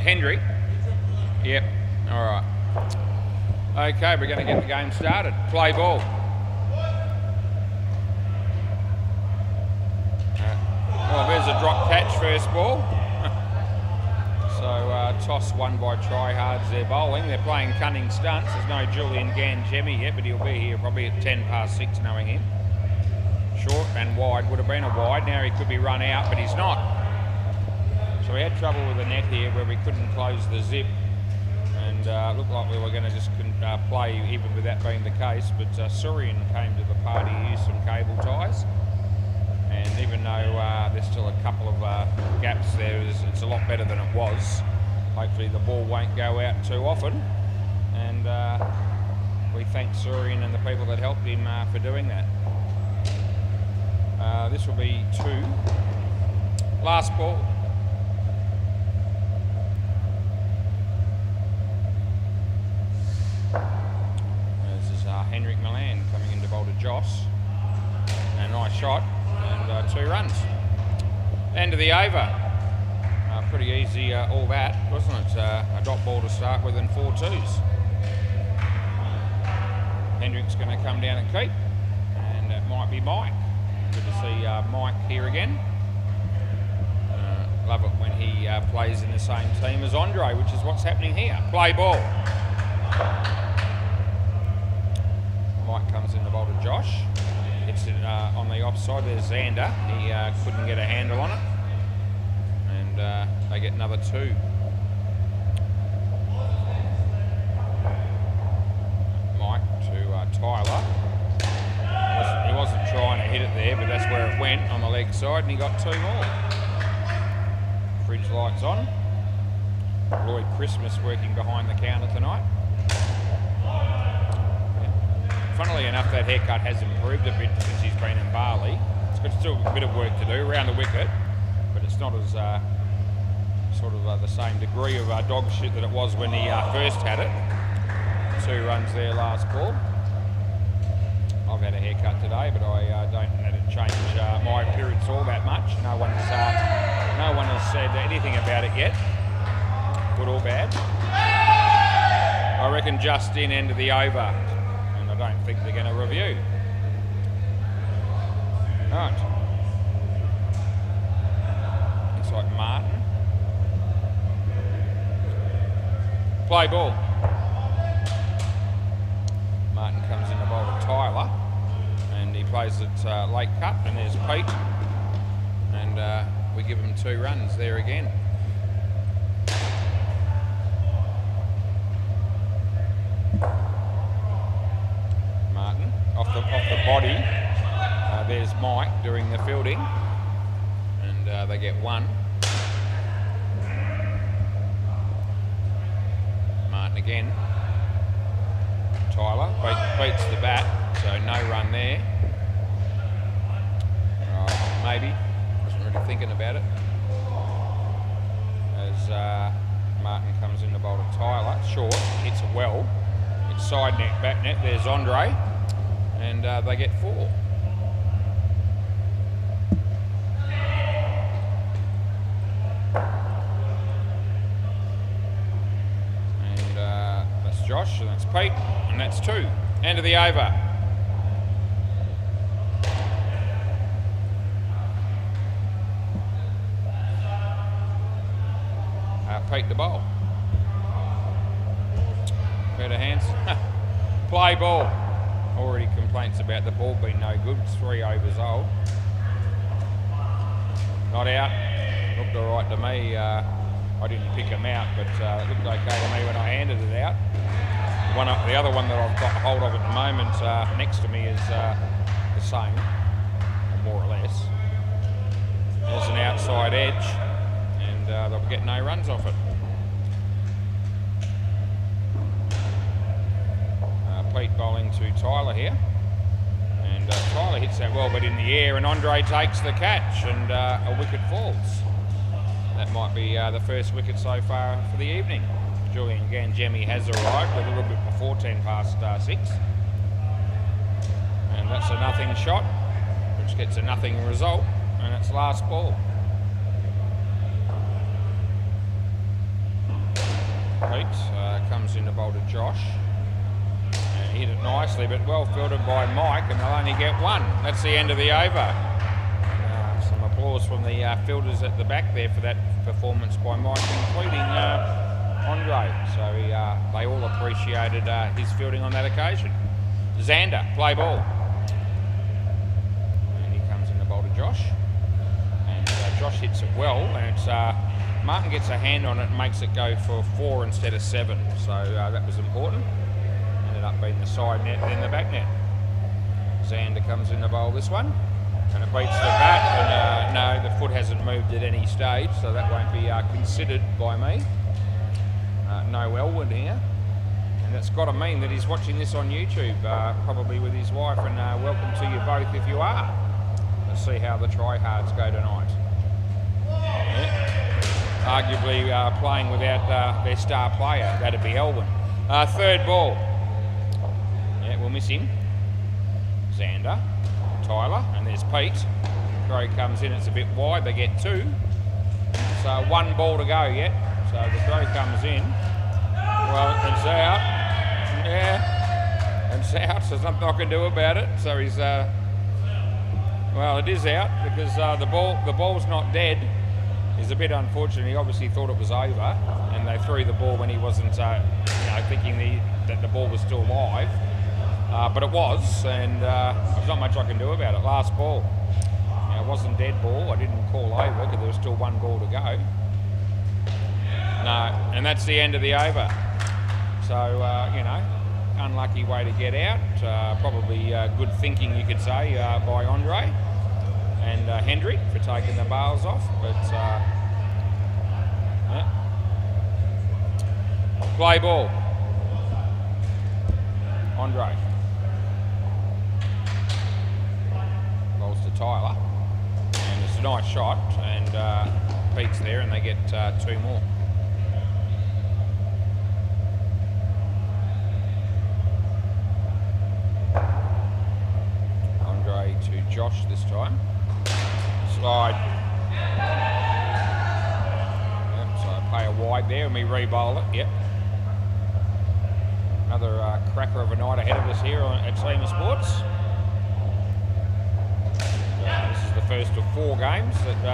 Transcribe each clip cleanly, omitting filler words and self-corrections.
Hendry. Yep. All right. Okay, we're going to get the game started. Play ball. Well, there's a drop catch, first ball. So toss won by tryhards. They're bowling. They're playing cunning stunts. There's no Julian Gangemi yet, but he'll be here probably at 6:10, knowing him. Short and wide. Would have been a wide. Now he could be run out, but he's not. So we had trouble with the net here where we couldn't close the zip. And looked like we were going to just play even with that being the case. But Surian came to the party, used some cable ties. And even though there's still a couple of gaps there, it's a lot better than it was. Hopefully the ball won't go out too often. And we thank Surian and the people that helped him for doing that. This will be 2. Last ball. This is Henrik Milan coming into bowl to Joss. And a nice shot. And 2 runs. End of the over. Pretty easy all that, wasn't it? A dot ball to start with and 4 twos. Hendrick's going to come down and keep. And it might be Mike. Good to see Mike here again. Love it when he plays in the same team as Andre, which is what's happening here. Play ball. Mike comes in the bowl to Josh. Hits it on the offside. There's Xander. He couldn't get a handle on it. And they get another 2. Mike to Tyler. He wasn't trying to hit it there, but that's where it went on the leg side, and he got 2 more. Fridge lights on. Lloyd Christmas working behind the counter tonight. Funnily enough, that haircut has improved a bit since he's been in Bali. It's got still a bit of work to do around the wicket, but it's not as the same degree of dog shit that it was when he first had it. 2 runs there last ball. I've had a haircut today, but I don't let it change my appearance all that much. No one has said anything about it yet, good or bad. I reckon just in end of the over, and I don't think they're going to review. Right. Looks like Martin. Play ball. Martin comes in the bowl with Tyler, and he plays it late cut, and there's Pete, and we give him 2 runs there again. Martin off the body. There's Mike doing the fielding, and they get 1. Martin again. Tyler beats the bat, so no run there. Maybe, wasn't really thinking about it. As Martin comes in the bowl to Tyler, short, hits it well. It's side net, back net, there's Andre, and they get 4. And that's Josh, and that's Pete. And that's 2. End of the over. Pete the bowl. Peter Hansen. Play ball. Already complaints about the ball being no good. It's 3 overs old. Not out. Looked all right to me. I didn't pick him out, but it looked okay to me when I handed it out. The other one that I've got hold of at the moment next to me is the same, more or less. There's an outside edge, and they'll get no runs off it. Pete bowling to Tyler here, and Tyler hits that well but in the air, and Andre takes the catch, and a wicket falls. That might be the first wicket so far for the evening. Julian Gangemi has arrived a little bit before 6:10. And that's a nothing shot, which gets a nothing result, and it's last ball. Pete comes in to bowl to Josh. And hit it nicely, but well fielded by Mike, and they'll only get one. That's the end of the over. Some applause from the fielders at the back there for that performance by Mike, including Andre. So they all appreciated his fielding on that occasion. Xander, play ball. And he comes in to bowl to Josh. And Josh hits it well, and it's Martin gets a hand on it and makes it go for 4 instead of 7. So that was important. Ended up being the side net and then the back net. Xander comes in to bowl this one. And it beats the bat, and no, the foot hasn't moved at any stage, so that won't be considered by me. No Elwood here. And that's got to mean that he's watching this on YouTube, probably with his wife, and welcome to you both if you are. Let's see how the tryhards go tonight. Yeah. Arguably playing without their star player, that'd be Elwyn. Third ball. Yeah, we'll miss him. Xander, Tyler, and there's Pete. Throw comes in, it's a bit wide, they get 2. So 1 ball to go yet. So the throw comes in. Well, it's out. Yeah, it's out, so there's nothing I can do about it. So he's, well, it is out because the ball's not dead. He's a bit unfortunate. He obviously thought it was over, and they threw the ball when he wasn't, thinking that the ball was still live. But it was, and there's not much I can do about it. Last ball. Now, it wasn't dead ball. I didn't call over because there was still 1 ball to go. No, and that's the end of the over. So, unlucky way to get out. Probably good thinking, you could say, by Andre and Hendrick for taking the bails off. But, yeah. Play ball. Andre. Bowls to Tyler. And it's a nice shot. And Pete's there, and they get 2 more. Andre to Josh this time. Slide. Yep, so I play a wide there and we re-bowl it. Yep. Another cracker of a night ahead of us here at Seamer Sports. This is the first of 4 games that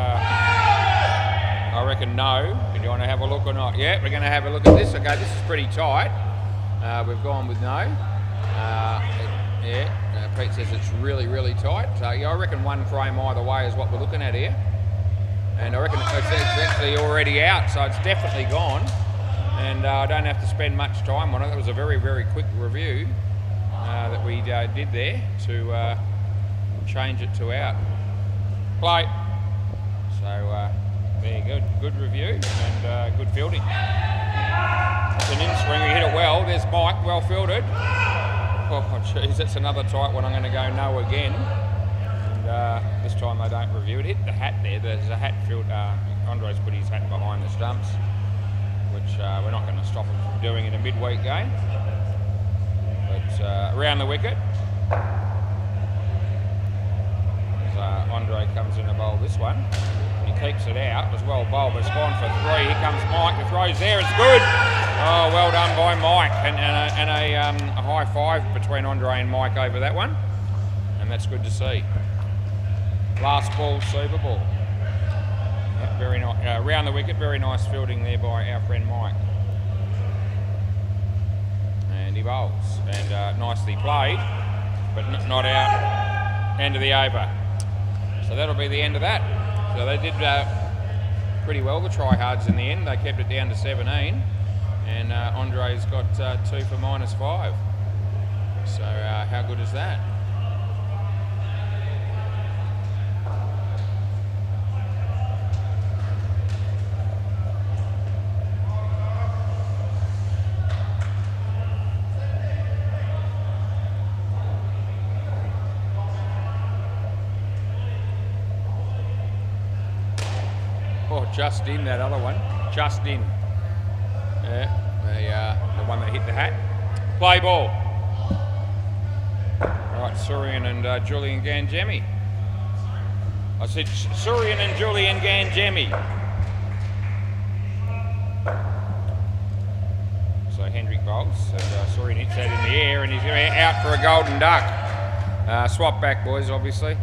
I reckon no. Do you want to have a look or not? Yeah, we're going to have a look at this. Okay, this is pretty tight. We've gone with no. Pete says it's really, really tight. So yeah, I reckon 1 frame either way is what we're looking at here. And I reckon it's actually already out, so it's definitely gone. And I don't have to spend much time on it. That was a very, very quick review that we did there to change it to out. Play. So very good review and good fielding. It's an in-swing, he hit it well. There's Mike, well fielded. Oh jeez, that's another tight one. I'm going to go no again. And this time they don't review it. Hit the hat there. There's a hat field. Andre's put his hat behind the stumps, which we're not going to stop him from doing in a midweek game. But around the wicket, as Andre comes in to bowl this one. He keeps it out. It was well bowled, but it's gone for 3. Here comes Mike. The throw's there. It's good. Oh, well done by Mike. And a high five between Andre and Mike over that one. And that's good to see. Last ball, Super Ball. Yep, very nice. Around the wicket, very nice fielding there by our friend Mike. And he bowls. And nicely played, but not out. End of the over. So that'll be the end of that. So they did pretty well, the tryhards in the end. They kept it down to 17. And Andre's got 2 for -5. So how good is that? Oh, just in that other one. Just in. Yeah, the one that hit the hat. Play ball. All right, Surian and Julian Ganjemi. I said Surian and Julian Ganjemi. Hendrick bowls. And Surian hits that in the air, and he's out for a golden duck. Swap back, boys, obviously.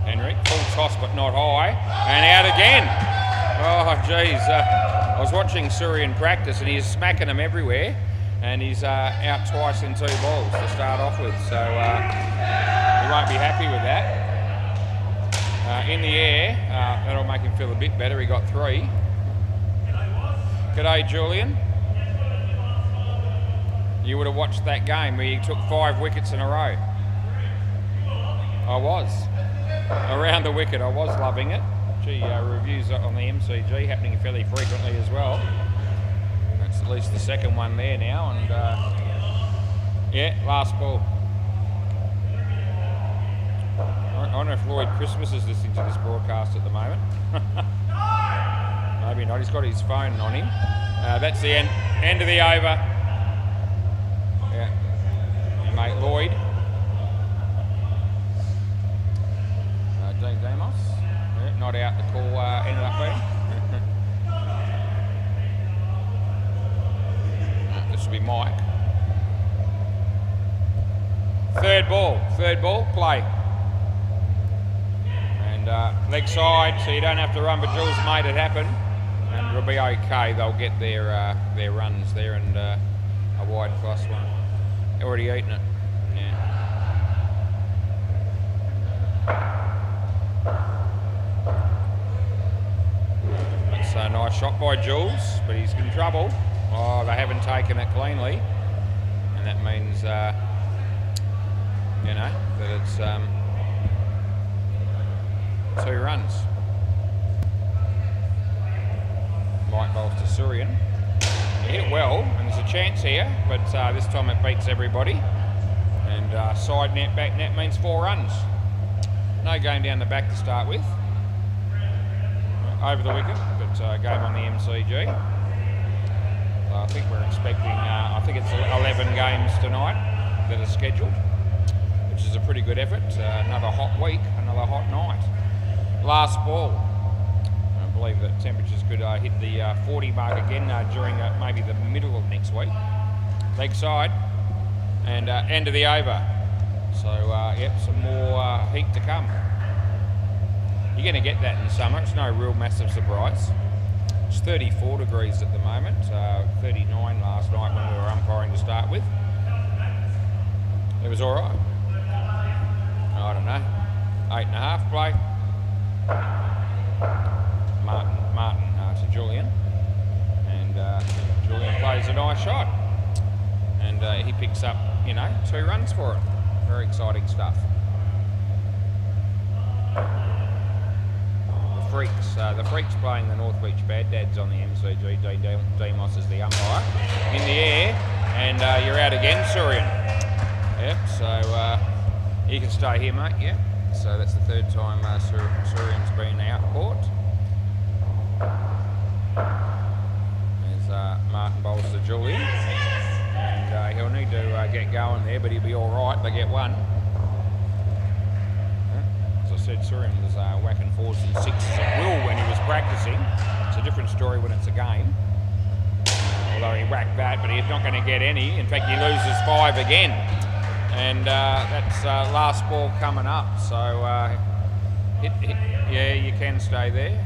Hendrick, full toss but not high, and out again. Oh, geez. I was watching Surian practice, and he's smacking them everywhere, and he's out twice in 2 balls to start off with, so he won't be happy with that. In the air, that'll make him feel a bit better. He got 3. G'day, Julian. You would have watched that game where he took 5 wickets in a row. I was. Around the wicket, I was loving it. Gee, reviews on the MCG happening fairly frequently as well. That's at least the second one there now, and yeah, last ball. I don't know if Lloyd Christmas is listening to this broadcast at the moment. Maybe not, he's got his phone on him. That's the end of the over. Yeah, mate Lloyd. Dean Demos. Yeah, not out, the call ended up being. This will be Mike. Third ball, play. And leg side, so you don't have to run, but Jules made it happen. And it'll be okay, they'll get their runs there, and a wide +1. Already eaten it, yeah. That's a nice shot by Jules, but he's in trouble. Oh, they haven't taken it cleanly, and that means, you know, that it's 2 runs. Mike bowls to Surian. He hit it well, and there's a chance here, but this time it beats everybody. And side net, back net means 4 runs. No game down the back to start with. Over the wicket, but game on the MCG. I think we're expecting, I think it's 11 games tonight that are scheduled, which is a pretty good effort. Another hot week, another hot night. Last ball. I believe that temperatures could hit the 40 mark again during maybe the middle of next week. Leg side, and end of the over. So, yep, some more heat to come. You're going to get that in summer. It's no real massive surprise. It's 34 degrees at the moment, 39 last night when we were umpiring to start with. It was all right. I don't know, 8.5 play. Martin to Julian, and Julian plays a nice shot, and he picks up, you know, 2 runs for it. Very exciting stuff. The Freaks playing the North Beach Bad Dads on the MCG. Dean Demos is the umpire. In the air, and you're out again, Surian. Yep, so you can stay here, mate, yeah. So that's the 3rd time Surian's been out caught. There's Martin bowls to Julian, and he'll need to get going there, but he'll be all right. They get 1. As I said, Surian was whacking 4s and 6s at will when he was practicing. It's a different story when it's a game. Although he whacked that, but he's not going to get any. In fact, he loses 5 again. And that's last ball coming up. So, yeah, you can stay there.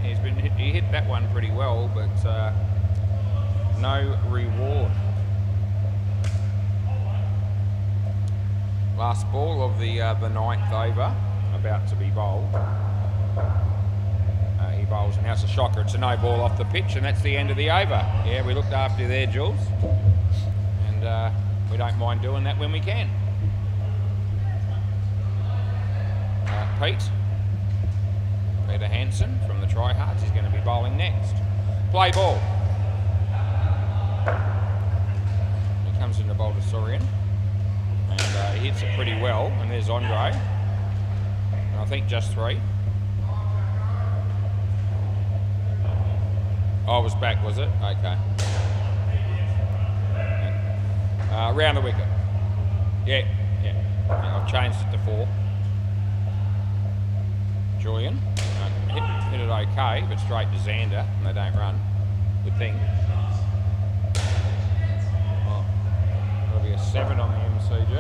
He hit that one pretty well, but no reward. Last ball of the 9th over, about to be bowled. He bowls, and now it's a shocker. It's a no ball off the pitch, and that's the end of the over. Yeah, we looked after you there, Jules. And we don't mind doing that when we can. Peter Hansen from the Tryhards is going to be bowling next. Play ball. He comes in to bowl to Surian, and he hits it pretty well. And there's Andre, and I think just 3. Oh, it was back, was it? Okay. Round the wicket. Yeah. I've changed it to 4. Julian hit it okay, but straight to Xander, and they don't run. Good thing. Well, that'll be a 7 on the MCG.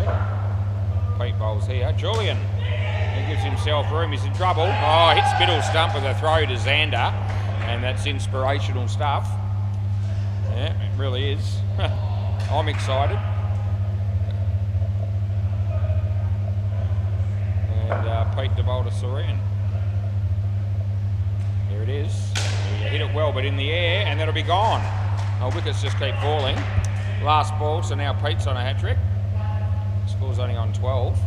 Pete bowls here. Julian, he gives himself room. He's in trouble. Oh, hits middle stump with a throw to Xander, and that's inspirational stuff. Yeah, it really is. I'm excited. And Pete to bowl to Surian. There it is. He hit it well, but in the air, and that'll be gone. Oh, wickets just keep falling. Last ball, so now Pete's on a hat-trick. Score's only on 12.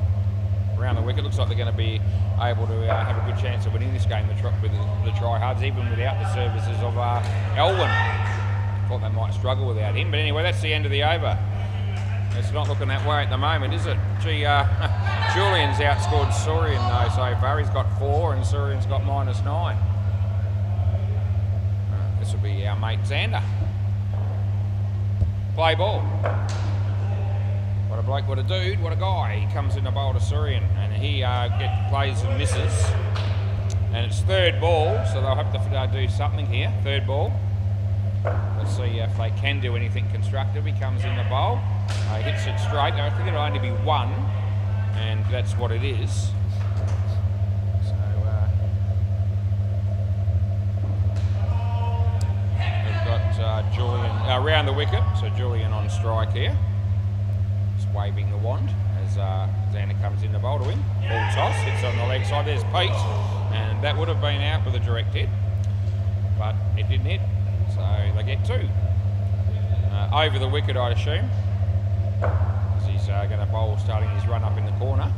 Around the wicket, looks like they're going to be able to have a good chance of winning this game with the try-hards, even without the services of Elwyn. Thought they might struggle without him, but anyway, that's the end of the over. It's not looking that way at the moment, is it? Gee, Julian's outscored Surian though so far. He's got 4 and Surian's got -9. This will be our mate Xander. Play ball. What a bloke, what a dude, what a guy. He comes in the bowl to Surian and he plays and misses. And it's 3rd ball, so they'll have to do something here. 3rd ball. Let's see if they can do anything constructive. He comes in the bowl. He hits it straight. I think it'll only be 1, and that's what it is. So we've got Julian around the wicket. So Julian on strike here. Just waving the wand as Xander comes in the bowl to him. Ball toss, hits on the leg side. There's Pete, and that would have been out with a direct hit, but it didn't hit. So they get 2. Over the wicket, I'd assume. As he's going to bowl, starting his run up in the corner.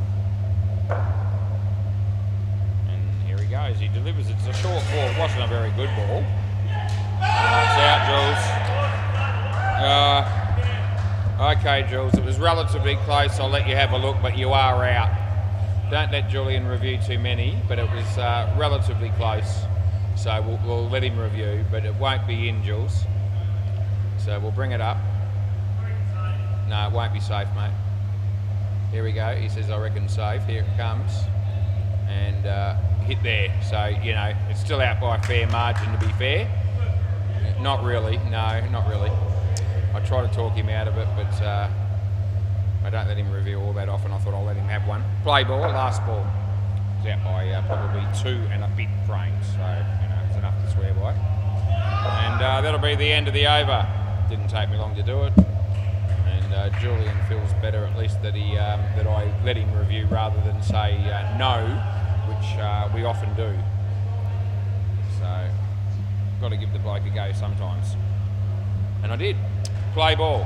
And here he goes. He delivers. It's a short ball. It wasn't a very good ball. It's out, Jules. Okay, Jules. It was relatively close. I'll let you have a look, but you are out. Don't let Julian review too many, but it was relatively close. So we'll let him review, but it won't be in, Jules. So we'll bring it up. No, it won't be safe, mate. Here we go. He says, I reckon safe. Here it comes. And hit there. So, you know, it's still out by a fair margin, to be fair. Not really. No, not really. I try to talk him out of it, but I don't let him review all that often. I thought I'll let him have one. Play ball, last ball. It's out by probably 2 and a bit frames. So, you know, it's enough to swear by. And that'll be the end of the over. Didn't take me long to do it. And Julian feels better, at least, that he that I let him review rather than say no, which we often do. So, got to give the bloke a go sometimes. And I did. Play ball.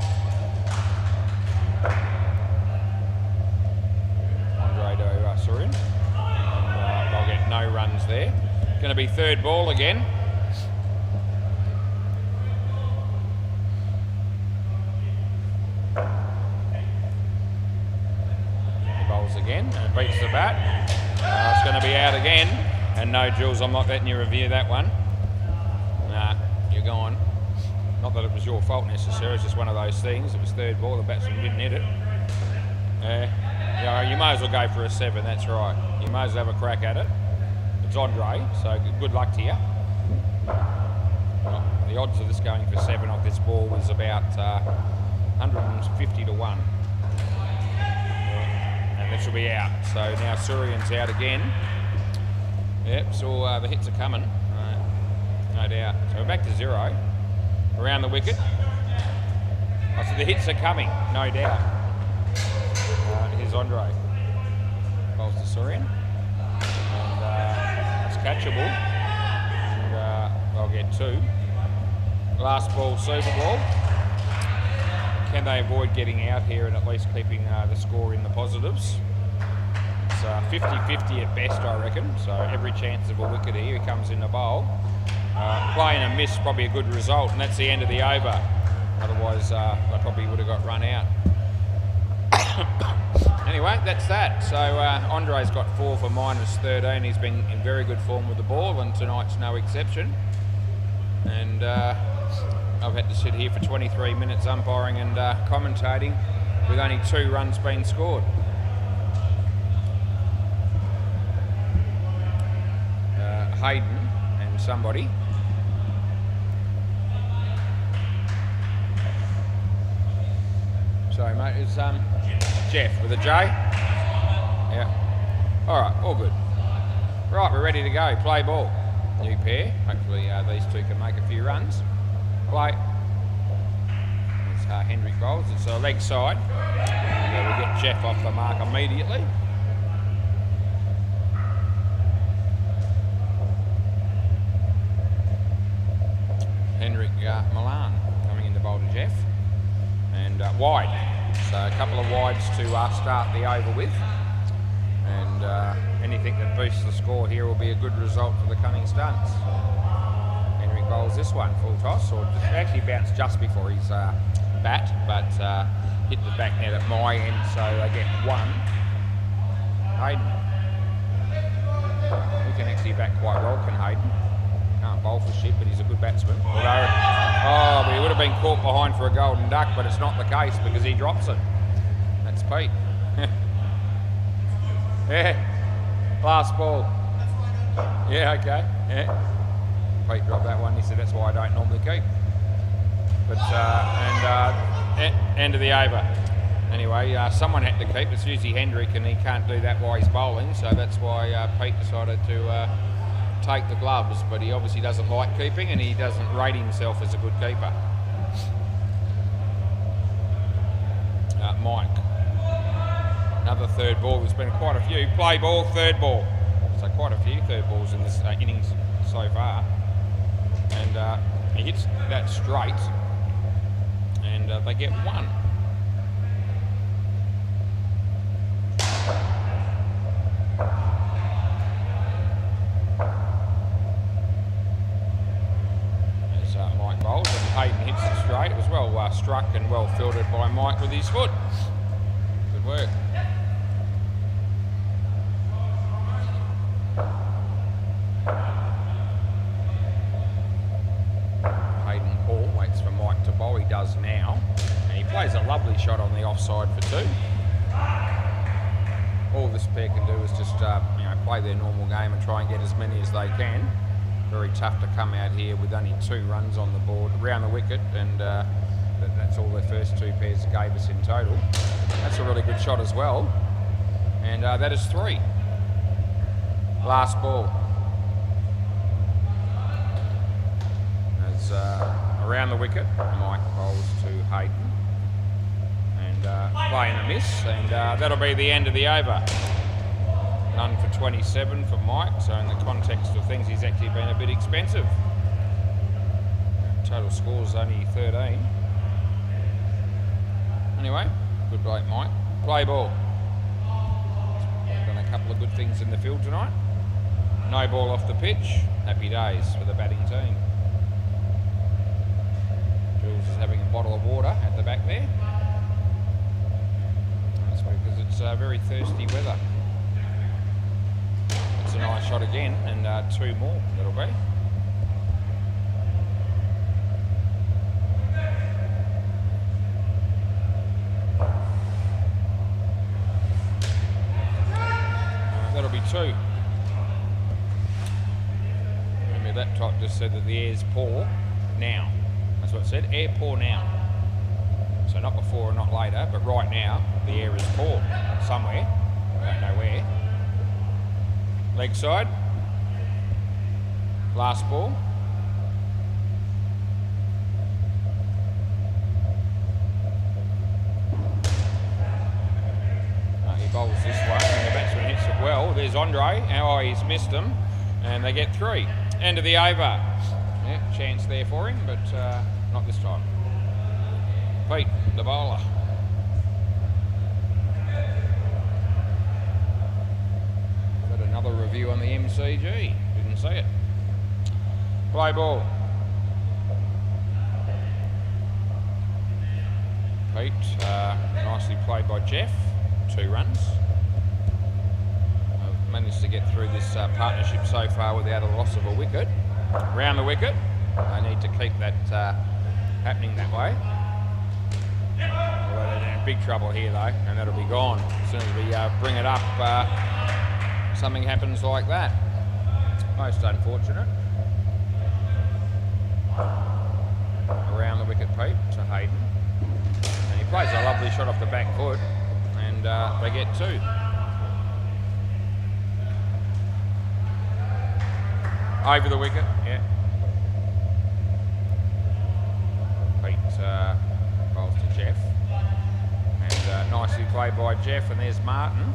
Andre to Surian. And I'll get no runs there. Going to be 3rd ball again. Again, and beats the bat. It's going to be out again. And no, Jules, I'm not letting you review that one. Nah, you're gone. Not that it was your fault necessarily, it's just one of those things. It was 3rd ball, the batsman didn't hit it. Yeah, you may as well go for a 7, that's right. You may as well have a crack at it. It's Andre, so good luck to you. Well, the odds of this going for 7 off this ball was about 150 to 1. This will be out. So now Surian's out again. Yep, so the hits are coming. No doubt. So we're back to 0. Around the wicket. Oh, so the hits are coming, no doubt. Here's Andre. Bowls to Surian. And it's catchable. And they'll get 2. Last ball, super ball. Can they avoid getting out here and at least keeping the score in the positives? It's 50-50 at best, I reckon. So every chance of a wicket here. He comes in the bowl. Play and a miss, probably a good result, and that's the end of the over. Otherwise, they probably would have got run out. Anyway, that's that. So Andre's got 4 for -13. He's been in very good form with the ball, and tonight's no exception. And I've had to sit here for 23 minutes umpiring and commentating with only 2 runs being scored. Hayden and somebody. Sorry, mate. It's Jeff with a J. Yeah. All right, all good. Right, we're ready to go. Play ball. New pair. Hopefully these two can make a few runs. Play. It's Hendrick bowls. It's a leg side. And, we'll get Jeff off the mark immediately. Hendrick Milan coming into bowl to Jeff. And wide. So a couple of wides to start the over with. And anything that boosts the score here will be a good result for the Cunning Stunts. Henry bowls this one, full toss, or just actually bounced just before his bat, but hit the back net at my end, so they get one. Hayden. He can actually bat quite well, can Hayden. Can't bowl for shit, but he's a good batsman. Although, but he would have been caught behind for a golden duck, but it's not the case because he drops it. That's Pete. Yeah, last ball. Yeah, okay. Yeah. Pete dropped that one. He said that's why I don't normally keep. But end of the over. Anyway, someone had to keep. It's usually Hendrick, and he can't do that while he's bowling. So that's why Pete decided to take the gloves. But he obviously doesn't like keeping, and he doesn't rate himself as a good keeper. Mike. Another third ball. There's been quite a few. Play ball, third ball. So quite a few third balls in this innings so far. And he hits that straight. And they get one. As Mike bowls, and Hayden hits it straight. It was well struck and well fielded by Mike with his foot. Good work. Does now, and he plays a lovely shot on the offside for two. All this pair can do is just play their normal game and try and get as many as they can. Very tough to come out here with only 2 runs on the board around the wicket, and that's all their first 2 pairs gave us in total. That's a really good shot as well, and that is 3. Last ball. As around the wicket, Mike bowls to Hayden, and playing a miss, and that'll be the end of the over. None for 27 for Mike, so in the context of things, he's actually been a bit expensive. Total score is only 13. Anyway, good bloke, Mike. Play ball. Done a couple of good things in the field tonight. No ball off the pitch. Happy days for the batting team. Jules is having a bottle of water at the back there. That's because it's very thirsty weather. It's a nice shot again, and 2 more that'll be. That'll be 2. Remember that type just said that the air's poor now. That's what it said, air poor now. So not before or not later, but right now the air is poor somewhere. I don't know where. Leg side. Last ball. He bowls this one, and the batsman hits it well. There's Andre. Oh, he's missed him, and they get 3. End of the over. Yeah, chance there for him, but not this time. Pete, the bowler. Got another review on the MCG. Didn't see it. Play ball. Pete, nicely played by Jeff. 2 runs. I've managed to get through this partnership so far without a loss of a wicket. Round the wicket. They need to keep that happening that way. Although they're in big trouble here though, and that'll be gone. As soon as we bring it up, something happens like that. Most unfortunate. Around the wicket, Pete, to Hayden. And he plays a lovely shot off the back foot, and they get 2. Over the wicket, yeah. Pete bowls to Jeff. And nicely played by Jeff, and there's Martin.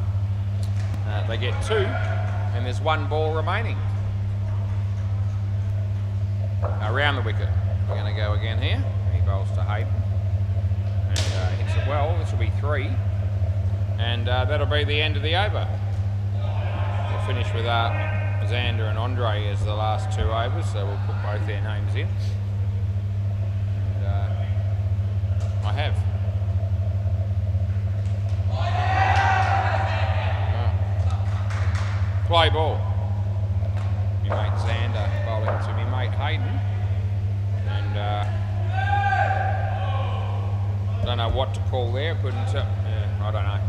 They get 2, and there's 1 ball remaining. Around the wicket. We're going to go again here. He bowls to Hayden. And hits it well. This will be 3. And that'll be the end of the over. We'll finish with Xander and Andre as the last 2 overs, so we'll put both their names in. And I have. Play ball. Me mate Xander bowling to me mate Hayden. And don't know what to call there. I don't know.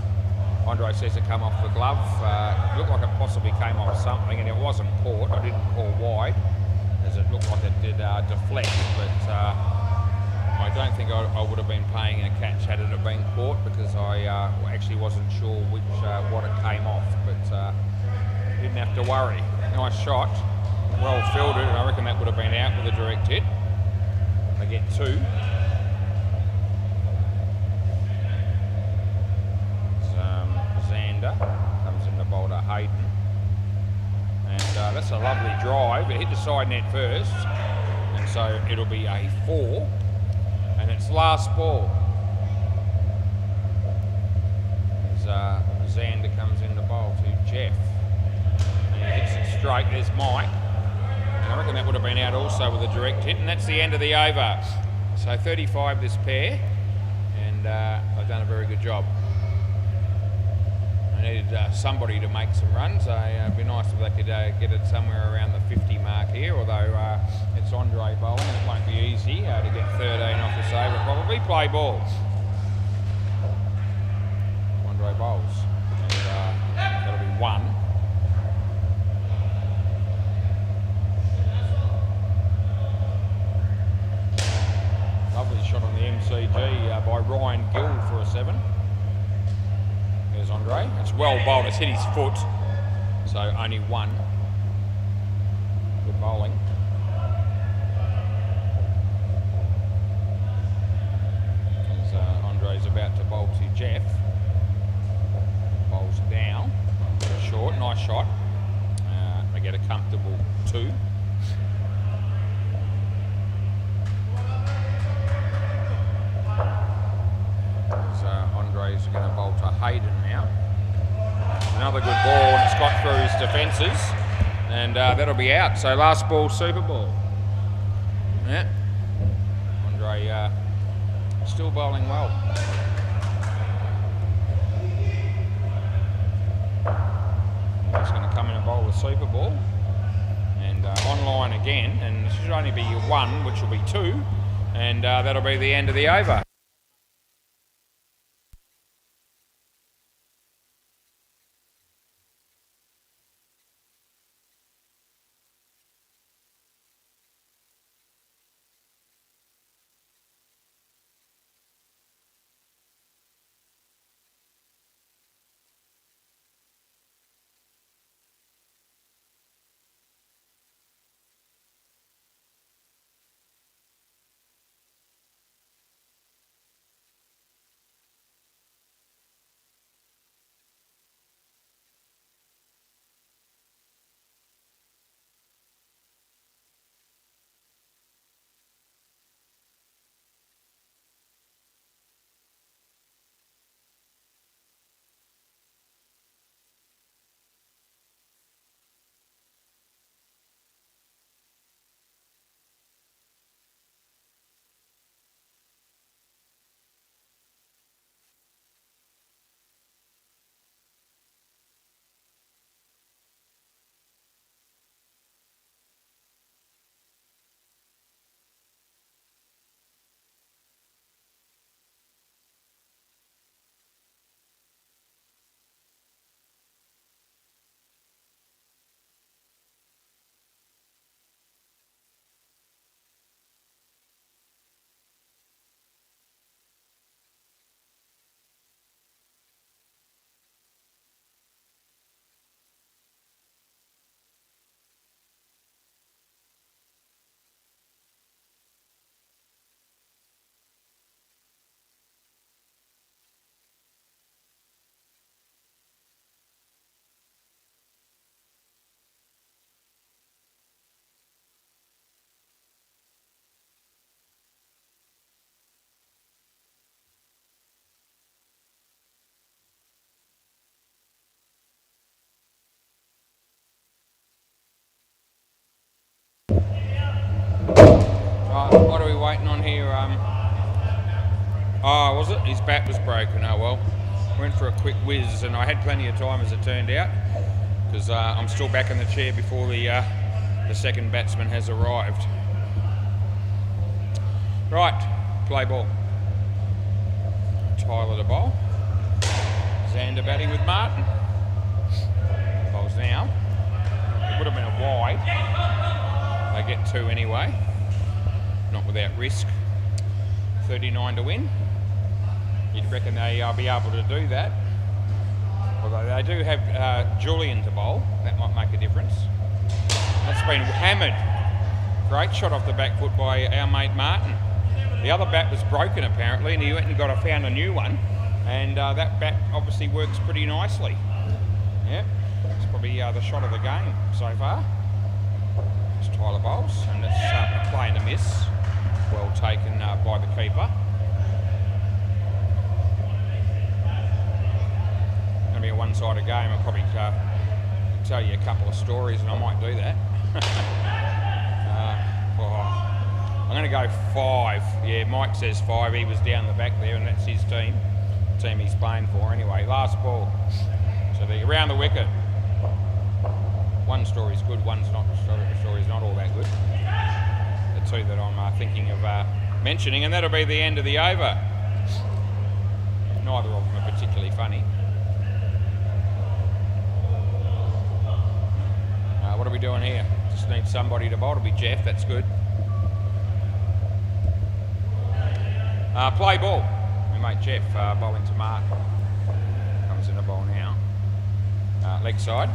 Andre says it come off the glove. Looked like it possibly came off something, and it wasn't caught. I didn't call wide, as it looked like it did deflect, but I don't think I would have been paying a catch had it have been caught, because I actually wasn't sure what it came off, but didn't have to worry. Nice shot, well fielded, and I reckon that would have been out with a direct hit. I get 2. Xander comes in the bowl to Hayden, and that's a lovely drive. It hit the side net first, and so it'll be a 4, and it's last ball. As Xander comes in the bowl to Jeff, and he hits it straight. There's Mike, and I reckon that would have been out also with a direct hit, and that's the end of the over. So 35 this pair, and they've done a very good job. I needed somebody to make some runs. It'd be nice if they could get it somewhere around the 50 mark here, although it's Andre bowling, and it won't be easy to get 13 off this over. Probably play ball. Andre bowls, and that'll be 1. Lovely shot on the MCG by Ryan Gill for a 7. There's Andre. It's well bowled. It's hit his foot, so only 1. Good bowling. As Andre's about to bowl to Jeff. Bowls down. Short. Nice shot. They get a comfortable 2. Andre's going to bowl to Hayden now. Another good ball, and it's got through his defences, and that'll be out. So last ball, super ball. Yeah. Andre still bowling well. He's going to come in and bowl the super ball, and online again, and it should only be 1, which will be 2, and that'll be the end of the over. waiting on here? Oh, was it? His bat was broken. Oh well. Went for a quick whiz, and I had plenty of time as it turned out, because I'm still back in the chair before the second batsman has arrived. Right, play ball. Tyler to bowl. Xander batting with Martin. Bowls now. It would have been a wide. They get 2 anyway. Not without risk. 39 to win. You'd reckon they'll be able to do that. Although they do have Julian to bowl. That might make a difference. That's been hammered. Great shot off the back foot by our mate Martin. The other bat was broken apparently, and he went and found a new one. And that bat obviously works pretty nicely. Yeah, it's probably the shot of the game so far. It's Tyler bowls, and it's a play and a miss. Well taken by the keeper. Going to be a one-sided game. I'll probably tell you a couple of stories, and I might do that. I'm going to go 5. Yeah, Mike says 5. He was down the back there, and that's his team he's playing for anyway. Last ball. So they're around the wicket. One story's good, one's not. The story's not all that good. The 2 that I'm thinking of mentioning, and that'll be the end of the over. Neither of them are particularly funny. What are we doing here? Just need somebody to bowl. It'll be Jeff. That's good. Play ball. My mate Jeff bowling to Mark. Comes in the ball now. Leg side.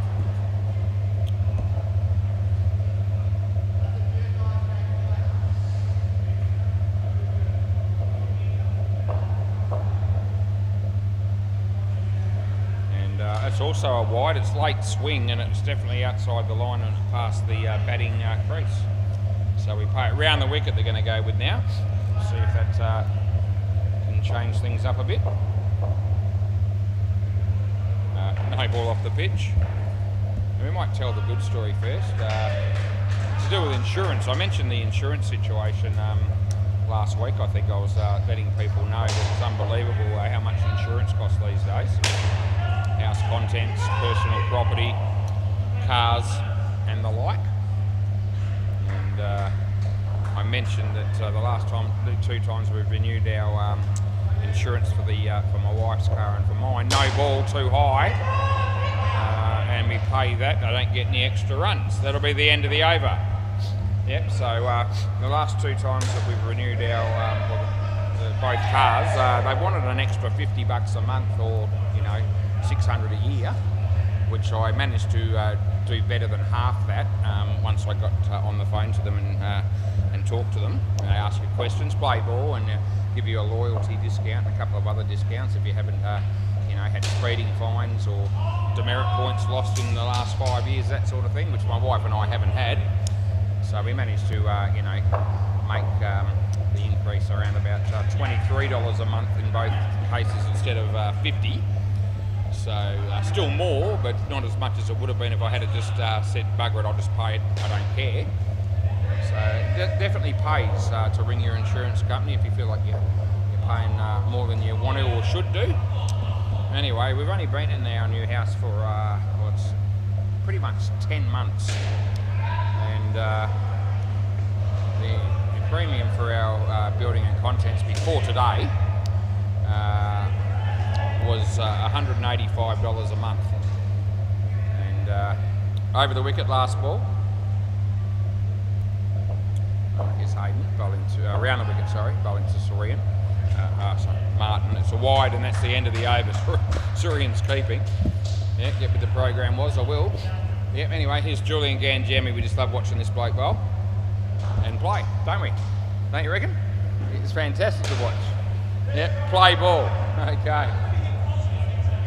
And it's also a wide. It's late swing, and it's definitely outside the line and past the batting crease. So we play it round the wicket. They're going to go with now. See if that can change things up a bit. No ball off the pitch. And we might tell the good story first. To do with insurance. I mentioned the insurance situation last week. I think I was letting people know that it's unbelievable how much insurance costs these days. House contents, personal property, cars and the like. And I mentioned that the last time, the 2 times we've renewed our insurance for my wife's car and for mine, no ball too high, and we pay that. I don't get any extra runs. That'll be the end of the over. Yep. So the last 2 times that we've renewed our both cars, they wanted an extra $50 a month, or $600 a year, which I managed to do better than half that once I got on the phone to them and talked to them. They ask you questions, play ball, and give you a loyalty discount and a couple of other discounts if you haven't had speeding fines or demerit points lost in the last 5 years, that sort of thing, which my wife and I haven't had. So we managed to make the increase around about $23 a month in both cases instead of $50. So still more, but not as much as it would have been if I had just said, bugger it, I'll just pay it, I don't care. So it definitely pays to ring your insurance company if you feel like you're paying more than you want to or should do. Anyway, we've only been in our new house for, it's pretty much 10 months. And the premium for our building and contents before today was $185 a month. And over the wicket last ball, here's Hayden bowling to around the wicket. Bowling to Surian. Martin. It's a wide, and that's the end of the over. Surian's keeping. Yeah, get what the program was. I will. Yeah. Anyway, here's Julian Ganjemi. We just love watching this bloke bowl and play, don't we? Don't you reckon? It's fantastic to watch. Yeah. Play ball. Okay.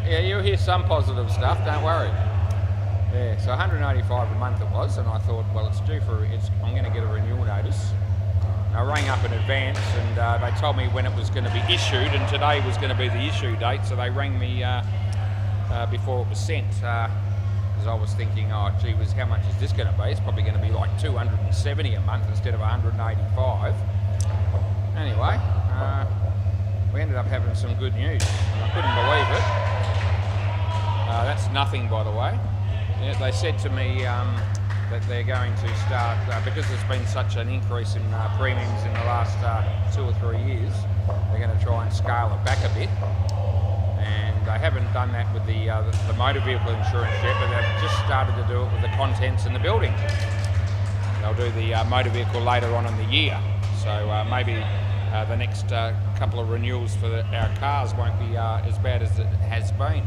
Yeah, you'll hear some positive stuff, don't worry. Yeah, so $185 a month it was, and I thought, well, it's due for, I'm going to get a renewal notice. And I rang up in advance, and they told me when it was going to be issued, and today was going to be the issue date, so they rang me before it was sent, because I was thinking, oh, gee whiz, how much is this going to be? It's probably going to be like $270 a month instead of $185. Anyway, we ended up having some good news. I couldn't believe it. That's nothing, by the way. Yeah, they said to me that they're going to start, because there's been such an increase in premiums in the last 2 or 3 years, they're going to try and scale it back a bit. And they haven't done that with the motor vehicle insurance yet, but they've just started to do it with the contents in the building. They'll do the motor vehicle later on in the year. So maybe the next couple of renewals for our cars won't be as bad as it has been.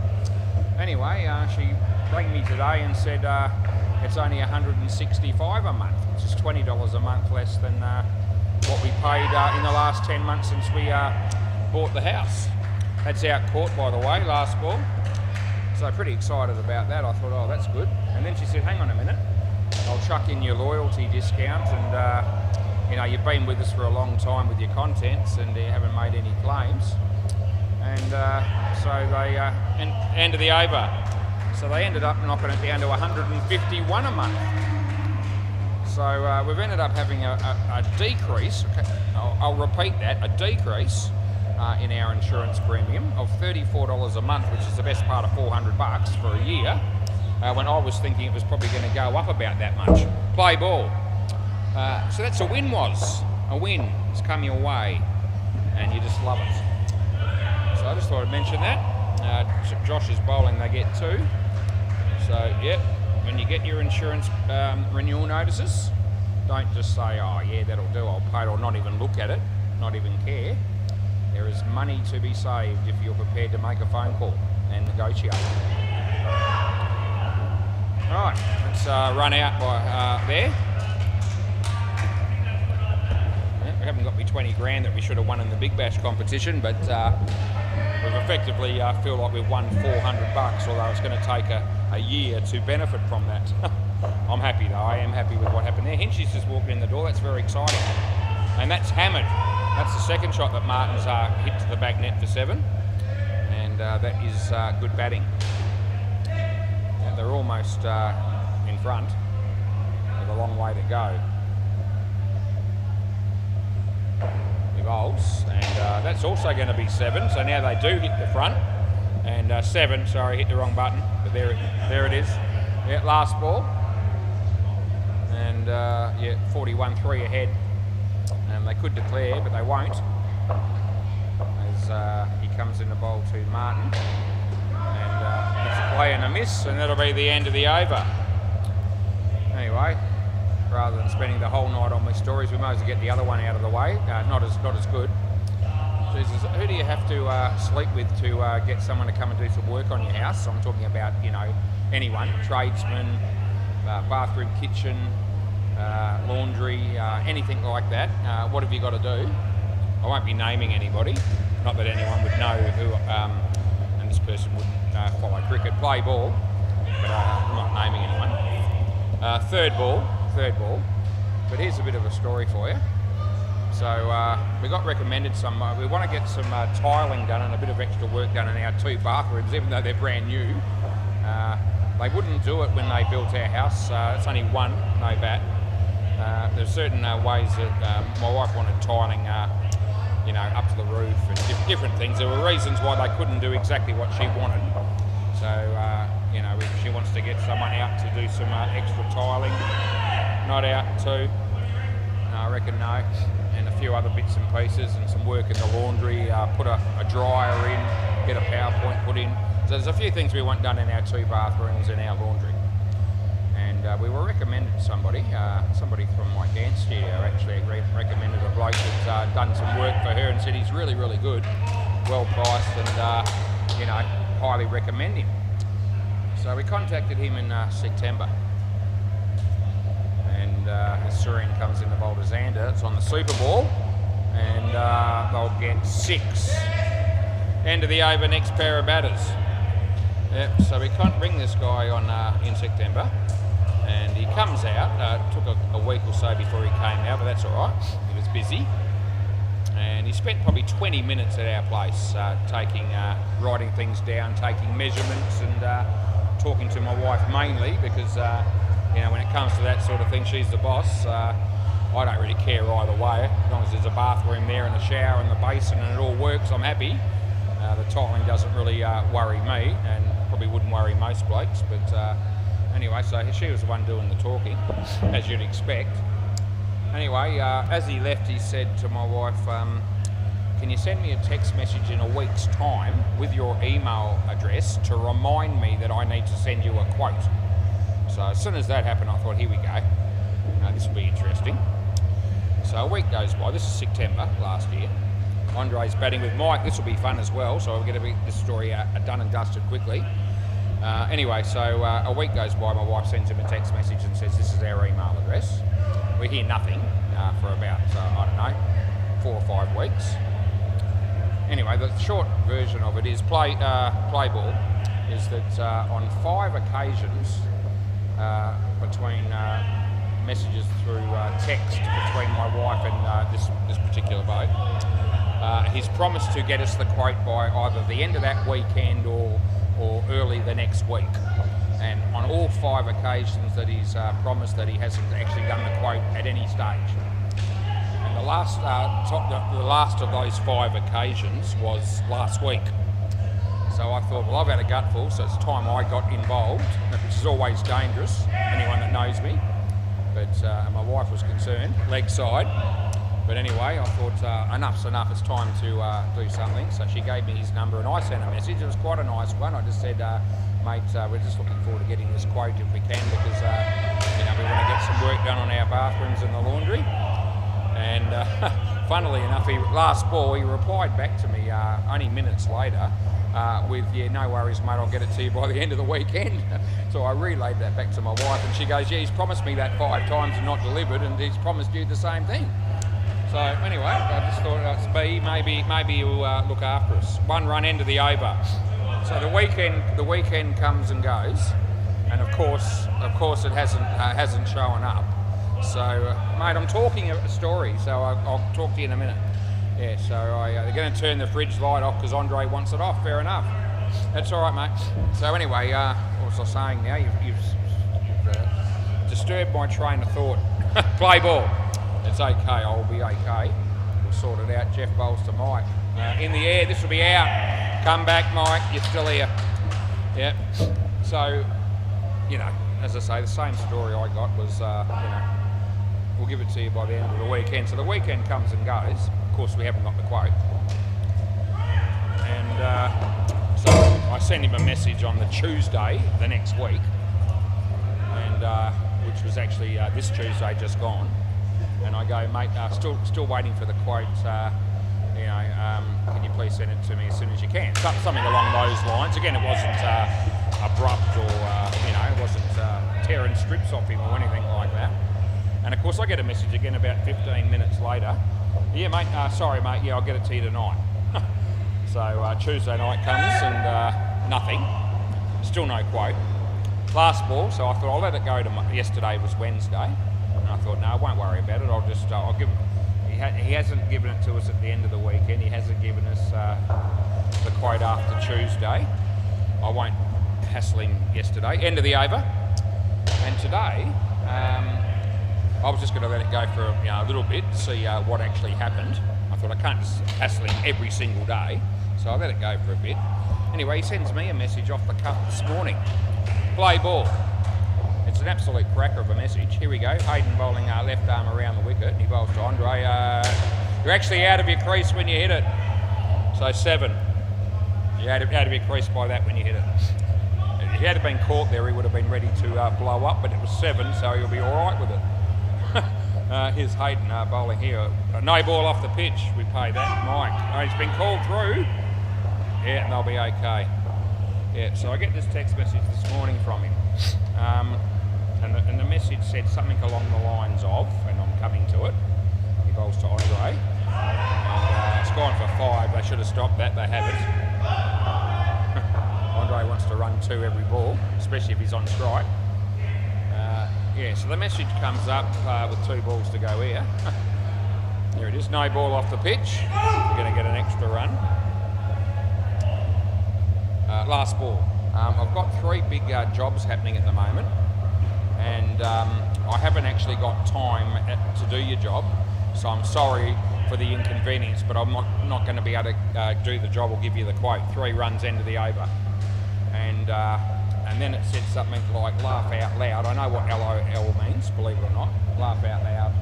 Anyway, she rang me today and said it's only $165 a month, which is $20 a month less than what we paid in the last 10 months since we bought the house. That's out court, by the way, last ball. So pretty excited about that. I thought, oh, that's good. And then she said, hang on a minute, I'll chuck in your loyalty discount, and you know, you've been with us for a long time with your contents and you haven't made any claims. And so they end of the over. So they ended up knocking it down to $151 a month. So we've ended up having a decrease. Okay, I'll repeat that, a decrease in our insurance premium of $34 a month, which is the best part of $400 for a year. When I was thinking it was probably going to go up about that much. Play ball. So that's a win. A win has come your way, and you just love it. So I just thought I'd mention that. Josh is bowling, they get 2. So, yep, when you get your insurance renewal notices, don't just say, oh yeah, that'll do, I'll pay it, or not even look at it, not even care. There is money to be saved if you're prepared to make a phone call and negotiate. Right, let's run out by there. We haven't got me 20 grand that we should have won in the Big Bash competition, but we've effectively feel like we've won $400, although it's going to take a year to benefit from that. I'm happy though, I am happy with what happened there. Hinchy's just walking in the door, that's very exciting. And that's hammered. That's the second shot that Martin's hit to the back net for 7. And that is good batting. And they're almost in front with a long way to go. He bowls, and that's also going to be 7. So now they do hit the front. And 7, sorry, hit the wrong button. But there it is. Yeah, last ball. And yeah, 41-3 ahead. And they could declare, but they won't, as he comes in the bowl to Martin. And it's a play and a miss, and that'll be the end of the over. Anyway, rather than spending the whole night on my stories, we might as well get the other one out of the way. Not as good. Jesus, who do you have to sleep with to get someone to come and do some work on your house? So I'm talking about, you know, anyone, tradesman, bathroom, kitchen, laundry, anything like that. What have you got to do? I won't be naming anybody, not that anyone would know who, and this person would follow cricket, play ball, but I'm not naming anyone. Third ball, but here's a bit of a story for you. So we got recommended some, we want to get some tiling done and a bit of extra work done in our 2 bathrooms, even though they're brand new. They wouldn't do it when they built our house. It's only 1, no bat. There's certain ways that my wife wanted tiling, you know, up to the roof and different things. There were reasons why they couldn't do exactly what she wanted. So, you know, if she wants to get someone out to do some extra tiling, not out too. No, I reckon no. And a few other bits and pieces and some work in the laundry, put a dryer in, get a power point put in. So there's a few things we want done in our 2 bathrooms and our laundry. And we were recommended somebody from my dance studio actually recommended a bloke that's done some work for her and said he's really, really good, well priced, and you know, highly recommend him. So we contacted him in September. And as Surin comes in the bowl to Xander, it's on the Super Ball, and they'll get 6. End of the over, next pair of batters. Yep, so we can't bring this guy on in September, and he comes out. Took a week or so before he came out, but that's all right. He was busy, and he spent probably 20 minutes at our place, writing things down, taking measurements, and talking to my wife mainly because you know, when it comes to that sort of thing, she's the boss. I don't really care either way. As long as there's a bathroom there and a shower and the basin and it all works, I'm happy. The tiling doesn't really worry me, and probably wouldn't worry most blokes. But anyway, so she was the one doing the talking, as you'd expect. Anyway, as he left, he said to my wife, can you send me a text message in a week's time with your email address to remind me that I need to send you a quote? So as soon as that happened, I thought, here we go. This will be interesting. So a week goes by. This is September last year. Andre's batting with Mike. This will be fun as well, so I'll get this story done and dusted quickly. Anyway, so a week goes by. My wife sends him a text message and says, this is our email address. We hear nothing for about, I don't know, 4 or 5 weeks. Anyway, the short version of it is play ball is that on 5 occasions between messages through text between my wife and this particular bloke, he's promised to get us the quote by either the end of that weekend or early the next week. And on all 5 occasions that he's promised that, he hasn't actually done the quote at any stage. And the last of those 5 occasions was last week. So I thought, well, I've had a gutful, so it's time I got involved, which is always dangerous, anyone that knows me. But my wife was concerned, leg side. But anyway, I thought enough's enough, it's time to do something. So she gave me his number and I sent a message. It was quite a nice one. I just said, mate, we're just looking forward to getting this quote if we can, because we want to get some work done on our bathrooms and the laundry. And funnily enough, last ball, he replied back to me only minutes later with, yeah, no worries, mate, I'll get it to you by the end of the weekend. So I relayed that back to my wife and she goes, yeah, he's promised me that 5 times and not delivered, and he's promised you the same thing. So anyway, I just thought it's B, maybe he'll look after us. 1 run into the over. So the weekend comes and goes, and of course it hasn't shown up. So mate, I'm talking a story, so I'll talk to you in a minute. Yeah, so they're going to turn the fridge light off because Andre wants it off. Fair enough. That's all right, mate. So anyway, what was I saying now? You've disturbed my train of thought. Play ball. It's okay. I'll be okay. We'll sort it out. Jeff bowls to Mike. In the air. This will be out. Come back, Mike. You're still here. Yeah. So, as I say, the same story I got was, we'll give it to you by the end of the weekend. So the weekend comes and goes. Of course, we haven't got the quote. And so I sent him a message on the Tuesday the next week, and which was actually this Tuesday just gone. And I go, mate, still waiting for the quote. Can you please send it to me as soon as you can? Something along those lines. Again, it wasn't abrupt or it wasn't tearing strips off him or anything like that. And of course, I get a message again about 15 minutes later. Yeah, mate. Sorry, mate. Yeah, I'll get it to you tonight. So Tuesday night comes and nothing. Still no quote. Last ball. So I thought I'll let it go to yesterday was Wednesday. And I thought, no, I won't worry about it. I'll give. He hasn't given it to us at the end of the weekend. He hasn't given us the quote after Tuesday. I won't hassle him yesterday. End of the over. And today, I was just going to let it go for a little bit to see what actually happened. I thought I can't just hassle him every single day, so I let it go for a bit. Anyway, he sends me a message off the cuff this morning. Play ball. It's an absolute cracker of a message. Here we go. Hayden bowling left arm around the wicket. He bowls to Andre. You're actually out of your crease when you hit it. So 7. You're out of your crease by that when you hit it. If he had been caught there, he would have been ready to blow up, but it was 7, so he'll be all right with it. Here's Hayden bowling here. No ball off the pitch. We pay that. Mike. He's been called through. Yeah, and they'll be okay. Yeah, so I get this text message this morning from him. And the message said something along the lines of, and I'm coming to it, he bowls to Andre, and it's gone for 5, they should have stopped that, they haven't. Andre wants to run 2 every ball, especially if he's on strike. Yeah, so the message comes up with 2 balls to go here. Here it is, no ball off the pitch, we're going to get an extra run. Last ball. I've got 3 big jobs happening at the moment. and I haven't actually got time to do your job, so I'm sorry for the inconvenience, but I'm not going to be able to do the job or give you the quote. 3 runs end of the over. And then it said something like laugh out loud. I know what LOL means, believe it or not. Laugh out loud.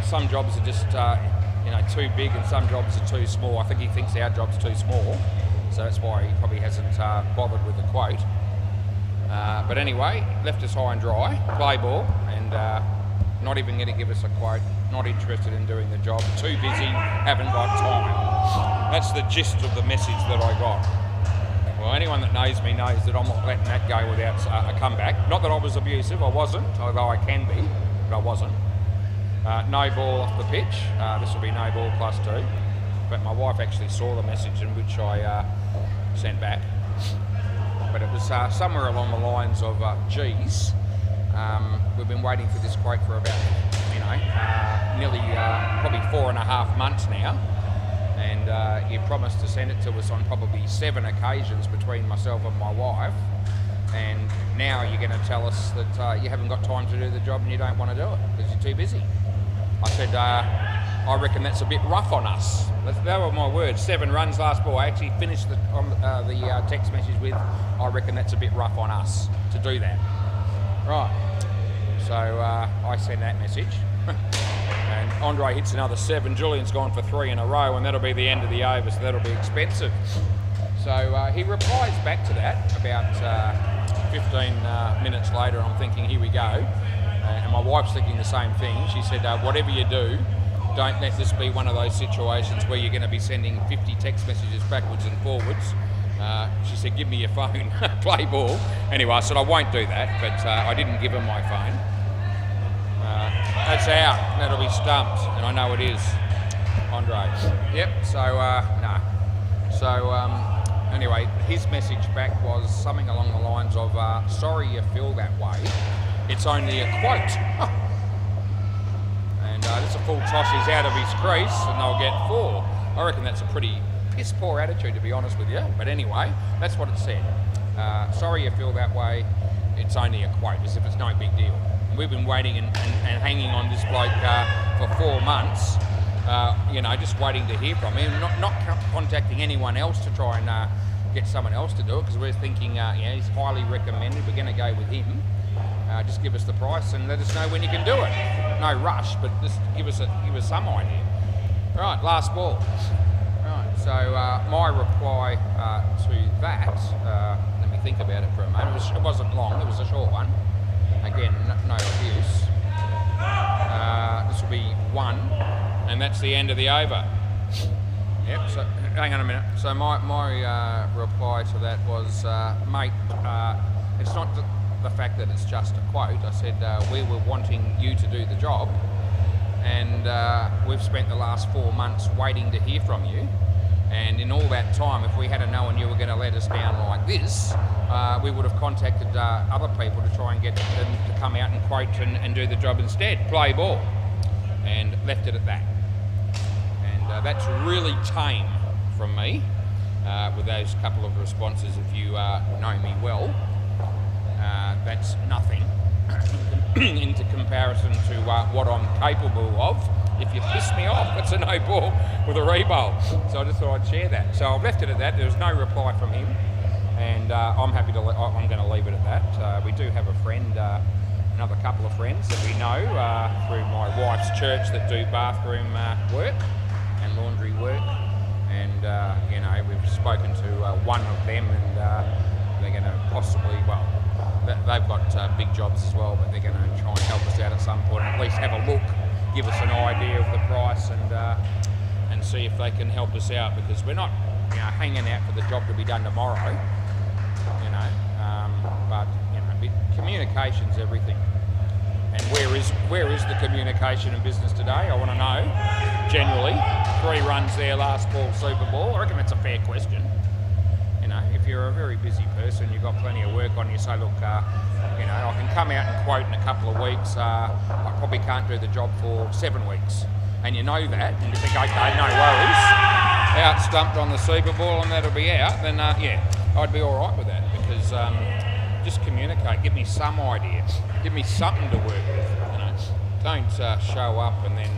Some jobs are just too big and some jobs are too small. I think he thinks our job's too small, so that's why he probably hasn't bothered with the quote. But anyway, left us high and dry, play ball, and not even going to give us a quote, not interested in doing the job, too busy, haven't got time. That's the gist of the message that I got. Well, anyone that knows me knows that I'm not letting that go without a comeback. Not that I was abusive, I wasn't, although I can be, but I wasn't. No ball off the pitch. This will be no ball +2. But my wife actually saw the message in which I sent back. But it was somewhere along the lines of, geez, we've been waiting for this quote for about, nearly probably 4.5 months now. And you promised to send it to us on probably 7 occasions between myself and my wife. And now you're going to tell us that you haven't got time to do the job and you don't want to do it because you're too busy. I said, I reckon that's a bit rough on us. That were my words. 7 runs last ball. I actually finished the text message with, I reckon that's a bit rough on us to do that. Right. So I send that message. And Andre hits another 7. Julian's gone for 3 in a row, and that'll be the end of the over, so that'll be expensive. So he replies back to that about 15 minutes later. I'm thinking, here we go. And my wife's thinking the same thing. She said, whatever you do, don't let this be one of those situations where you're going to be sending 50 text messages backwards and forwards. She said, give me your phone, play ball. Anyway, I said, I won't do that, but I didn't give her my phone. That's out. That'll be stumped, and I know it is. Andre. Yep. So no. So anyway, his message back was something along the lines of, "Sorry you feel that way. It's only a quote." And that's a full toss. He's out of his crease, and they'll get 4. I reckon that's a pretty piss poor attitude, to be honest with you. But anyway, that's what it said. Sorry you feel that way. It's only a quote, as if it's no big deal. We've been waiting and hanging on this bloke for 4 months, just waiting to hear from him, not contacting anyone else to try and get someone else to do it, because we're thinking, he's highly recommended, we're going to go with him. Just give us the price and let us know when you can do it. No rush, but just give us some idea. Right, last ball. Right, so my reply to that, let me think about it for a moment. It wasn't long, it was a short one. Again, no abuse. This will be 1, and that's the end of the over. Yep, so hang on a minute. So my reply to that was, mate, it's not the fact that it's just a quote. I said, we were wanting you to do the job, and we've spent the last 4 months waiting to hear from you. And in all that time, if we had known you were going to let us down like this, we would have contacted other people to try and get them to come out and quote and do the job instead, play ball, and left it at that. And that's really tame from me, with those couple of responses. If you know me well, that's nothing into comparison to what I'm capable of. If you piss me off, it's a no ball with a rebowl. So I just thought I'd share that. So I've left it at that. There was no reply from him, and I'm happy to. I'm going to leave it at that. We do have a friend, another couple of friends that we know through my wife's church that do bathroom work and laundry work, and we've spoken to one of them, and they're going to possibly, they've got big jobs as well, but they're going to try and help us out at some point, and at least have a look. Give us an idea of the price and see if they can help us out, because we're not hanging out for the job to be done tomorrow, but communication's everything. And where is the communication in business today? I want to know. Generally, 3 runs there, last ball, Super Bowl. I reckon that's a fair question. If you're a very busy person, you've got plenty of work on you, say, look, I can come out and quote in a couple of weeks. I probably can't do the job for 7 weeks. And you know that, and you think, okay, no worries. Out stumped on the Super Bowl and that'll be out, then I'd be all right with that, because just communicate. Give me some idea. Give me something to work with. You know, don't show up and then,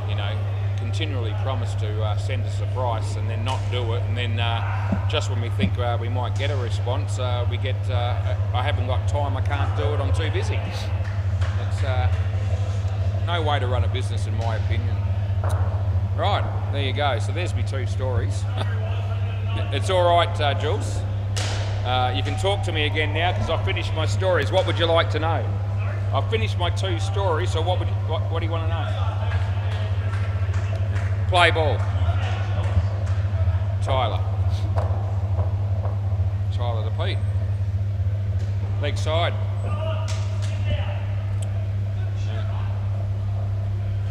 you know, continually promise to send us a price and then not do it, and then just when we think we might get a response, we get I haven't got time, I can't do it, I'm too busy. It's no way to run a business, in my opinion. Right, there you go. So there's me 2 stories. It's all right, Jules. You can talk to me again now because I've finished my stories. What would you like to know? I've finished my 2 stories, so what do you want to know? Play ball. Tyler to Pete. Leg side.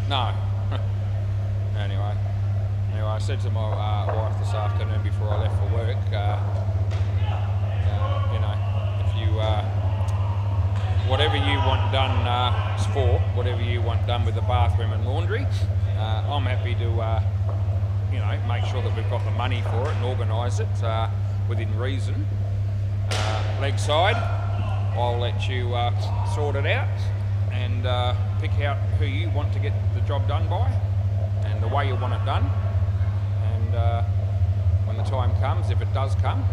No. Anyway, I said to my wife this afternoon before I left for work, you know, if you, whatever you want done whatever you want done with the bathroom and laundry, I'm happy to, you know, make sure that we've got the money for it and organise it within reason. Leg side, I'll let you sort it out and pick out who you want to get the job done by and the way you want it done. And when the time comes, if it does come,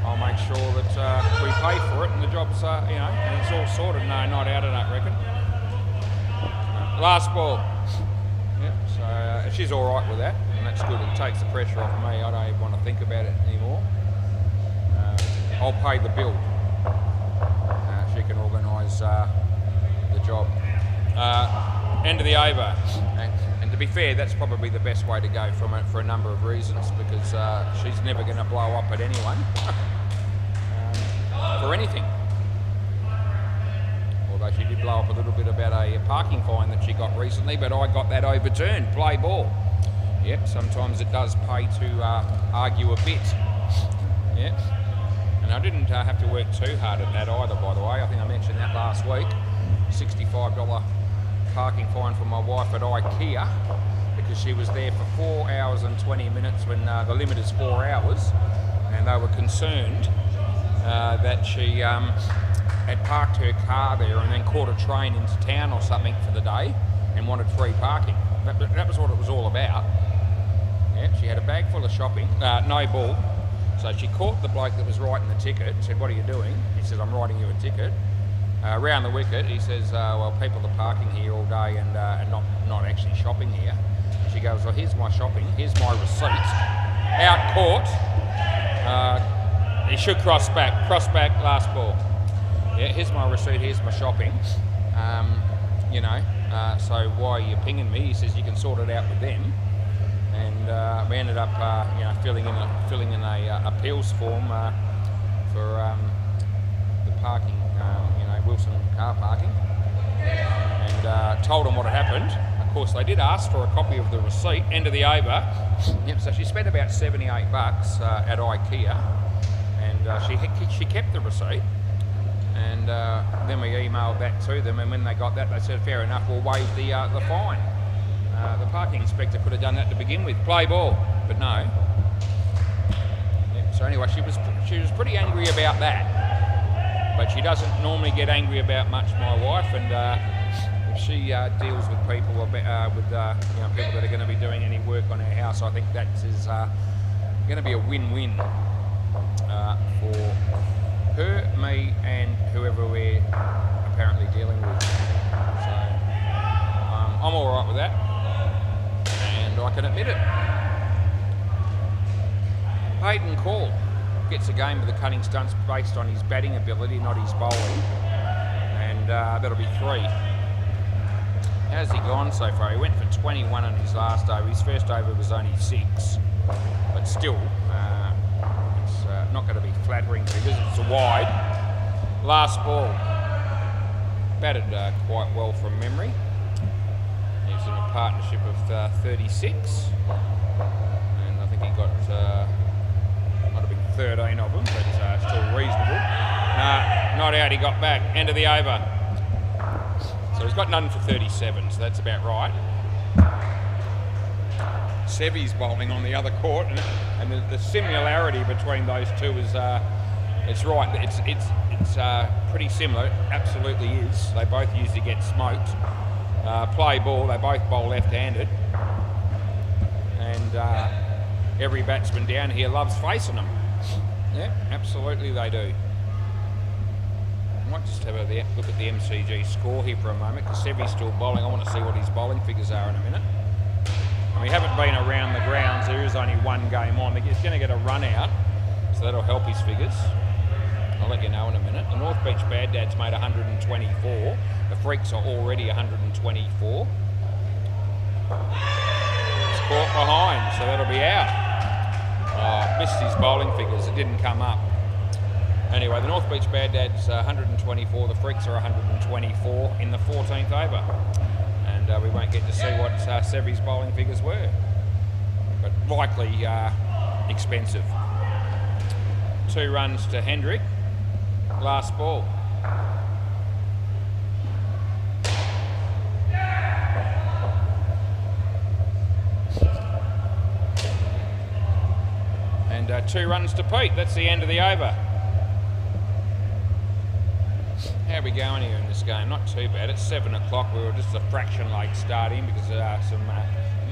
I'll make sure that we pay for it and the job's, you know, and it's all sorted. No, not out, I don't reckon. Last ball. Yep, so she's all right with that, and that's good. It takes the pressure off me. I don't even want to think about it anymore. I'll pay the bill. She can organise the job. End of the over. And to be fair, that's probably the best way to go from it for a number of reasons, because she's never going to blow up at anyone for anything. Although she did blow up a little bit about a parking fine that she got recently, but I got that overturned. Play ball. Yep, sometimes it does pay to argue a bit. Yep. And I didn't have to work too hard at that either, by the way. I think I mentioned that last week. $65 parking fine for my wife at IKEA because she was there for 4 hours and 20 minutes when the limit is 4 hours, and they were concerned that she had parked her car there and then caught a train into town or something for the day and wanted free parking. That was what it was all about. Yeah, she had a bag full of shopping, no ball. So she caught the bloke that was writing the ticket and said, "What are you doing?" He says, "I'm writing you a ticket." Around the wicket, he says, "Well, people are parking here all day and not actually shopping here." She goes, "Well, here's my shopping, here's my receipt." Out court. He should cross back, last ball. Yeah, here's my receipt, here's my shopping. You know, so why are you pinging me? He says, "You can sort it out with them." And we ended up, you know, filling in a appeals form for the parking, you know, Wilson car parking, and told them what had happened. Of course, they did ask for a copy of the receipt. End of the over. Yep. So she spent about $78 at IKEA, and she kept the receipt. And then we emailed that to them, and when they got that, they said, "Fair enough, we'll waive the fine." The parking inspector could have done that to begin with. Play ball, but no. Yep, so anyway, she was pretty angry about that, but she doesn't normally get angry about much, my wife. And if she deals with people with you know, people that are going to be doing any work on her house, I think that is going to be a win-win for her, me, and whoever we're apparently dealing with. So I'm all right with that. I can admit it. Hayden Call gets a game of the cutting stunts based on his batting ability, not his bowling, and that'll be 3. How's he gone so far? He went for 21 on his last over. His first over was only 6, but still, it's not going to be flattering because it's a wide. Last ball, batted quite well from memory. He's in a partnership of 36, and I think he got, might have been 13 of them, but still reasonable. Not out, he got back. End of the over. So he's got none for 37, so that's about right. Sevy's bowling on the other court, and the similarity between those two is It's right. It's pretty similar. It absolutely is. They both usually get smoked. Play ball. They both bowl left-handed, and every batsman down here loves facing them. Yeah, absolutely they do. I might just have a look at the MCG score here for a moment because Sevy's still bowling. I want to see what his bowling figures are in a minute. And we haven't been around the grounds. There is only one game on. He's going to get a run out, so that'll help his figures. I'll let you know in a minute. The North Beach Bad Dads made 124. The Freaks are already 124. It's caught behind, so that'll be out. Oh, missed his bowling figures. It didn't come up. Anyway, the North Beach Bad Dads 124. The Freaks are 124 in the 14th over. And we won't get to see what Sevy's bowling figures were. But likely expensive. 2 runs to Hendrick. Last ball. And 2 runs to Pete. That's the end of the over. How are we going here in this game? Not too bad. It's 7 o'clock. We were just a fraction late starting because some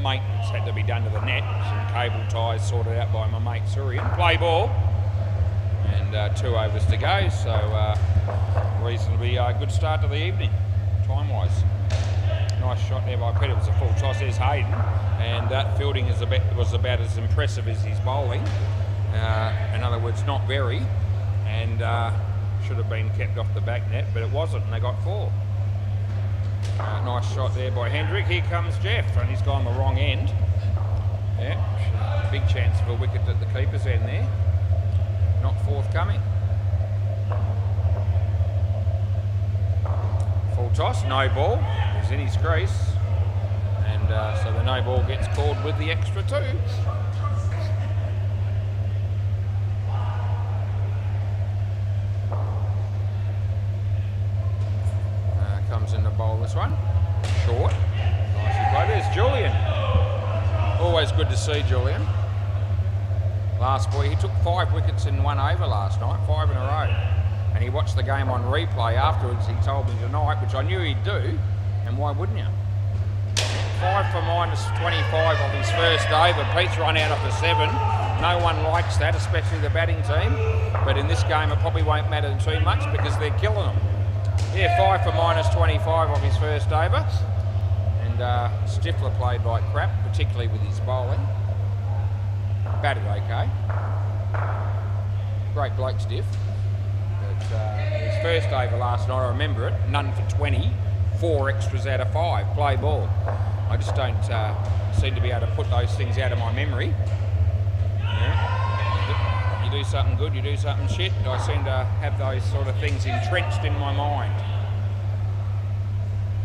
maintenance had to be done to the net. Some cable ties sorted out by my mate Surian. Play ball. And 2 overs to go, so reasonably good start to the evening, time-wise. Nice shot there by Peter. It was a full toss. There's Hayden, and that fielding was about as impressive as his bowling. In other words, not very, and should have been kept off the back net, but it wasn't, and they got 4. Nice shot there by Hendrick. Here comes Jeff, and he's gone the wrong end. Yeah, big chance of a wicket at the keeper's end there. Not forthcoming. Full toss, no ball. He's in his crease. And so the no ball gets called with the extra 2. Comes in the bowl this one. Short. Nicely played. There's Julian. Always good to see Julian. Last boy, he took 5 wickets in 1 over last night, 5 in a row. And he watched the game on replay afterwards. He told me tonight, which I knew he'd do, and why wouldn't you? 5 for -25 of his first over. Pete's run out of the 7. No one likes that, especially the batting team. But in this game, it probably won't matter too much because they're killing them. Yeah, 5 for -25 of his first over. And Stifler played like crap, particularly with his bowling. Batted okay. Great bloke, Stiff. But his first over last night, I remember it, none for 20, 4 extras out of 5, play ball. I just don't seem to be able to put those things out of my memory. Yeah. You do something good, you do something shit. I seem to have those sort of things entrenched in my mind.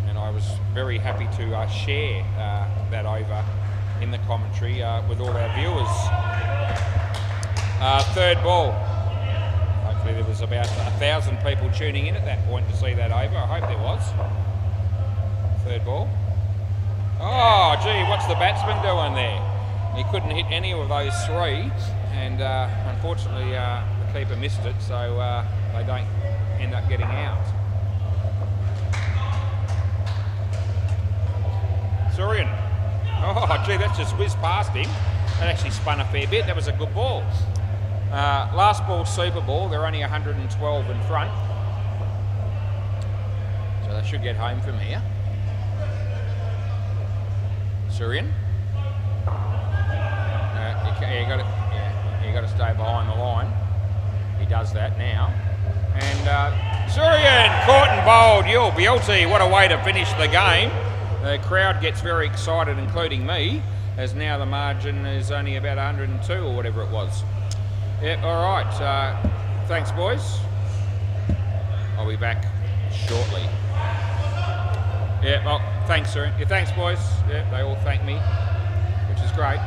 And I was very happy to share that over in the commentary with all our viewers. 3rd ball. Hopefully there was about 1,000 people tuning in at that point to see that over. I hope there was. 3rd ball. Oh, gee, what's the batsman doing there? He couldn't hit any of those 3, and unfortunately the keeper missed it, so they don't end up getting out. Surian. Oh, gee, that just whizzed past him. That actually spun a fair bit. That was a good ball. Last ball, super ball. They're only 112 in front. So they should get home from here. Surian. You got to stay behind the line. He does that now. And Surian, caught and bowled. You'll beauty. What a way to finish the game. The crowd gets very excited, including me, as now the margin is only about 102 or whatever it was. Yeah, all right. Thanks, boys. I'll be back shortly. Yeah, well, thanks, sir. Yeah, thanks, boys. Yeah, they all thank me, which is great.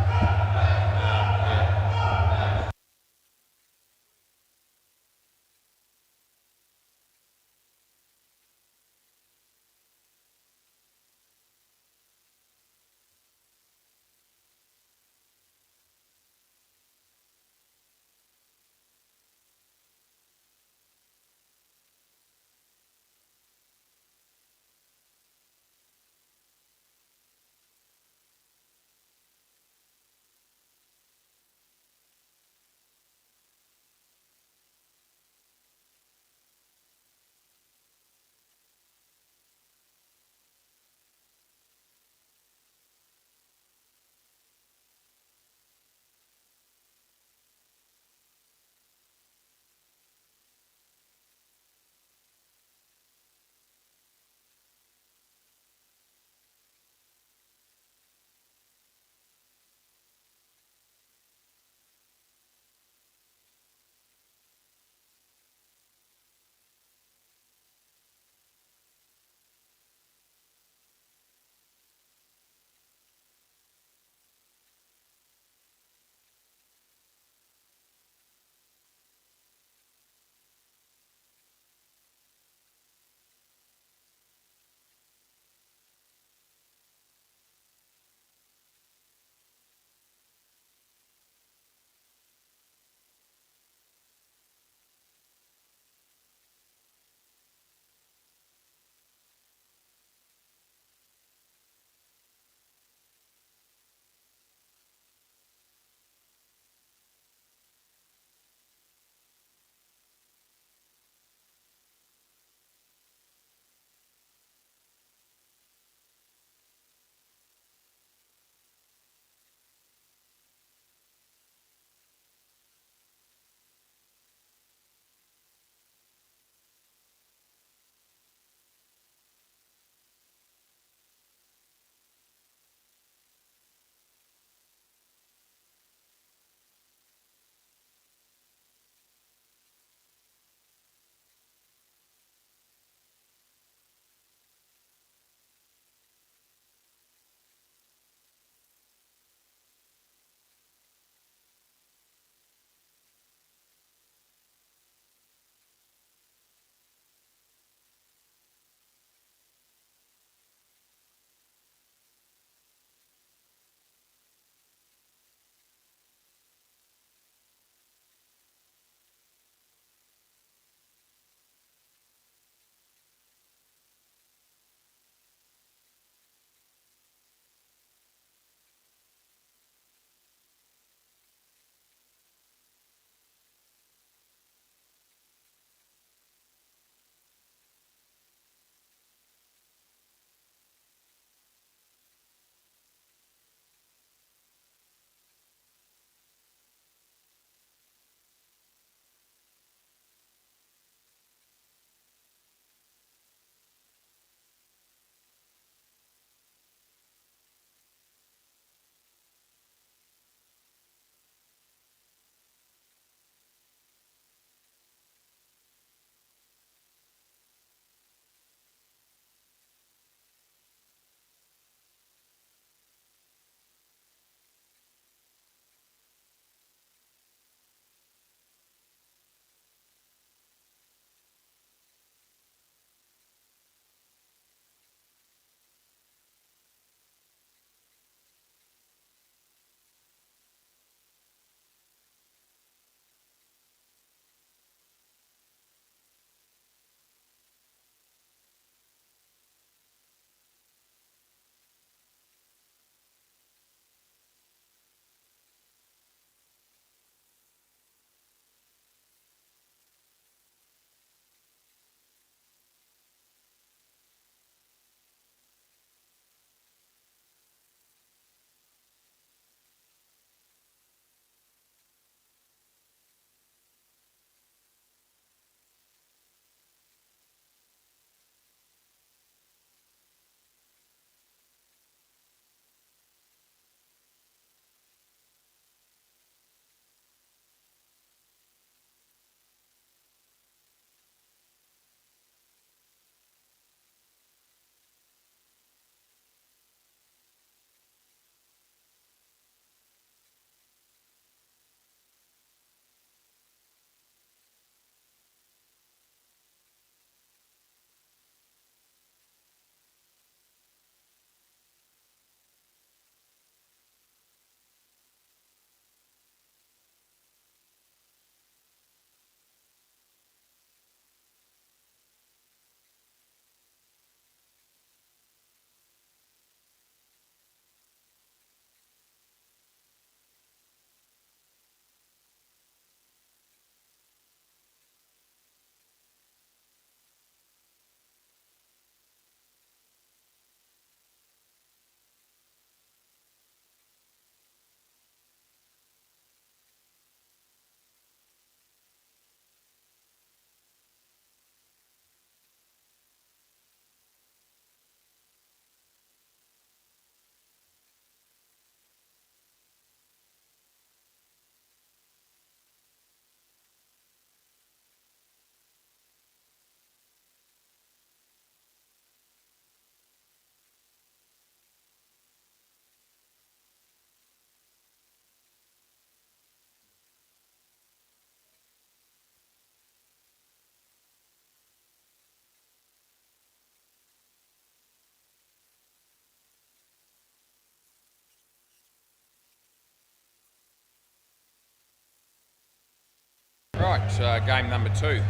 Right, game number 2.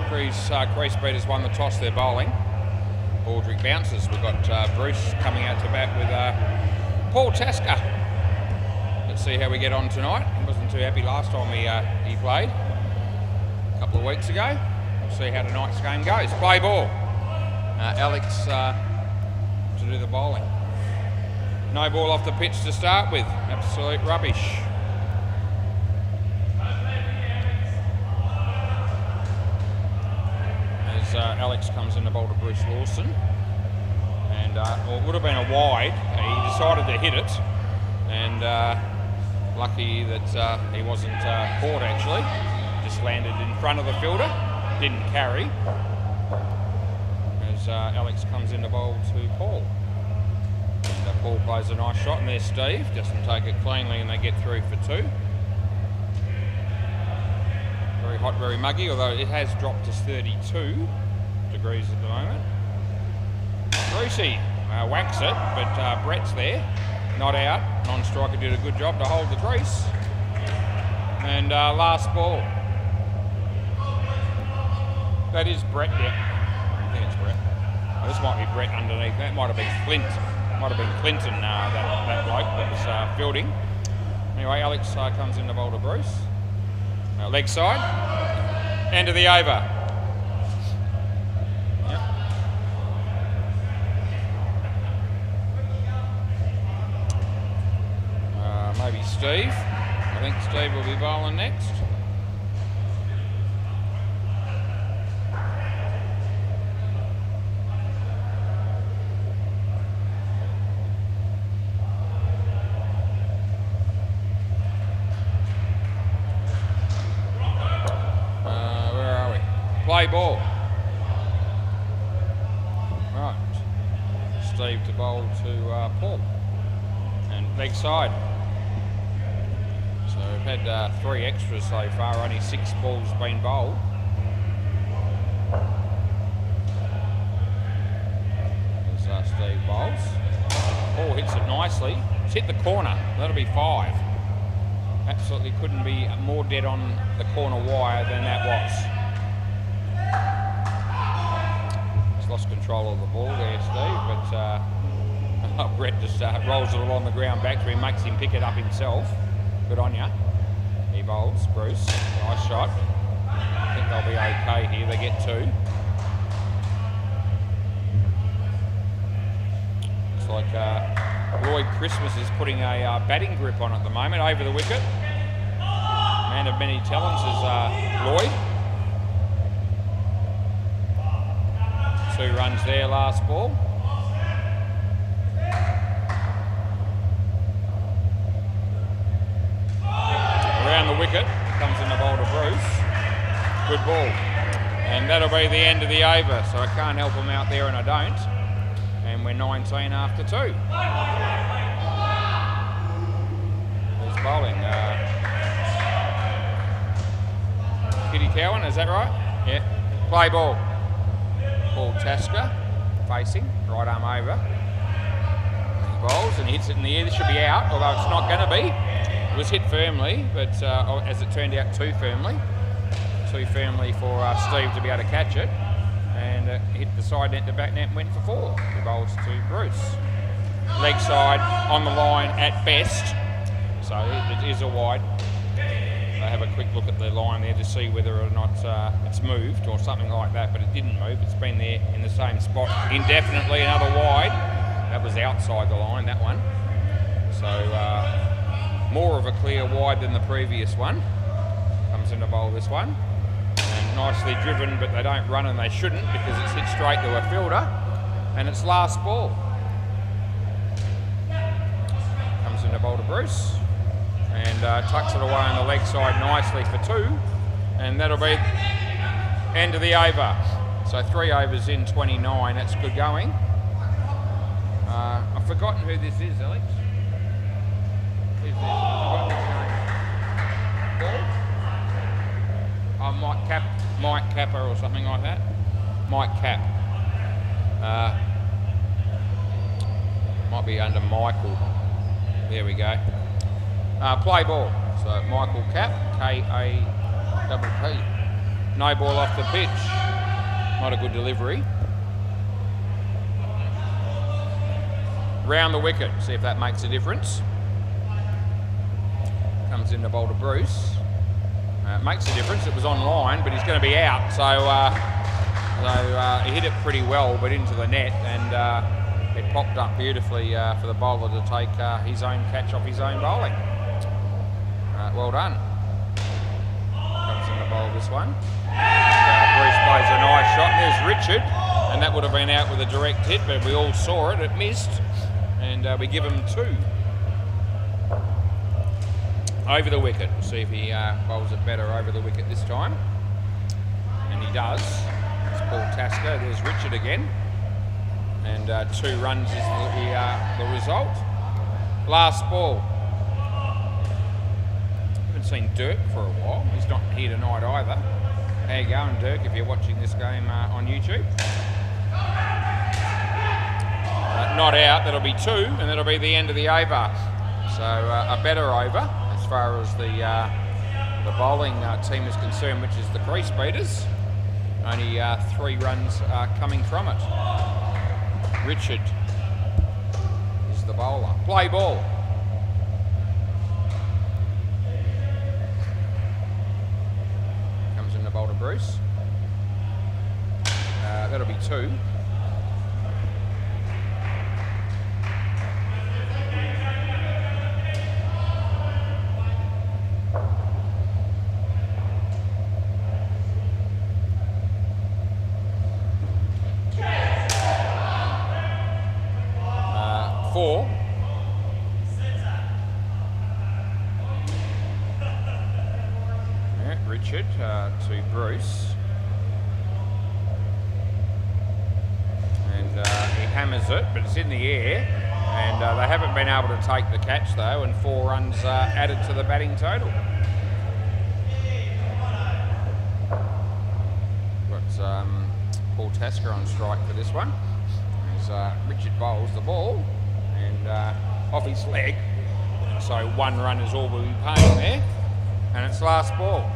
Crease Beaters won the toss, they're bowling. Aldrich bounces. We've got Bruce coming out to bat with Paul Tasker. Let's see how we get on tonight. He wasn't too happy last time he played a couple of weeks ago. We'll see how tonight's game goes. Play ball. Alex to do the bowling. No ball off the pitch to start with. Absolute rubbish. As Alex comes in the bowl to Bruce Lawson. And well, it would have been a wide. He decided to hit it. And lucky that he wasn't caught actually. Just landed in front of the fielder. Didn't carry. As Alex comes in the bowl to Paul. And Paul plays a nice shot, and there's Steve. Doesn't take it cleanly, and they get through for 2. Very hot, very muggy, although it has dropped to 32 degrees at the moment. Brucey whacks it, but Brett's there, not out. Non-striker did a good job to hold the crease. And last ball. That is Brett, yeah. I think it's Brett. Oh, this might be Brett underneath. That might have been Clint. Might have been Clinton, that bloke that was fielding. Anyway, Alex comes in the bowl to Bruce. Leg side. End of the over. Yep. Maybe Steve. I think Steve will be bowling next. Play ball. Right. Steve to bowl to Paul. And leg side. So we've had 3 extras so far, only 6 balls been bowled. As Steve bowls. Paul hits it nicely. It's hit the corner. That'll be 5. Absolutely couldn't be more dead on the corner wire than that was. Lost control of the ball there, Steve, but Brett just rolls it along the ground back to him, makes him pick it up himself. Good on ya. He bowls, Bruce. Nice shot. I think they'll be okay here. They get 2. Looks like Lloyd Christmas is putting a batting grip on at the moment over the wicket. Man of many talents is Lloyd. 2 runs there, last ball. Around the wicket, comes in the bowl to Bruce. Good ball. And that'll be the end of the over, so I can't help him out there and I don't. And we're 19 after 2. There's bowling. Kitty Cowan, is that right? Yeah. Play ball. Paul Tasker facing, right arm over. He bowls and hits it in the air. This should be out, although it's not going to be. It was hit firmly, but as it turned out, too firmly. Too firmly for Steve to be able to catch it. And hit the side net to back net and went for 4. He bowls to Bruce. Leg side on the line at best. So it is a wide. I have a quick look at the line there to see whether or not it's moved or something like that, but it didn't move. It's been there in the same spot indefinitely. Another wide. That was outside the line, that one. So more of a clear wide than the previous one. Comes in to bowl this one. And nicely driven, but they don't run and they shouldn't because it's hit straight to a fielder. And it's last ball. Comes in to bowl to Bruce. And tucks it away on the leg side nicely for 2. And that'll be end of the over. So 3 overs in 29. That's good going. I've forgotten who this is, Alex. Who's this? I've forgotten his name. Paul? Mike Capper or something like that. Mike Cap. Might be under Michael. There we go. Play ball. So Michael Cap, K-A Double P. No ball off the pitch. Not a good delivery. Round the wicket, see if that makes a difference. Comes in to bowl to Bruce. It makes a difference. It was on line, but he's going to be out. So he hit it pretty well, but into the net, and it popped up beautifully for the bowler to take his own catch off his own bowling. Well done. Comes in to bowl this one. Bruce plays a nice shot. There's Richard, and that would have been out with a direct hit, but we all saw it. It missed, and we give him 2. Over the wicket. We'll see if he bowls it better over the wicket this time. And he does. It's Paul Tasker. There's Richard again. And 2 runs is the result. Last ball. Haven't seen Dirk for a while. He's not here tonight either. How you going, Dirk, if you're watching this game on YouTube? Not out. That'll be 2, and that'll be the end of the over. So a better over as far as the bowling team is concerned, which is the crease beaters. Only 3 runs coming from it. Richard is the bowler. Play ball. Comes in the bowl to Bruce. That'll be 2. Richard to Bruce, and he hammers it, but it's in the air, and they haven't been able to take the catch though, and 4 runs added to the batting total. Got Paul Tasker on strike for this one. As Richard bowls the ball, and off his leg, so 1 run is all we'll be paying there, and it's last ball.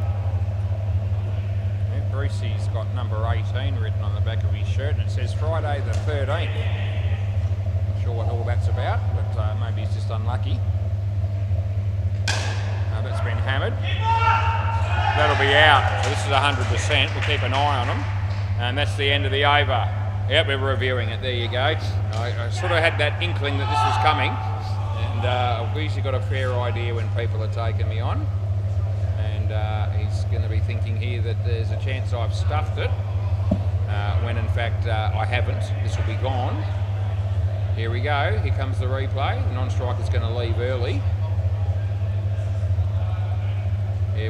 Brucey's got number 18 written on the back of his shirt, and it says Friday the 13th. Not sure what all that's about, but maybe he's just unlucky. That's been hammered. That'll be out. So this is 100%. We'll keep an eye on them. And that's the end of the over. Yep, we're reviewing it. There you go. I sort of had that inkling that this was coming, and I've usually got a fair idea when people are taking me on. He's going to be thinking here that there's a chance I've stuffed it, when in fact I haven't. This will be gone. Here we go. Here comes the replay. The non-striker's going to leave early,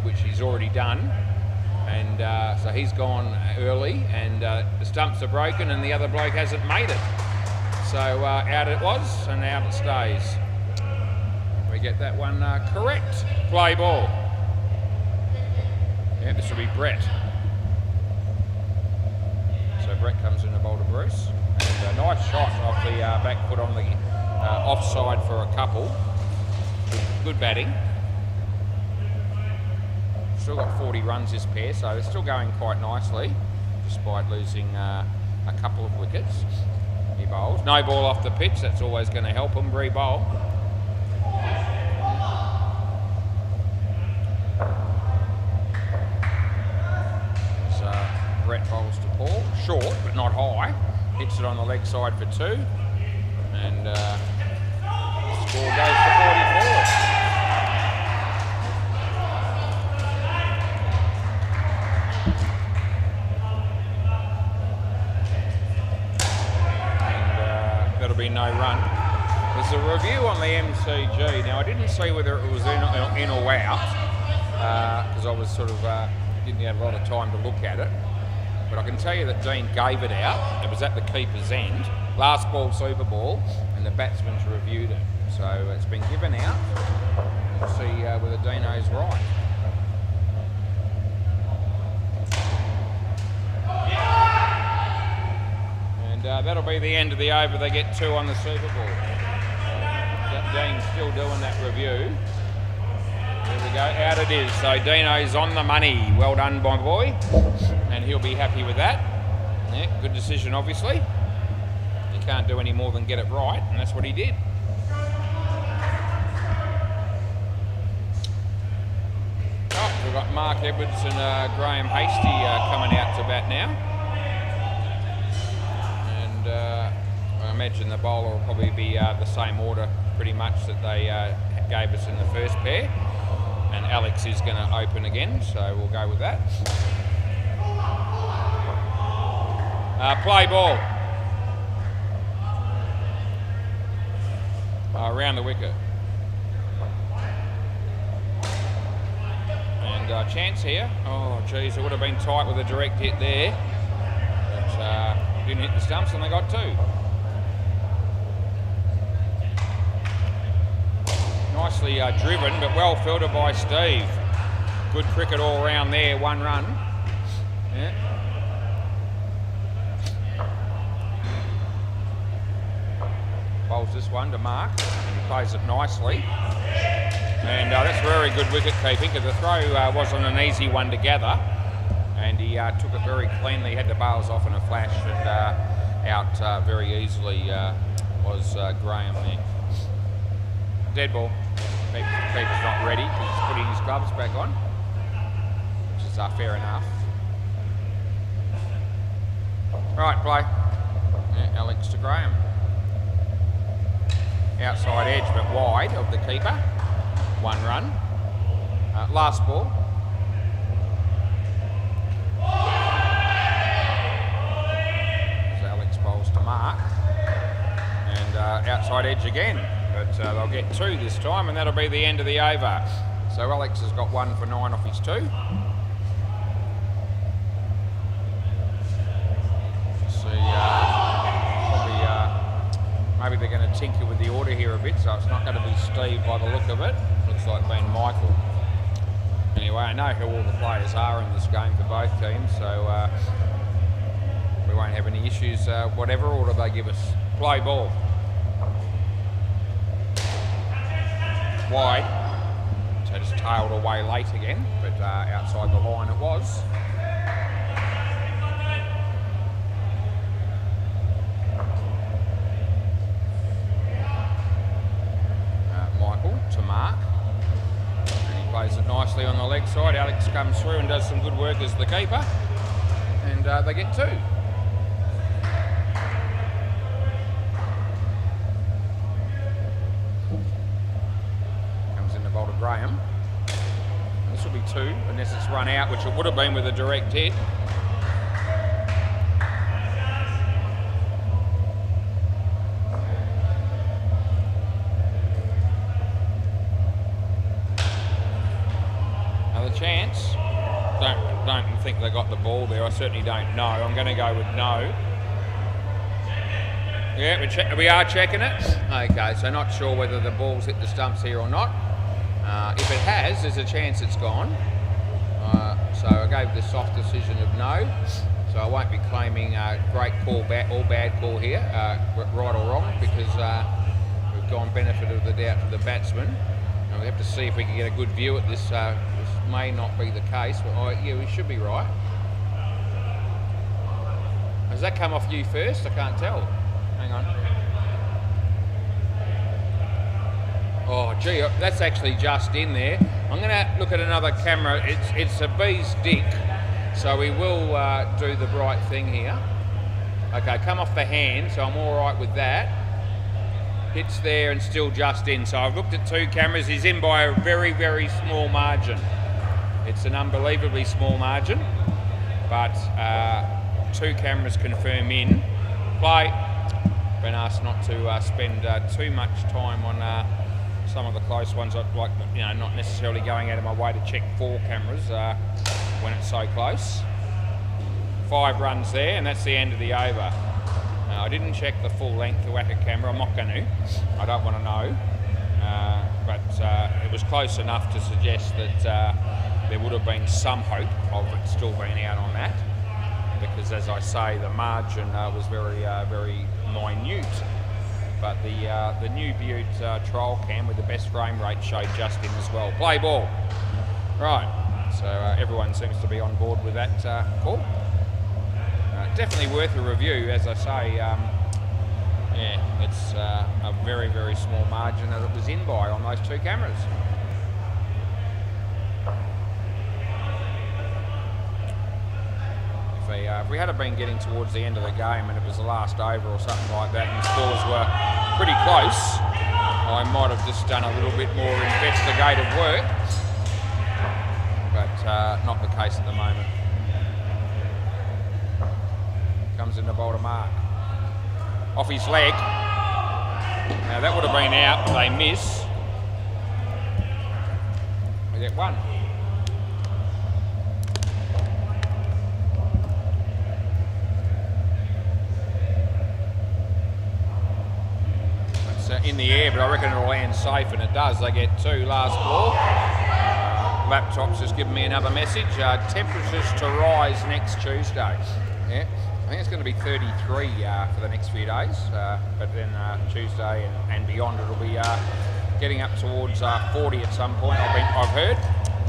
which he's already done. And so he's gone early, and the stumps are broken, and the other bloke hasn't made it. So out it was, and out it stays. We get that one correct. Play ball. Yeah, this will be Brett. So Brett comes in the bowl to Bruce. And a nice shot off the back foot on the offside for a couple. Good batting. Still got 40 runs this pair, so it's still going quite nicely, despite losing a couple of wickets. He bowls. No ball off the pitch, that's always going to help him re-bowl. Brett bowls to Paul, short but not high, hits it on the leg side for 2, and score goes to 44. And that'll be no run. There's a review on the MCG. Now I didn't see whether it was in or out, because I was sort of didn't have a lot of time to look at it. But I can tell you that Dean gave it out. It was at the keeper's end. Last ball, super ball, and the batsman's reviewed it. So it's been given out. We'll see whether Dino's right. And that'll be the end of the over. They get 2 on the super ball. Dean's still doing that review. There we go, out it is. So Dino's on the money. Well done, my boy. And he'll be happy with that. Yeah, good decision, obviously. You can't do any more than get it right, and that's what he did. Oh, we've got Mark Edwards and Graham Hasty coming out to bat now. And I imagine the bowler will probably be the same order pretty much that they gave us in the first pair. And Alex is going to open again, so we'll go with that. Play ball. Around the wicket. And chance here. Oh, geez, it would have been tight with a direct hit there. But didn't hit the stumps and they got two. Nicely driven, but well fielded by Steve. Good cricket all round there, 1 run. Yeah. Bowls this one to Mark, and he plays it nicely. And that's very good wicket keeping, because the throw wasn't an easy one to gather. And he took it very cleanly, had the bails off in a flash, and out very easily was Graham there. Dead ball. Keeper's not ready. He's putting his gloves back on, which is fair enough. Right, play. Yeah, Alex to Graham. Outside edge, but wide of the keeper. 1 run. Last ball. So Alex bowls to Mark. And outside edge again. But they'll get 2 this time, and that'll be the end of the over. So Alex has got 1 for 9 off his 2. See, probably maybe they're going to tinker with the order here a bit, so it's not going to be Steve by the look of it. Looks like being Michael. Anyway, I know who all the players are in this game for both teams, so we won't have any issues, whatever order they give us. Play ball. Wide, so just tailed away late again, but outside the line it was. Michael to Mark, and he plays it nicely on the leg side. Alex comes through and does some good work as the keeper, and they get 2. Graham. This will be 2 unless it's run out, which it would have been with a direct hit. Another chance. Don't think they got the ball there. I certainly don't know. I'm going to go with no. Yeah, we are checking it. Okay, so not sure whether the ball's hit the stumps here or not. If it has, there's a chance it's gone. So I gave the soft decision of no. So I won't be claiming great call or bad call here, right or wrong, because we've gone benefit of the doubt to the batsman. And we have to see if we can get a good view at this. This may not be the case, but yeah, we should be right. Has that come off you first? I can't tell. Hang on. Oh, gee, that's actually just in there. I'm going to look at another camera. It's a bee's dick, so we will do the right thing here. Okay, come off the hand, so I'm all right with that. Hits there and still just in. So I've looked at 2 cameras. He's in by a very, very small margin. It's an unbelievably small margin, but 2 cameras confirm in. Play. Been asked not to spend too much time on some of the close ones, like, you know, not necessarily going out of my way to check 4 cameras when it's so close. 5 runs there, and that's the end of the over. I didn't check the full length of WACA camera. I'm not going to. I don't want to know. But it was close enough to suggest that there would have been some hope of it still being out on that, because, as I say, the margin was very, very minute. but the new Butte trial cam with the best frame rate showed Justin as well. Play ball. Right, so everyone seems to be on board with that call. Definitely worth a review, as I say. Yeah, it's a very, very small margin that it was in by on those two cameras. If we had been getting towards the end of the game and it was the last over or something like that and the scores were pretty close, I might have just done a little bit more investigative work, but not the case at the moment. Comes in the bowl to Mark. Off his leg. Now that would have been out, but they miss. We get one. In the air, but I reckon it'll land safe, and it does. They get two last ball. Laptop's just giving me another message. Temperatures to rise next Tuesday. Yeah, I think it's going to be 33 for the next few days, but then Tuesday and beyond it'll be getting up towards 40 at some point. I've heard.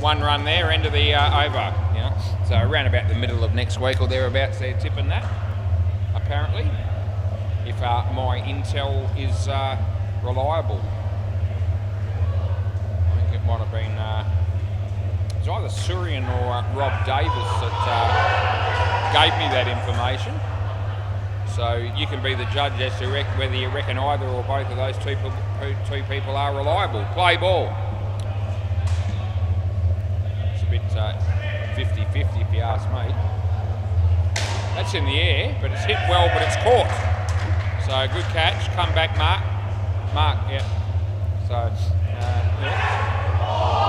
One run there, end of the over. You know, so around about the middle of next week or thereabouts, they're tipping that. Apparently, if my intel is reliable. I think it might have been it was either Surian or Rob Davis that gave me that information. So you can be the judge as to whether you reckon either or both of those two people are reliable. Play ball. It's a bit 50-50 if you ask me. That's in the air, but it's hit well, but it's caught. So good catch. Come back, Mark. Mark, yeah. So, yeah.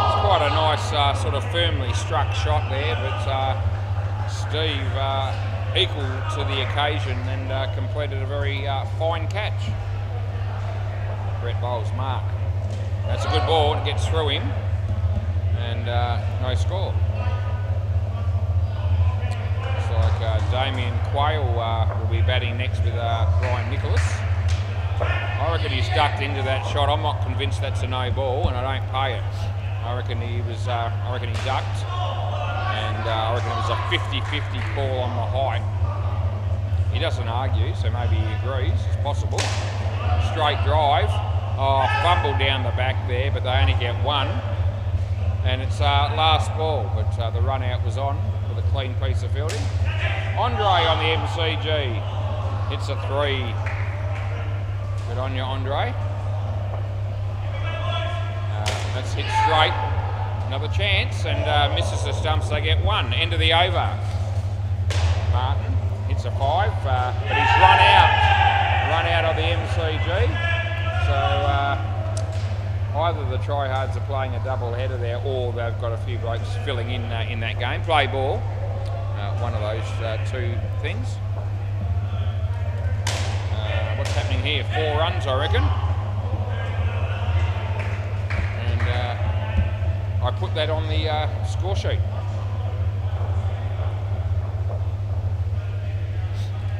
It's quite a nice sort of firmly struck shot there, but Steve equal to the occasion and completed a very fine catch. Brett Bowles, Mark. That's a good ball. It gets through him, and no score. Looks like Damien Quayle will be batting next with Brian Nicholas. I reckon he's ducked into that shot. I'm not convinced that's a no ball, and I don't pay it. I reckon he was. I reckon he ducked, and I reckon it was a 50-50 call on the height. He doesn't argue, so maybe he agrees. It's possible. Straight drive. Oh, fumble down the back there, but they only get one, and it's last ball. But the run out was on with a clean piece of fielding. Andre on the MCG hits a 3. Good on you, Andre. That's hit straight. Another chance, and misses the stumps. They get one. End of the over. Martin hits a 5, but he's run out of the MCG. So either the tryhards are playing a double header there, or they've got a few blokes filling in that game. Play ball. One of those two things. What's happening here? 4 runs, I reckon. And I put that on the score sheet.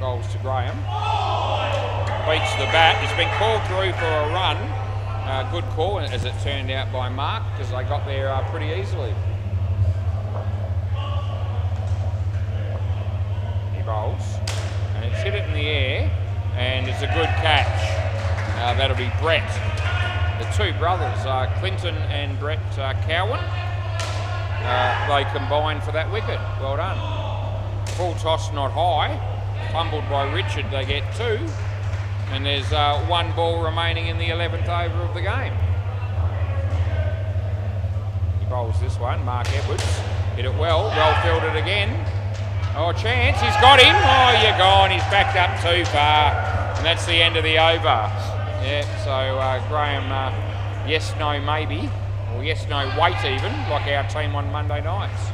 Bowls to Graham. Beats the bat. He's been called through for a run. Good call, as it turned out, by Mark, because they got there pretty easily. He bowls. And it's hit it in the air. And it's a good catch. That'll be Brett. The two brothers, Clinton and Brett Cowan, they combined for that wicket. Well done. Full toss, not high. Fumbled by Richard, they get 2. And there's 1 ball remaining in the 11th over of the game. He bowls this one, Mark Edwards. Hit it well fielded again. Oh, chance, he's got him. Oh, you're gone, he's backed up too far. And that's the end of the over. Yeah, so Graham, yes, no, maybe. Or yes, no, wait even, like our team on Monday nights.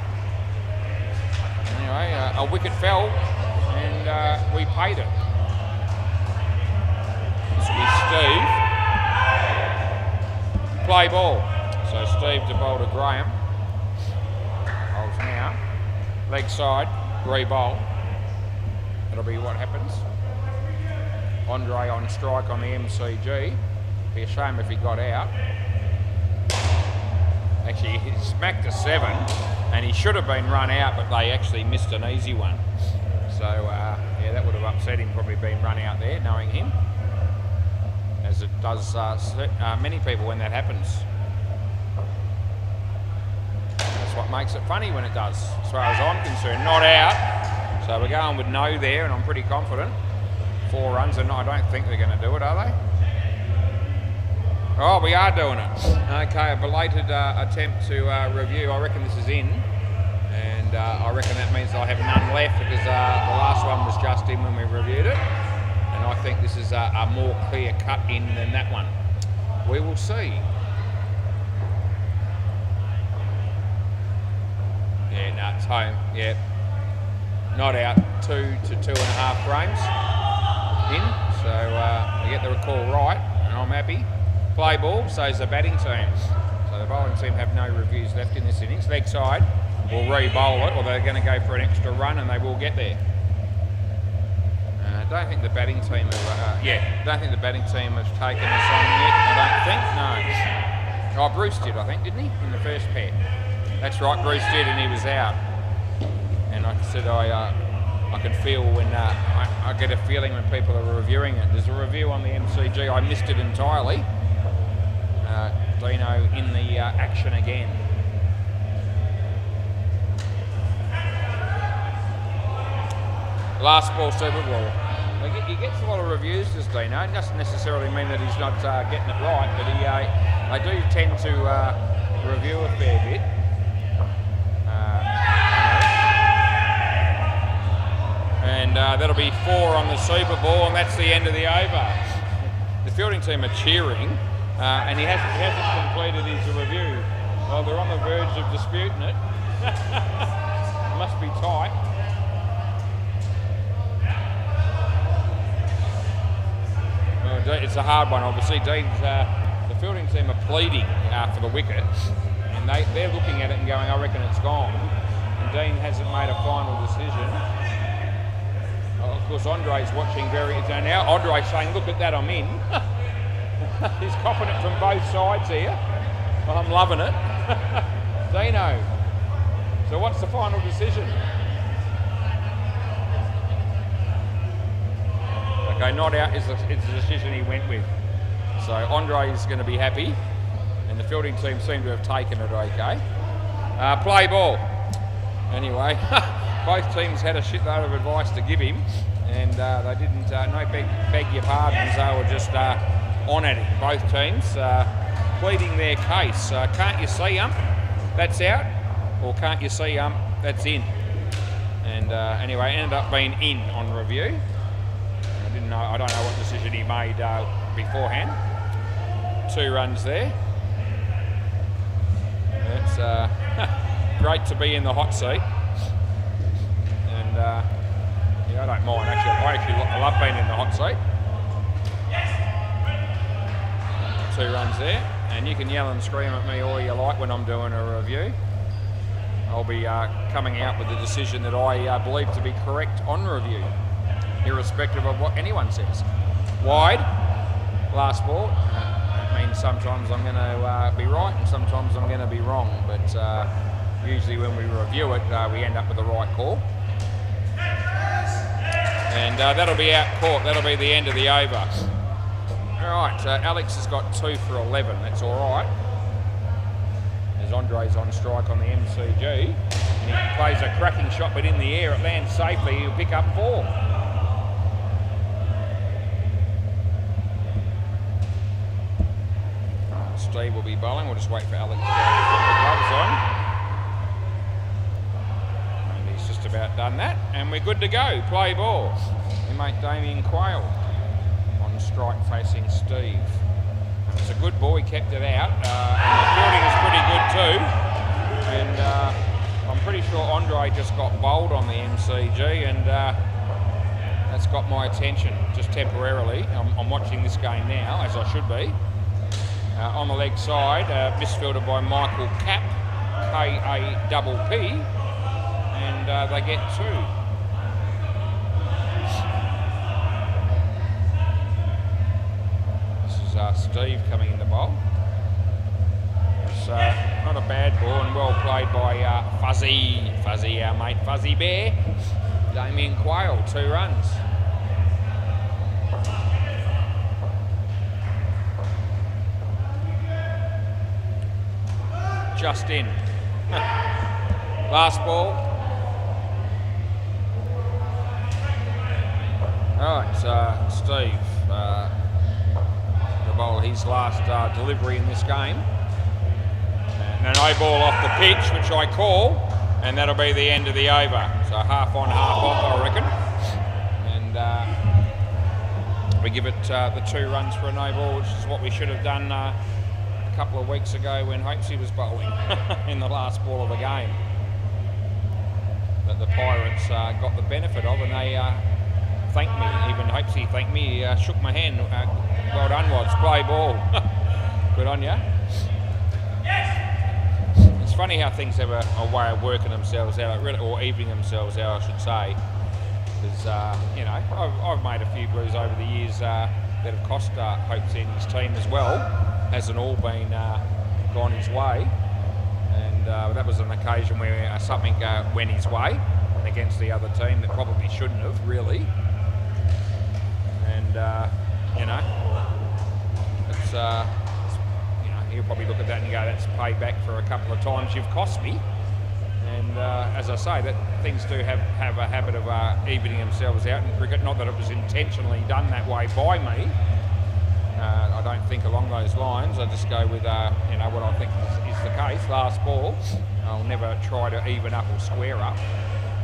Anyway, a wicket fell, and we paid it. This will be Steve. Play ball. So Steve to bowl to Graham. Bowls now. Leg side. Re-bowl. That'll be what happens. Andre on strike on the MCG. Be a shame if he got out. Actually, he smacked a 7 and he should have been run out, but they actually missed an easy one. So, yeah, that would have upset him, probably been run out there, knowing him. As it does many people when that happens. That's what makes it funny when it does, as far as I'm concerned. Not out. So we're going with no there, and I'm pretty confident. 4 runs, and I don't think they're going to do it, are they? Oh, we are doing it. Okay, a belated attempt to review. I reckon this is in. And I reckon that means I have none left because the last one was just in when we reviewed it. And I think this is a more clear cut in than that one. We will see. Yeah, no, it's home. Yeah. Not out. 2 to 2.5 frames in. So we get the recall right, and I'm happy. Play ball, so's the batting team. So the bowling team have no reviews left in this innings. Leg side will re-bowl it, or they're going to go for an extra run, and they will get there. Don't think the batting team have, don't think the batting team has taken this on yet. I don't think, no. Oh, Bruce did, I think, didn't he, in the first pair? That's right, Bruce did, and he was out. And like I said, I can feel when I get a feeling when people are reviewing it. There's a review on the MCG. I missed it entirely. Dino in the action again. Last ball Super Bowl. He gets a lot of reviews, does Dino. It doesn't necessarily mean that he's not getting it right, but they do tend to review a fair bit. And that'll be 4 on the Super Bowl, and that's the end of the over. The fielding team are cheering, and he hasn't completed his review. Well, they're on the verge of disputing it. Must be tight. Well, it's a hard one, obviously. Dean's, the fielding team are pleading for the wicket, and they're looking at it and going, I reckon it's gone. And Dean hasn't made a final decision. Of course, Andre's watching now Andre's saying, look at that, I'm in. He's copping it from both sides here. Well, I'm loving it. Dino. So what's the final decision? Okay, not out is the decision he went with. So Andre is going to be happy, and the fielding team seem to have taken it okay. Play ball. Anyway, both teams had a shitload of advice to give him, and they didn't, no beg your pardons, they were just on at it, both teams, pleading their case. Can't you see that's out, or can't you see that's in? And anyway, it ended up being in on review. I don't know what decision he made beforehand. 2 runs there. It's great to be in the hot seat. And yeah, I don't mind actually. I love being in the hot seat. 2 runs there, and you can yell and scream at me all you like when I'm doing a review. I'll be coming out with the decision that I believe to be correct on review, irrespective of what anyone says. Wide, last ball. It means sometimes I'm going to be right and sometimes I'm going to be wrong, but usually when we review it, we end up with the right call. And that'll be out court. That'll be the end of the over. All right, Alex has got 2 for 11. That's all right. As Andre's on strike on the MCG, and he plays a cracking shot, but in the air it lands safely. He'll pick up 4. Steve will be bowling. We'll just wait for Alex to put the gloves on. And he's just about done that. And we're good to go. Play ball. We make Damien Quayle on strike facing Steve. It's a good ball. He kept it out. And the fielding is pretty good too. And I'm pretty sure Andre just got bowled on the MCG, and that's got my attention just temporarily. I'm watching this game now, as I should be. On the leg side, misfielded by Michael Kapp, K-A-P-P, and they get 2. Steve coming in the bowl. It's not a bad ball and well played by Fuzzy, our mate Fuzzy Bear. Damien Quayle, 2 runs. Just in. Last ball. Alright, Steve to bowl his last delivery in this game. And an no ball off the pitch, which I call, and that'll be the end of the over. So half on, half off, I reckon. And we give it the 2 runs for a no ball, which is what we should have done a couple of weeks ago when Hopesy was bowling in the last ball of the game. That the Pirates got the benefit of, and they thanked me. Even Hopesy thanked me. He shook my hand. Well done, Wads. Play ball. Good on you. It's funny how things have a way of working themselves out, or evening themselves out, I should say. Because, you know, I've made a few blues over the years that have cost Hopesy and his team as well. Hasn't all been gone his way. And that was an occasion where something went his way against the other team that probably shouldn't have, really. And, you know, it's, you know, he'll probably look at that and go, that's payback for a couple of times you've cost me. And as I say, that things do have a habit of evening themselves out in cricket. Not that it was intentionally done that way by me. I don't think along those lines. I just go with, you know, what I think is the case. Last ball, I'll never try to even up or square up.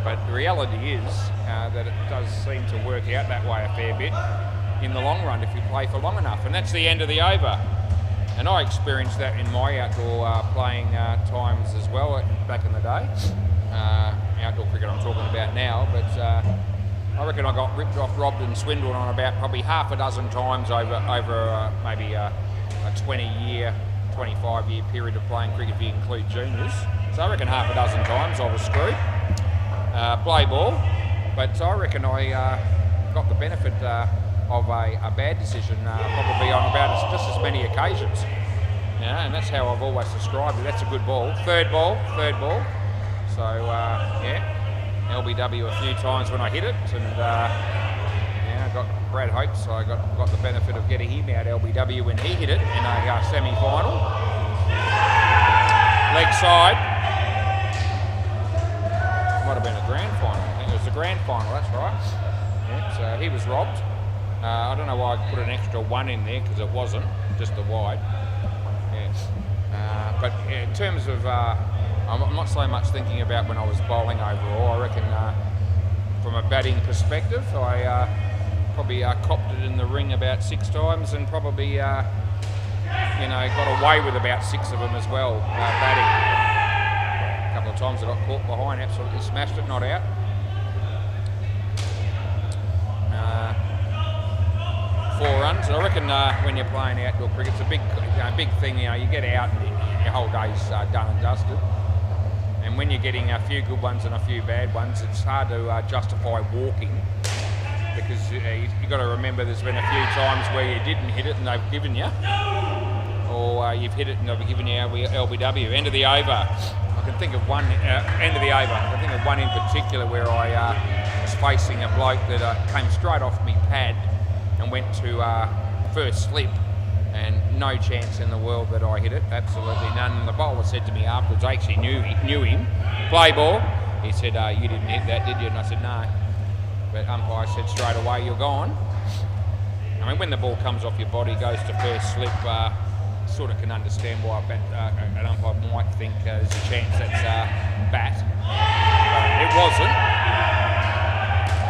But the reality is that it does seem to work out that way a fair bit in the long run if you play for long enough. And that's the end of the over. And I experienced that in my outdoor playing times as well back in the day. Outdoor cricket I'm talking about now, but I reckon I got ripped off, robbed and swindled on about probably half a dozen times over maybe a 20-year, 25-year period of playing cricket if you include juniors. So I reckon half a dozen times I was screwed. Play ball, but I reckon I got the benefit of a bad decision probably on about just as many occasions. Yeah, and that's how I've always described it. That's a good ball. Third ball. So, yeah, LBW a few times when I hit it, and yeah, I got Brad Hope, so I got the benefit of getting him out LBW when he hit it in a semi-final. Leg side. Might have been a grand final. I think it was the grand final, that's right. Yeah, so he was robbed. I don't know why I put an extra 1 in there, because it wasn't, just the wide. Yeah. But yeah, in terms of, I'm not so much thinking about when I was bowling overall. I reckon from a batting perspective, I probably copped it in the ring about 6 times and probably, you know, got away with about 6 of them as well, batting. A couple of times I got caught behind, absolutely smashed it, not out. 4 runs. I reckon when you're playing outdoor cricket, it's a big thing. You know, you get out and your whole day's done and dusted. And when you're getting a few good ones and a few bad ones, it's hard to justify walking, because you've got to remember there's been a few times where you didn't hit it and they've given you, or you've hit it and they've given you LBW. End of the over. I can think of one. End of the over. I can think of one in particular where I was facing a bloke that came straight off me pad and went to first slip, and no chance in the world that I hit it, absolutely none. And the bowler said to me afterwards, I actually knew him, play ball. He said, you didn't hit that, did you? And I said, no. But umpire said straight away, you're gone. I mean, when the ball comes off your body, goes to first slip, sort of can understand why an umpire might think there's a chance that's bat. But it wasn't.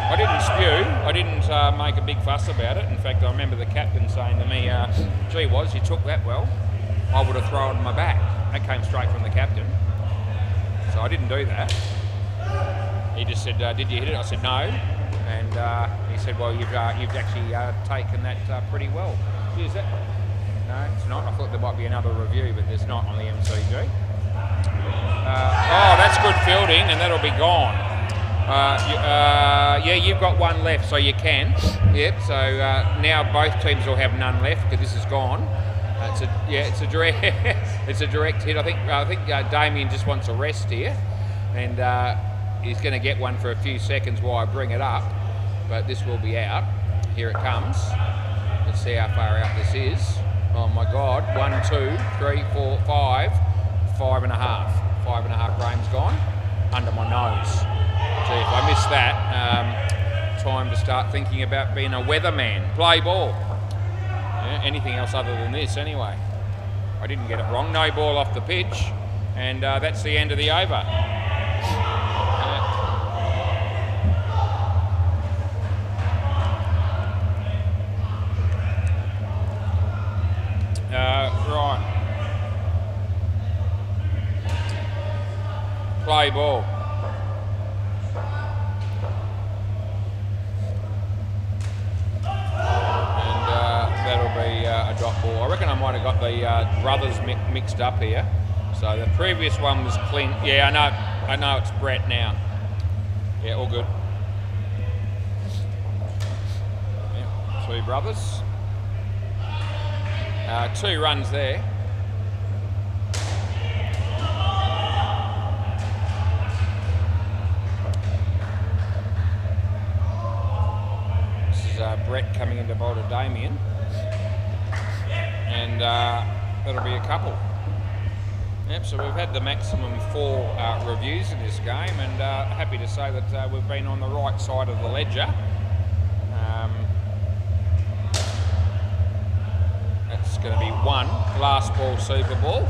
I didn't spew, I didn't make a big fuss about it. In fact, I remember the captain saying to me, gee Woz, you took that well. I would have thrown it in my back. That came straight from the captain. So I didn't do that. He just said, did you hit it? I said, no. And he said, well, you've actually taken that pretty well. Is that? No, it's not. I thought there might be another review, but there's not on the MCG. Oh, that's good fielding, and that'll be gone. Yeah, you've got 1 left, so you can. Yep, so now both teams will have none left, because this is gone. It's a direct, it's a direct hit. I think Damien just wants a rest here, and he's going to get one for a few seconds while I bring it up. But this will be out. Here it comes. Let's see how far out this is. Oh my God! 1, 2, 3, 4, 5, 5.5. 5.5 grains gone under my nose. Gee, if I miss that, time to start thinking about being a weatherman. Play ball. Yeah, anything else other than this, anyway. I didn't get it wrong. No ball off the pitch, and that's the end of the over. Right. Play ball. That'll be a drop ball. I reckon I might have got the brothers mixed up here. So the previous one was Clint. Yeah, I know it's Brett now. Yeah, all good. Yeah, 2 brothers. 2 runs there. This is Brett coming into bowl to Damien. And that'll be a couple. Yep, so we've had the maximum 4 reviews in this game, and happy to say that we've been on the right side of the ledger. That's going to be 1 last ball Super Ball.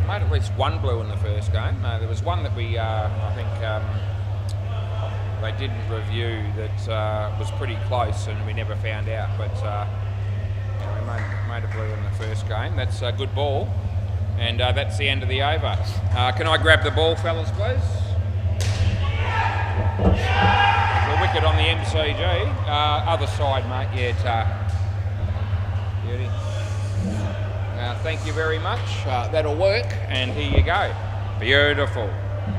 Made at least 1 blue in the first game. There was one that we, I think, they didn't review that was pretty close, and we never found out. But we made a blue in the first game. That's a good ball, and that's the end of the over. Can I grab the ball, fellas, please? The wicket on the MCG. Other side, mate. Yeah, beauty. Thank you very much. That'll work, and here you go. Beautiful.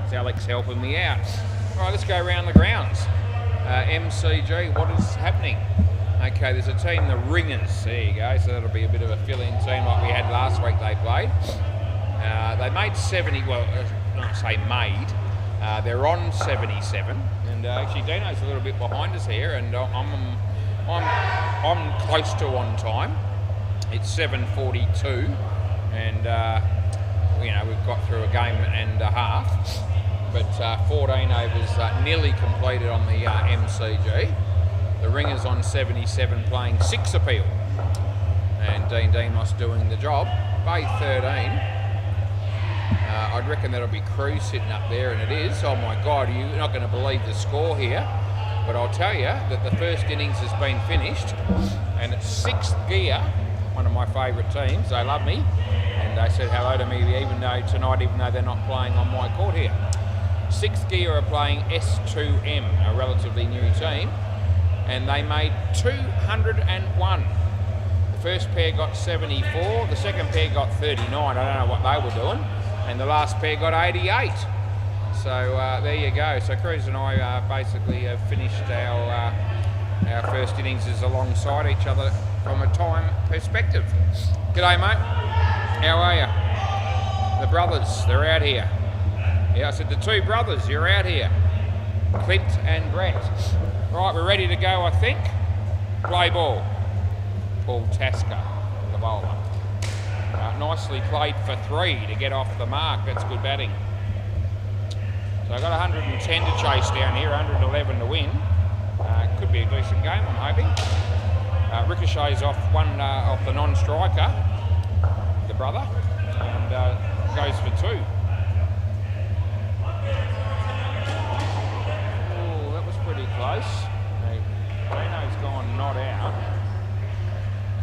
It's Alex helping me out. All right, let's go around the grounds. MCG, what is happening? Okay, there's a team, the Ringers. There you go. So that'll be a bit of a fill-in team like we had last week. They played. They made 70. Well, not say made. They're on 77, and actually Dino's a little bit behind us here, and I'm close to on time. It's 7:42, and we've got through a game and a half, but 14 overs nearly completed on the MCG. The Ringers on 77 playing 6 apiel, and Dean Demos doing the job. Bay 13. I'd reckon that'll be Cruz sitting up there, and it is. Oh my God, you're not going to believe the score here, but I'll tell you that the first innings has been finished, and it's 6th gear. One of my favourite teams. They love me, and they said hello to me even though they're not playing on my court here. 6th gear are playing S2M, a relatively new team, and they made 201. The first pair got 74, the second pair got 39. I don't know what they were doing, and the last pair got 88. So there you go. So Cruz and I basically have finished our first innings alongside each other from a time perspective. G'day, mate. How are you? The brothers, they're out here. Yeah, I said the 2 brothers, you're out here. Clint and Brett. Right, we're ready to go, I think. Play ball. Paul Tasker, the bowler. Nicely played for 3 to get off the mark. That's good batting. So I've got 110 to chase down here, 111 to win. Could be a decent game, I'm hoping. Ricochets off one off the non-striker, the brother, and goes for 2. Oh, that was pretty close. Dino's gone not out.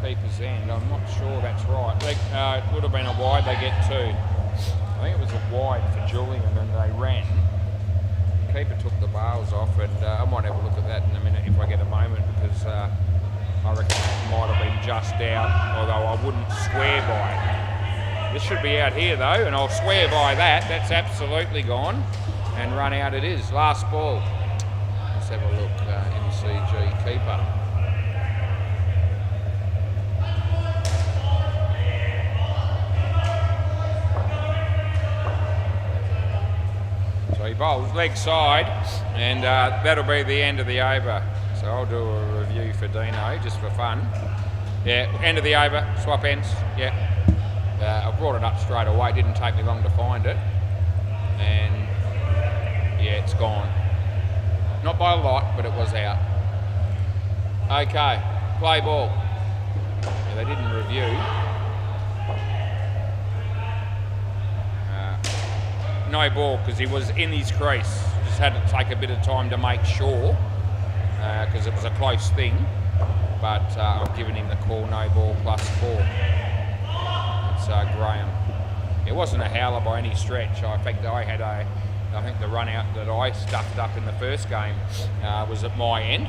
Keeper's end. I'm not sure that's right. It would have been a wide. They get 2. I think it was a wide for Julian, and they ran. Keeper took the bails off, and I might have a look at that in a minute if I get a moment, because I reckon it might have been just out, although I wouldn't swear by it. This should be out here though, and I'll swear by that. That's absolutely gone, and run out it is. Last ball. Let's have a look. MCG keeper. bowls leg side, and that'll be the end of the over. So I'll do a review for Dino just for fun. Yeah, end of the over, swap ends. Yeah, I brought it up straight away. Didn't take me long to find it, and yeah, it's gone. Not by a lot, but it was out. Okay, play ball. Yeah, they didn't review. No ball because he was in his crease. Just had to take a bit of time to make sure because it was a close thing. But I'm giving him the call, no ball, +4. It's Graham. It wasn't a howler by any stretch. In fact, I think the run out that I stuffed up in the first game was at my end.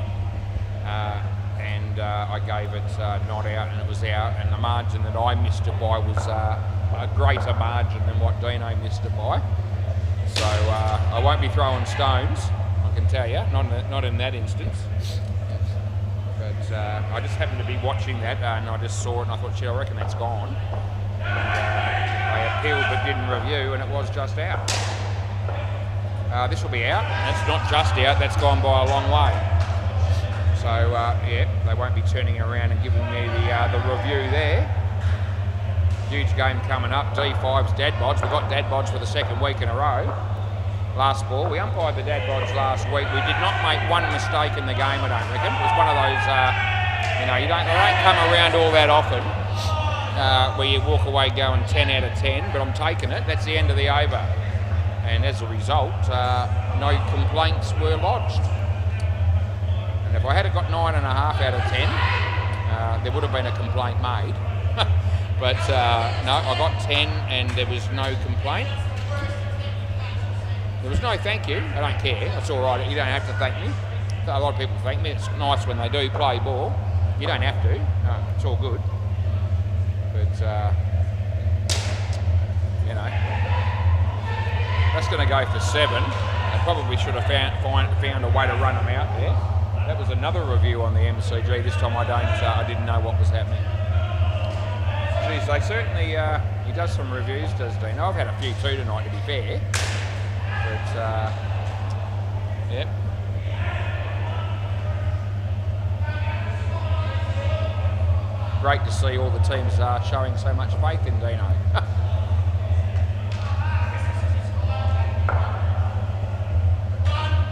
And I gave it not out and it was out. And the margin that I missed it by was a greater margin than what Dino missed it by. So I won't be throwing stones, I can tell you, not in that instance. But I just happened to be watching that and I just saw it and I thought, I reckon that's gone. And I appealed but didn't review and it was just out. This will be out. That's not just out, that's gone by a long way. So yeah, they won't be turning around and giving me the review there. Huge game coming up. D5's dad bodge. We've got dad bodge for the second week in a row. Last ball. We umpired the dad bodge last week. We did not make one mistake in the game, I don't reckon. It was one of those, they don't come around all that often where you walk away going 10 out of 10, but I'm taking it. That's the end of the over. And as a result, no complaints were lodged. And if I had got 9.5 out of 10, there would have been a complaint made. But no, I got 10 and there was no complaint. There was no thank you. I don't care. That's all right. You don't have to thank me. A lot of people thank me. It's nice when they do play ball. You don't have to. It's all good. But, that's going to go for 7. I probably should have found a way to run them out there. That was another review on the MCG. This time I didn't know what was happening. Geez, they certainly, he does some reviews, does Dino. I've had a few too tonight, to be fair. But, yep. Great to see all the teams showing so much faith in Dino.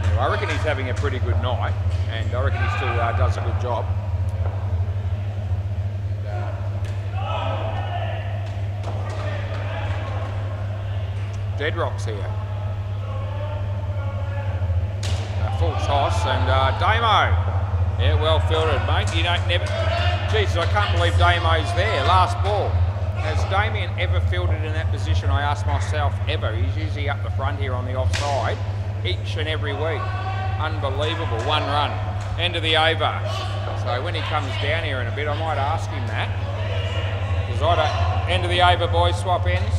Anyway, I reckon he's having a pretty good night, and I reckon he still does a good job. Deadrock's here. Full toss and Damo. Yeah, well filtered, mate. You don't never. Jesus, I can't believe Damo's there. Last ball. Has Damien ever fielded in that position? I ask myself, ever. He's usually up the front here on the offside each and every week. Unbelievable. 1 run. End of the over. So when he comes down here in a bit, I might ask him that. Because end of the over, boys, swap ends.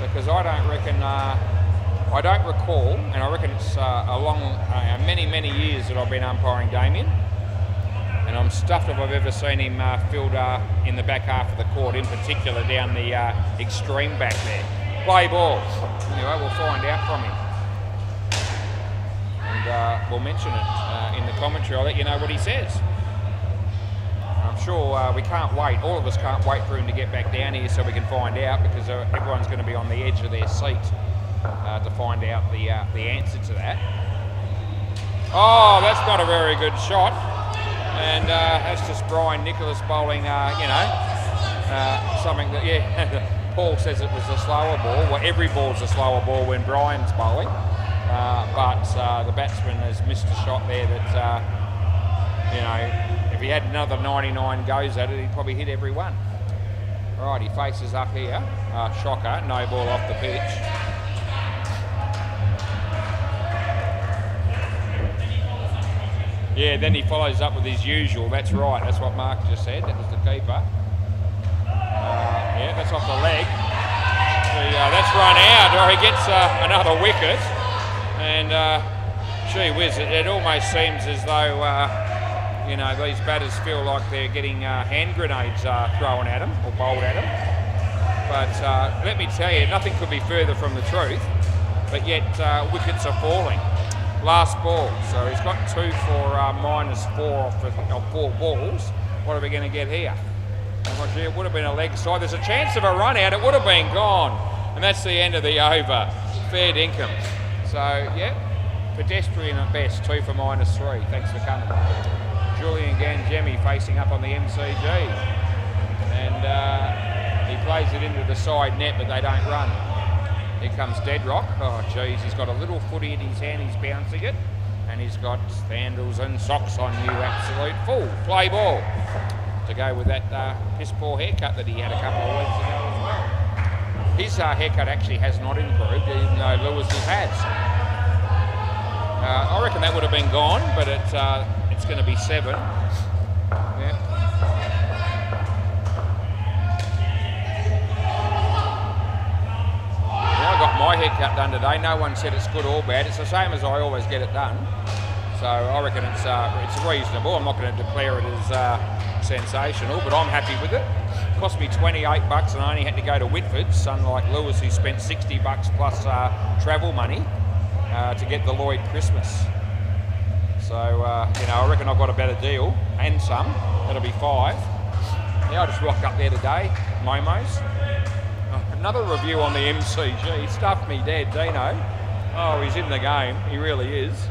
Because I don't reckon, I don't recall, and I reckon it's many years that I've been umpiring Damien, and I'm stuffed if I've ever seen him field in the back half of the court, in particular down the extreme back there. Play ball. Anyway, we'll find out from him. And we'll mention it in the commentary. I'll let you know what he says. I'm sure we can't wait. All of us can't wait for him to get back down here so we can find out, because everyone's going to be on the edge of their seat to find out the answer to that. Oh, that's not a very good shot. And that's just Brian Nicholas bowling, something that, yeah, Paul says it was a slower ball. Well, every ball's a slower ball when Brian's bowling. But the batsman has missed a shot there that, if he had another 99 goes at it, he'd probably hit every one. Right, he faces up here. Shocker, no ball off the pitch. Yeah, then he follows up with his usual. That's right, that's what Mark just said. That was the keeper. Yeah, that's off the leg. That's run out, or he gets another wicket. And gee whiz, it almost seems as though these batters feel like they're getting hand grenades thrown at them or bowled at them. But let me tell you, nothing could be further from the truth. but yet wickets are falling. Last ball, so he's got 2 for -4 off 4 balls. What are we going to get here? It would have been a leg side. There's a chance of a run out. It would have been gone. And that's the end of the over. Fair dinkum. So, yeah, pedestrian at best. 2 for -3. Thanks for coming. Julian Gangemi facing up on the MCG. And he plays it into the side net, but they don't run. Here comes Deadrock. Oh, geez, he's got a little footy in his hand. He's bouncing it. And he's got sandals and socks on, you absolute fool. Play ball. To go with that piss poor haircut that he had a couple of weeks ago as well. His haircut actually has not improved, even though Lewis's has. I reckon that would have been gone, but it's going to be 7. Yeah. Well, I got my haircut done today. No one said it's good or bad. It's the same as I always get it done. So I reckon it's reasonable. I'm not going to declare it as sensational, but I'm happy with it. It cost me $28 and I only had to go to Whitford's, unlike Lewis who spent $60 plus travel money to get the Lloyd Christmas. So, I reckon I've got a better deal, and some. That'll be 5. Yeah, I just rocked up there today, Momo's. Another review on the MCG. Stuffed me dead, Dino. Oh, he's in the game. He really is.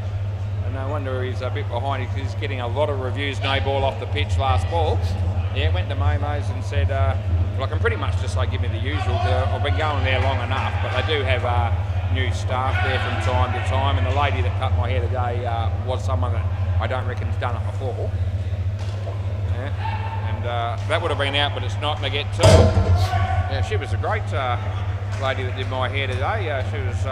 And no wonder he's a bit behind. He's getting a lot of reviews. No ball off the pitch last ball. Yeah, went to Momo's and said, well, I can pretty much just give me the usual. I've been going there long enough, but they do have new staff there from time to time. And the lady that cut my hair today was someone that I don't reckon's done it before. Yeah. And that would have been out, but it's not, and I get 2. Yeah, she was a great lady that did my hair today. She was...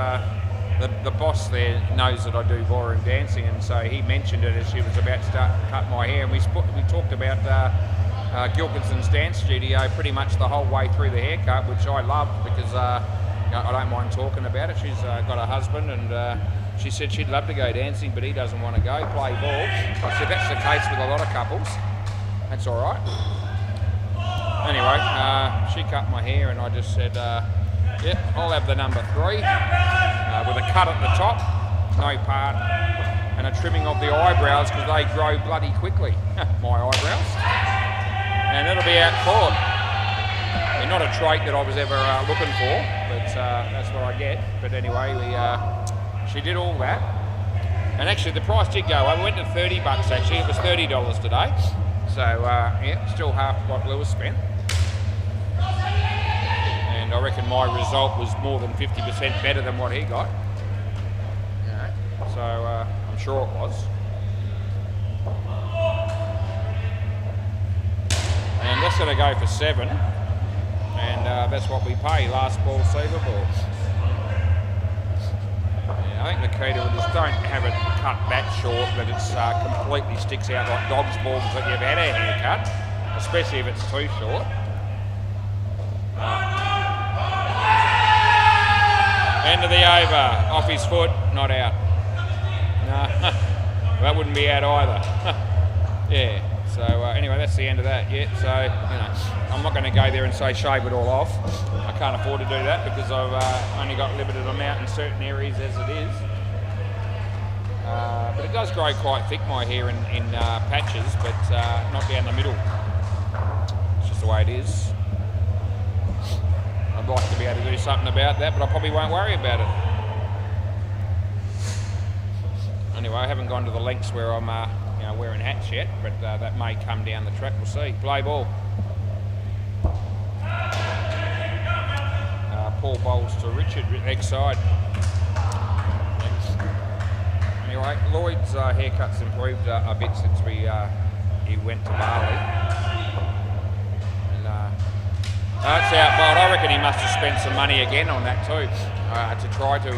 The boss there knows that I do ballroom dancing, and so he mentioned it as she was about to start to cut my hair. And we talked about Gilkinson's dance studio pretty much the whole way through the haircut, which I love because I don't mind talking about it. She's got a husband, and she said she'd love to go dancing, but he doesn't want to go play ball. I said that's the case with a lot of couples. That's all right. Anyway, she cut my hair, and I just said, yeah, I'll have the number 3 with a cut at the top, no part, and a trimming of the eyebrows because they grow bloody quickly, my eyebrows. And it'll be out court. They're not a trait that I was ever looking for, but that's what I get. But anyway, she did all that. And actually the price did go up. I went to $30 actually. It was $30 today. So yeah, still half what Lewis spent. And I reckon my result was more than 50% better than what he got. Yeah. So I'm sure it was. And that's going to go for 7. And that's what we pay, last ball, Seaver ball. Yeah, I think the key to it is don't have it cut that short that it completely sticks out like dog's balls that you've had a haircut, especially if it's too short. End of the over, off his foot, not out. No, that wouldn't be out either. Yeah, so anyway, that's the end of that. Yeah, so, I'm not going to go there and say shave it all off. I can't afford to do that because I've only got limited amount in certain areas as it is. But it does grow quite thick, my hair, in patches, but not down the middle. It's just the way it is. I'd like to be able to do something about that, but I probably won't worry about it. Anyway, I haven't gone to the lengths where I'm wearing hats yet, but that may come down the track. We'll see. Play ball. Paul bowls to Richard, next side. Anyway, Lloyd's haircut's improved a bit since he went to Bali. That's out bold. I reckon he must have spent some money again on that too to try to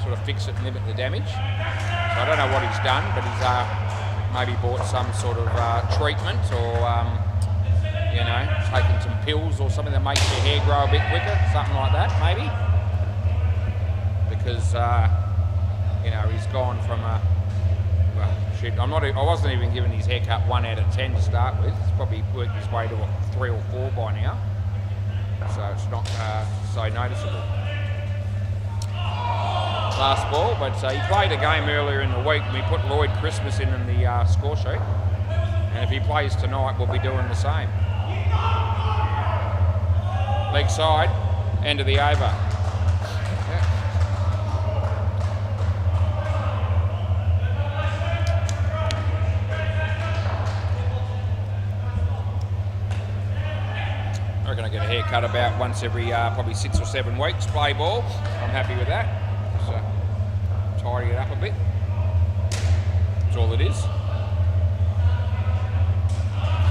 sort of fix it and limit the damage. So I don't know what he's done, but he's maybe bought some sort of treatment or taken some pills or something that makes your hair grow a bit quicker, something like that maybe. Because he's gone from I wasn't even giving his haircut 1 out of 10 to start with. He's probably worked his way to a 3 or 4 by now. So it's not so noticeable. last ball, but he played a game earlier in the week and we put Lloyd Christmas in the score sheet. And if he plays tonight, we'll be doing the same. Leg side, end of the over. I reckon I get a haircut about once every probably 6 or 7 weeks. Play ball. I'm happy with that. Just tidy it up a bit. That's all it is.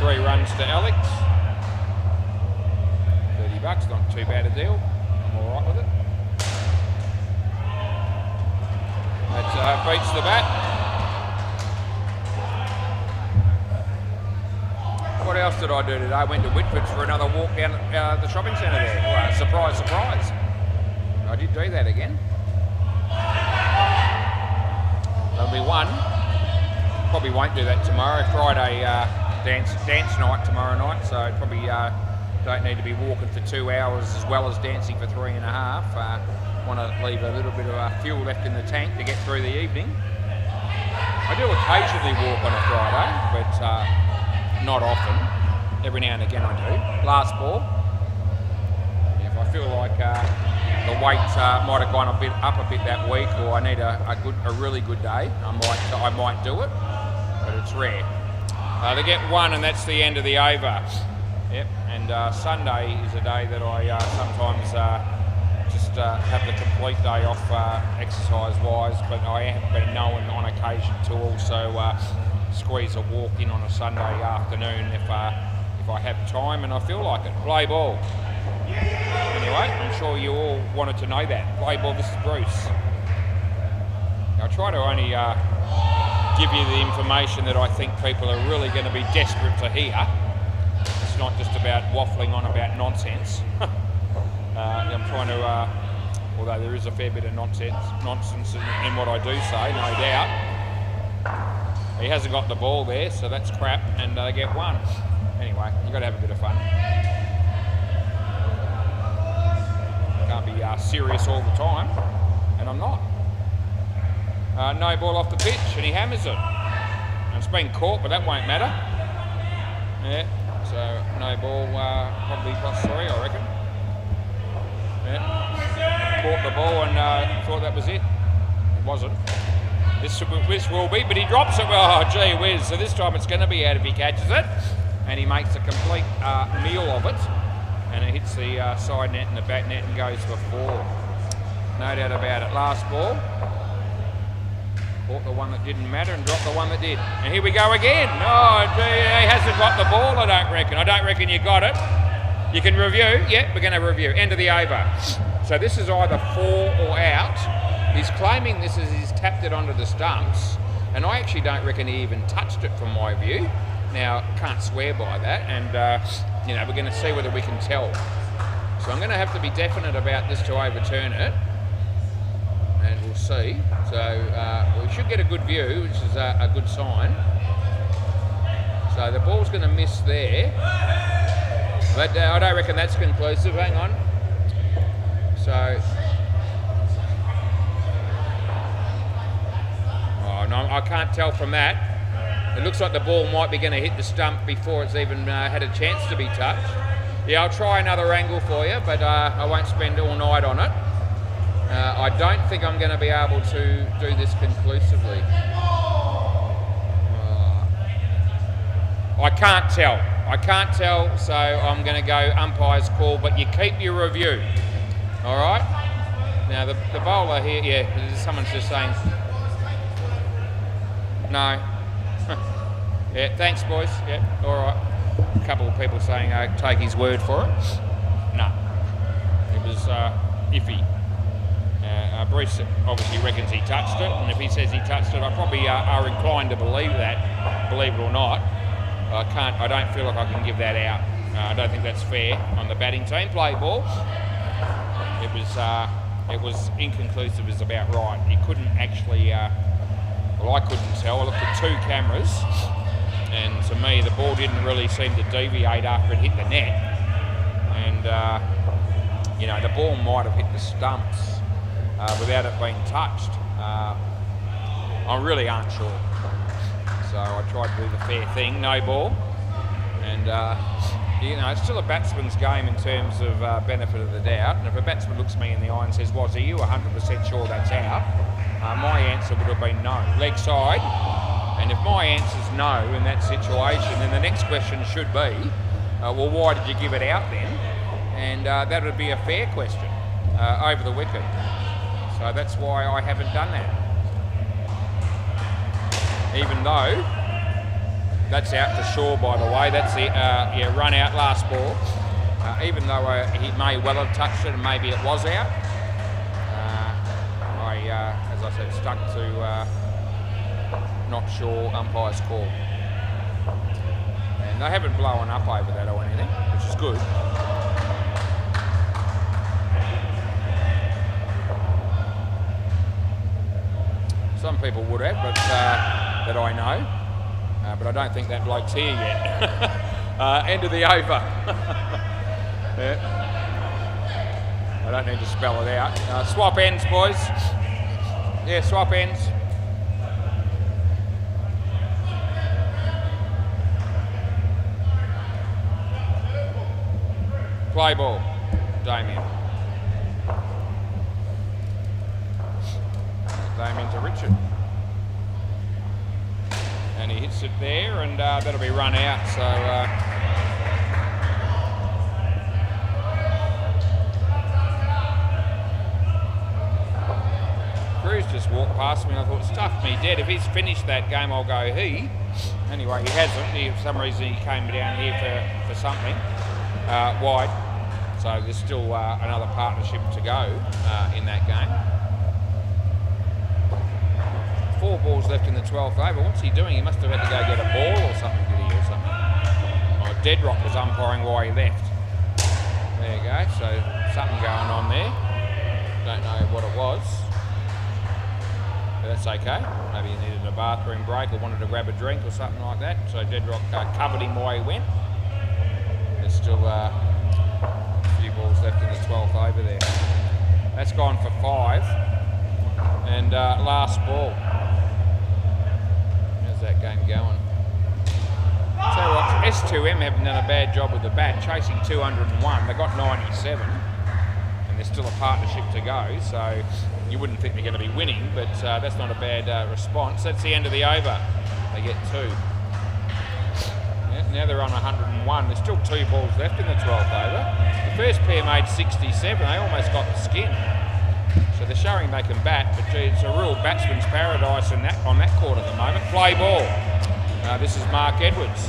3 runs to Alex. $30, not too bad a deal. I'm all right with it. That beats the bat. What else did I do today? I went to Whitford for another walk down at the shopping centre there. Well, surprise, surprise. I did do that again. That'll be one. Probably won't do that tomorrow. Friday dance night tomorrow night, so probably don't need to be walking for 2 hours as well as dancing for 3.5. Want to leave a little bit of fuel left in the tank to get through the evening. I do occasionally walk on a Friday, but not often. Every now and again I do. Last ball. If I feel like the weight might have gone up a bit that week, or I need a really good day, I might do it, but it's rare. They get one, and that's the end of the over. Yep. And Sunday is a day that I sometimes just have the complete day off exercise-wise, but I have been known on occasion to also squeeze a walk in on a Sunday afternoon if I have time and I feel like it. Play ball. Anyway, I'm sure you all wanted to know that. Play ball, this is Bruce. I try to only give you the information that I think people are really going to be desperate to hear. It's not just about waffling on about nonsense. I'm trying to, although there is a fair bit of nonsense in what I do say, no doubt. He hasn't got the ball there, so that's crap, and they get one. Anyway, you've got to have a bit of fun. Can't be serious all the time, and I'm not. No ball off the pitch, and he hammers it. And it's been caught, but that won't matter. Yeah, so no ball, probably +3, I reckon. Yeah. Caught the ball and thought that was it. It wasn't. This will be, but he drops it. Oh, gee whiz. So this time it's going to be out if he catches it. And he makes a complete meal of it. And it hits the side net and the back net and goes for 4. No doubt about it. Last ball. Caught the one that didn't matter and dropped the one that did. And here we go again. Oh, gee, he hasn't got the ball, I don't reckon. I don't reckon you got it. You can review. Yeah, we're going to review. End of the over. So this is either 4 or out. He's claiming this is he's tapped it onto the stumps, and I actually don't reckon he even touched it from my view. Now, can't swear by that, and we're going to see whether we can tell. So I'm going to have to be definite about this to overturn it, and we'll see. So we should get a good view, which is a good sign. So the ball's going to miss there, but I don't reckon that's conclusive. Hang on. So. No, I can't tell from that. It looks like the ball might be going to hit the stump before it's even had a chance to be touched. Yeah, I'll try another angle for you, but I won't spend all night on it. I don't think I'm going to be able to do this conclusively. I can't tell. I can't tell, so I'm going to go umpire's call, but you keep your review. All right? Now, the bowler here, yeah, someone's just saying... No. Yeah, thanks, boys. Yeah, all right. A couple of people saying take his word for it. No. It was iffy. Bruce obviously reckons he touched it, and if he says he touched it, I probably are inclined to believe that, believe it or not. I don't feel like I can give that out. I don't think that's fair on the batting team. Play ball. It was inconclusive is about right. He couldn't actually... Well, I couldn't tell. I looked at 2 cameras, and to me, the ball didn't really seem to deviate after it hit the net. And, the ball might have hit the stumps. without it being touched. I really aren't sure. So I tried to do the fair thing, no ball. And, it's still a batsman's game in terms of benefit of the doubt. And if a batsman looks me in the eye and says, "Was, are you 100% sure that's out?" My answer would have been no. Leg side. And if my answer's no in that situation, then the next question should be, well, why did you give it out then? And that would be a fair question over the wicket. So that's why I haven't done that. Even though that's out for sure, by the way. That's the run out last ball. Even though he may well have touched it and maybe it was out, as I said, stuck to not sure umpire's call. And they haven't blown up over that or anything, which is good. Some people would have, but that I know. But I don't think that bloke's here yet. End of the over. Yeah. I don't need to spell it out. Swap ends, boys. Yeah, swap ends. Play ball, Damien. Damien to Richard. And he hits it there, and that'll be run out. So Cruz just walked past me, and I thought, stuff me dead. If he's finished that game, I'll go he. Anyway, he hasn't. For some reason, he came down here for something wide. So there's still another partnership to go in that game. 4 balls left in the 12th over. What's he doing? He must have had to go get a ball or something, did he, or something? Oh, Deadrock was umpiring while he left. There you go. So something going on there. Don't know what it was. But that's okay. Maybe he needed a bathroom break or wanted to grab a drink or something like that. So Deadrock covered him while he went. There's still a few balls left in the 12th over there. That's gone for 5. And last ball. How's that game going? So what, S2M haven't done a bad job with the bat, chasing 201. They got 97, and there's still a partnership to go. So you wouldn't think they're going to be winning, but that's not a bad response. That's the end of the over. They get 2. Yeah, now they're on 101. There's still 2 balls left in the 12th over. The first pair made 67. They almost got the skin. So they're showing they can bat, but gee, it's a real batsman's paradise on that court at the moment. Play ball. This is Mark Edwards.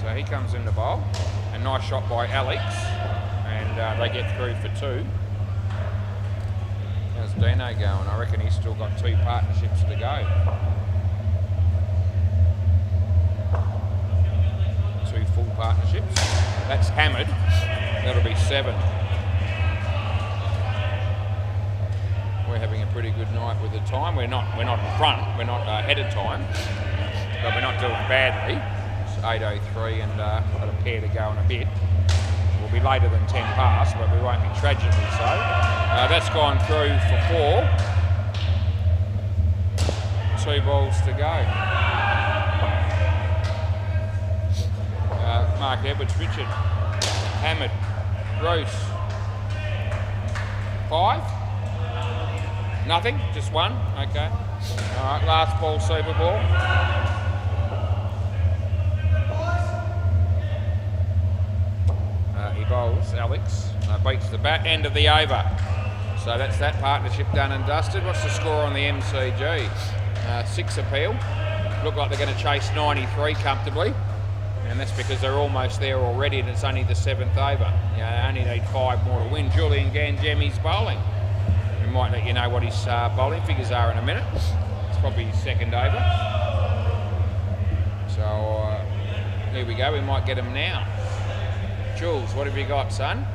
So he comes in the bowl. A nice shot by Alex, and they get through for 2. How's Dino going? I reckon he's still got 2 partnerships to go. 2 full partnerships. That's hammered. That'll be 7. We're having a pretty good night with the time. We're not in front. We're not ahead of time, but we're not doing badly. It's 8:03, and we've got a pair to go in a bit. We'll be later than 10 past, but we won't be tragically so. That's gone through for 4. 2 balls to go. Mark Edwards, Richard, Hamid, Bruce. 5. Nothing, just 1. Okay. All right, last ball, super ball. He bowls, Alex. Beats the bat, end of the over. So that's that partnership done and dusted. What's the score on the MCG? 6 appeal. Look like they're going to chase 93 comfortably. And that's because they're almost there already, and it's only the 7th over. You know, they only need 5 more to win. Julian Gangemi's bowling. We might let you know what his bowling figures are in a minute. It's probably his 2nd over. So here we go, we might get him now. Jules, what have you got, son?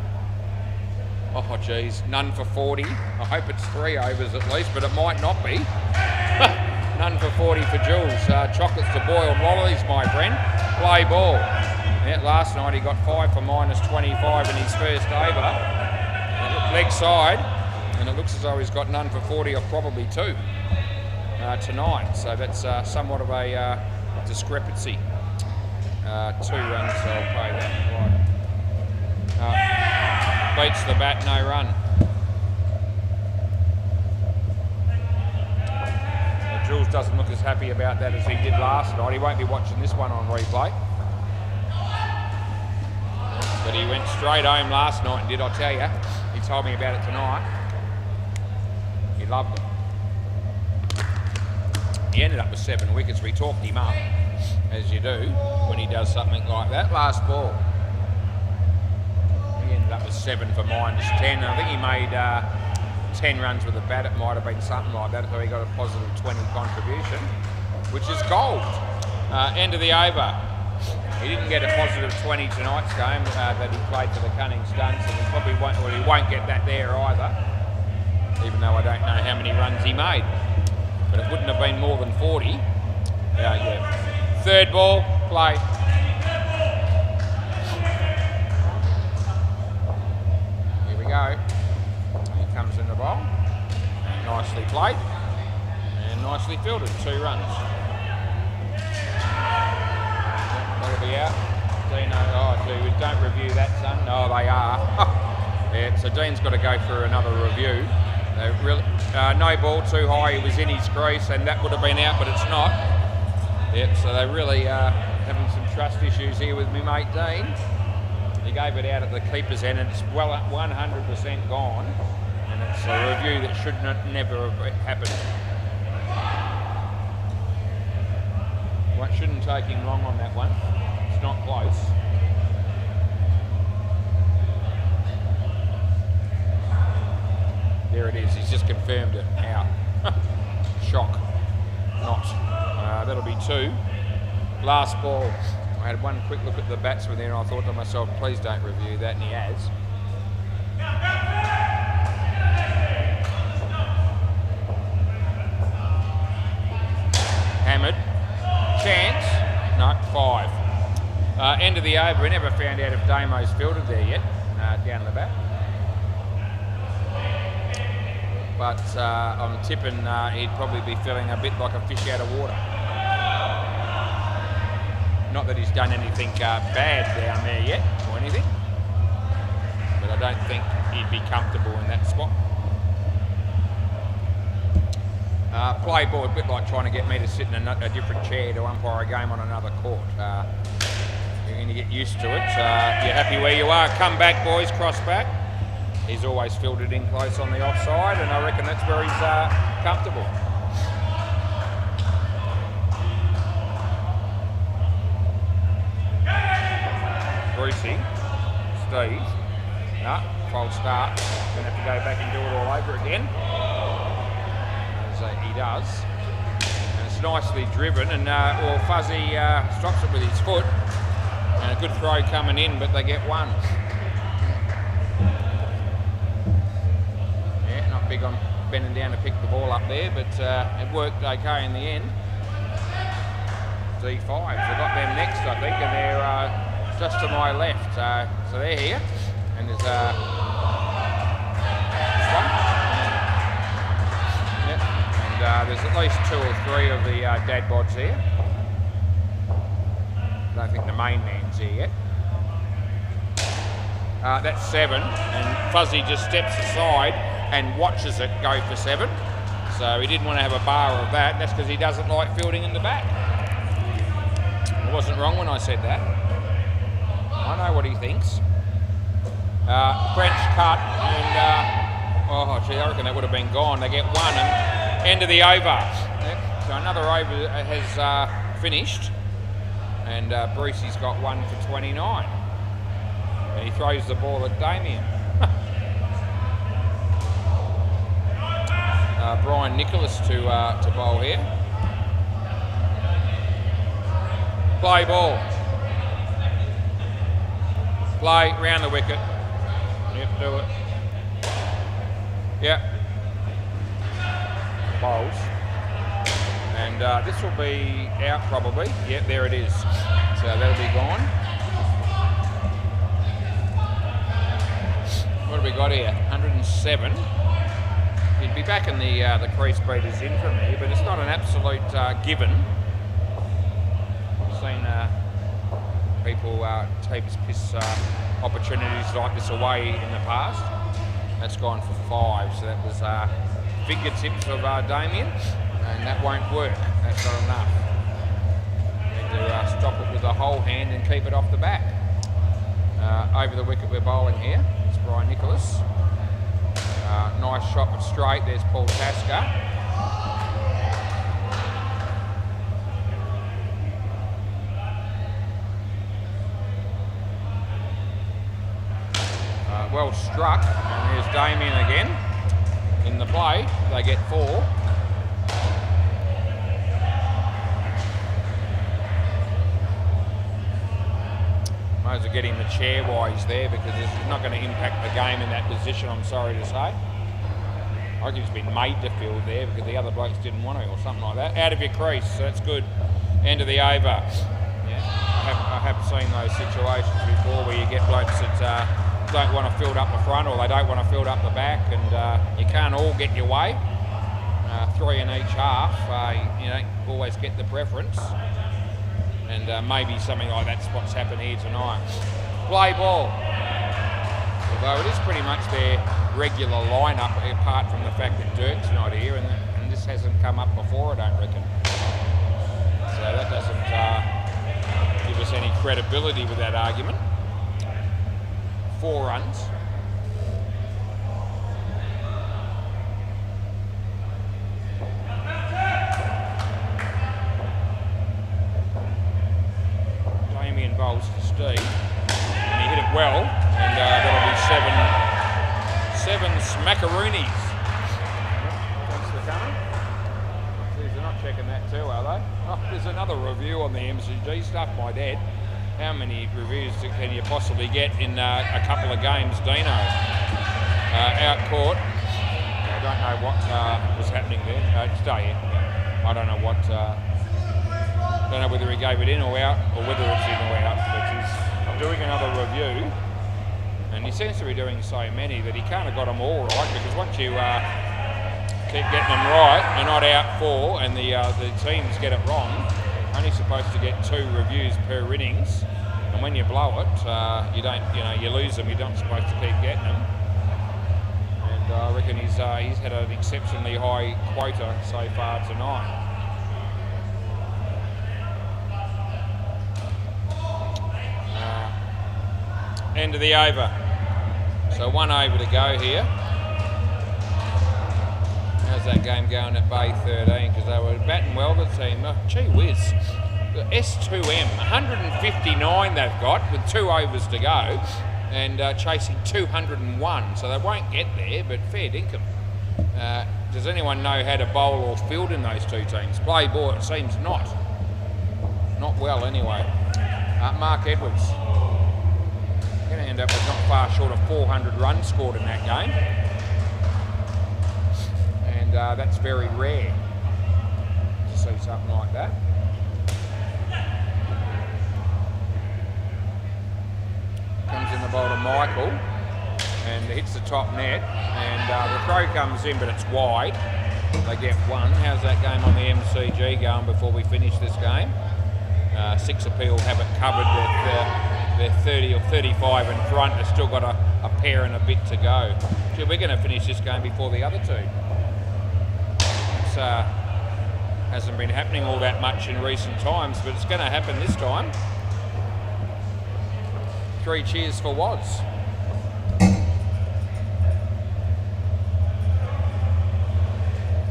Oh geez, none for 40. I hope it's 3 overs at least, but it might not be. None for 40 for Jules. Chocolates to boiled lollies, my friend. Play ball. Yeah, last night he got 5 for -25 in his first over. Leg side. And it looks as though he's got none for 40 or probably 2 tonight. So that's somewhat of a discrepancy. 2 runs, so I'll pay that. Right. Beats the bat, no run. Jules doesn't look as happy about that as he did last night. He won't be watching this one on replay. But he went straight home last night and did, I tell you. He told me about it tonight. He loved it. He ended up with 7 wickets. We talked him up, as you do, when he does something like that. Last ball. He ended up with 7 for -10. I think he made 10 runs with the bat. It might have been something like that, so he got a positive 20 contribution, which is gold. End of the over. He didn't get a positive 20 tonight's game that he played for the Cunning Stunts, and he probably won't, well, he won't get that there either, even though I don't know how many runs he made. But it wouldn't have been more than 40. Yeah. Third ball, play. Here we go. He comes in the bowl. And nicely played. And nicely fielded. 2 runs. That'll be out. Dino, don't review that, son. No, they are. Yeah, so Dean's got to go for another review. They really, no ball too high. He was in his crease, and that would have been out, but it's not. Yep, so they're really having some trust issues here with me mate Dean. He gave it out at the keeper's end, and it's well 100% gone, and it's a review that should never have happened. Well, it shouldn't take him long on that one. It's not close. There it is. He's just confirmed it. Out. Shock. Not. That'll be 2. Last ball. I had one quick look at the batsman there and I thought to myself, please don't review that, and he has. Hammered. Chance. No, 5. End of the over. We never found out if Damo's fielded there yet, down the back. But I'm tipping he'd probably be feeling a bit like a fish out of water. Not that he's done anything bad down there yet or anything, but I don't think he'd be comfortable in that spot. Play ball, a bit like trying to get me to sit in a different chair to umpire a game on another court. You're going to get used to it. You're happy where you are. Come back, boys, cross back. He's always fielded in close on the offside, and I reckon that's where he's comfortable. Brucey, Steve, no, false start. Going to have to go back and do it all over again. As he does. And it's nicely driven, and Fuzzy stops it with his foot. And a good throw coming in, but they get 1. Big on bending down to pick the ball up there, but it worked okay in the end. D5, so got them next, I think, and they're just to my left. So they're here, and there's this one. Yep. And there's at least 2 or 3 of the dad bods here. I don't think the main man's here yet. That's 7, and Fuzzy just steps aside and watches it go for 7. So he didn't want to have a bar of that. That's because he doesn't like fielding in the back. I wasn't wrong when I said that. I know what he thinks. French cut, and I reckon that would have been gone. They get 1, and end of the over. Yep. So another over has finished, and Brucey's got 1 for 29. And he throws the ball at Damien. Brian Nicholas to bowl here. Play ball. Play round the wicket. Yep, do it. Yep. Bowls. And this will be out probably. Yep, there it is. So that'll be gone. What have we got here? 107. He'd be back in the crease beaters in for me, but it's not an absolute given. I've seen people teams piss opportunities like this away in the past. That's gone for 5, so that was fingertips of Damien, and that won't work. That's not enough. Need to stop it with a whole hand and keep it off the back. Over the wicket we're bowling here. It's Brian Nicholas. Nice shot but straight. There's Paul Tasker. Well struck, and here's Damien again in the play. They get 4. Might as well get him the chair wise there, because it's not going to impact the game in that position, I'm sorry to say. I reckon he's been made to field there because the other blokes didn't want to, or something like that. Out of your crease, so that's good. End of the over. Yeah, I have seen those situations before where you get blokes that don't want to field up the front, or they don't want to field up the back, and you can't all get your way. 3 in each half, you know, always get the preference, and maybe something like that's what's happened here tonight. Play ball, although it is pretty much their regular lineup, apart from the fact that Dirk's not here, and this hasn't come up before, I don't reckon. So that doesn't give us any credibility with that argument. 4 runs. Damien bowls to Steve, and he hit it well, and that'll be 7 smackaroonies. Thanks for coming. Geez, they're not checking that too, are they? Oh, there's another review on the MCG stuff, my dad. How many reviews can you possibly get in a couple of games, Dino? Out court. I don't know what was happening there. Stay here. I don't know what. Don't know whether he gave it in or out, or whether it's in or out. But he's doing another review, and he seems to be doing so many that he can't have got them all right. Because once you keep getting them right, you're not out 4, and the teams get it wrong. Only supposed to get 2 reviews per innings, and when you blow it, you lose them. You're not supposed to keep getting them. And I reckon he's had an exceptionally high quota so far tonight. End of the over. So 1 over to go here. How's that game going at Bay 13? Because they were batting well, the team. Oh, gee whiz. The S2M, 159 they've got with 2 overs to go, and chasing 201. So they won't get there, but fair dinkum. Does anyone know how to bowl or field in those 2 teams? Play ball, it seems not. Not well, anyway. Mark Edwards. Going to end up with not far short of 400 runs scored in that game. And that's very rare to see something like that. Comes in the bowl to Michael and hits the top net, and the throw comes in, but it's wide. They get 1. How's that game on the MCG going before we finish this game? 6 appeal have it covered. They're 30 or 35 in front. They've still got a pair and a bit to go. Gee, we're going to finish this game before the other 2. It's hasn't been happening all that much in recent times, but it's going to happen this time. 3 cheers for Woz.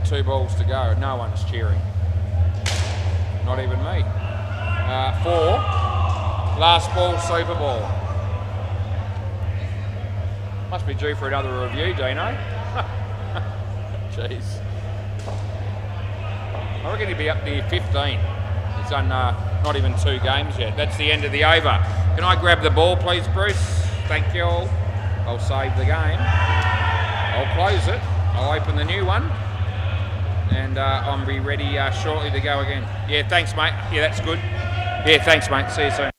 Two balls to go. No one's cheering. Not even me. 4. Last ball, Super Ball. Must be due for another review, Dino. Jeez. I reckon he'll be up near 15. He's done not even 2 games yet. That's the end of the over. Can I grab the ball, please, Bruce? Thank you all. I'll save the game. I'll close it. I'll open the new one. And I'll be ready shortly to go again. Yeah, thanks, mate. Yeah, that's good. Yeah, thanks, mate. See you soon.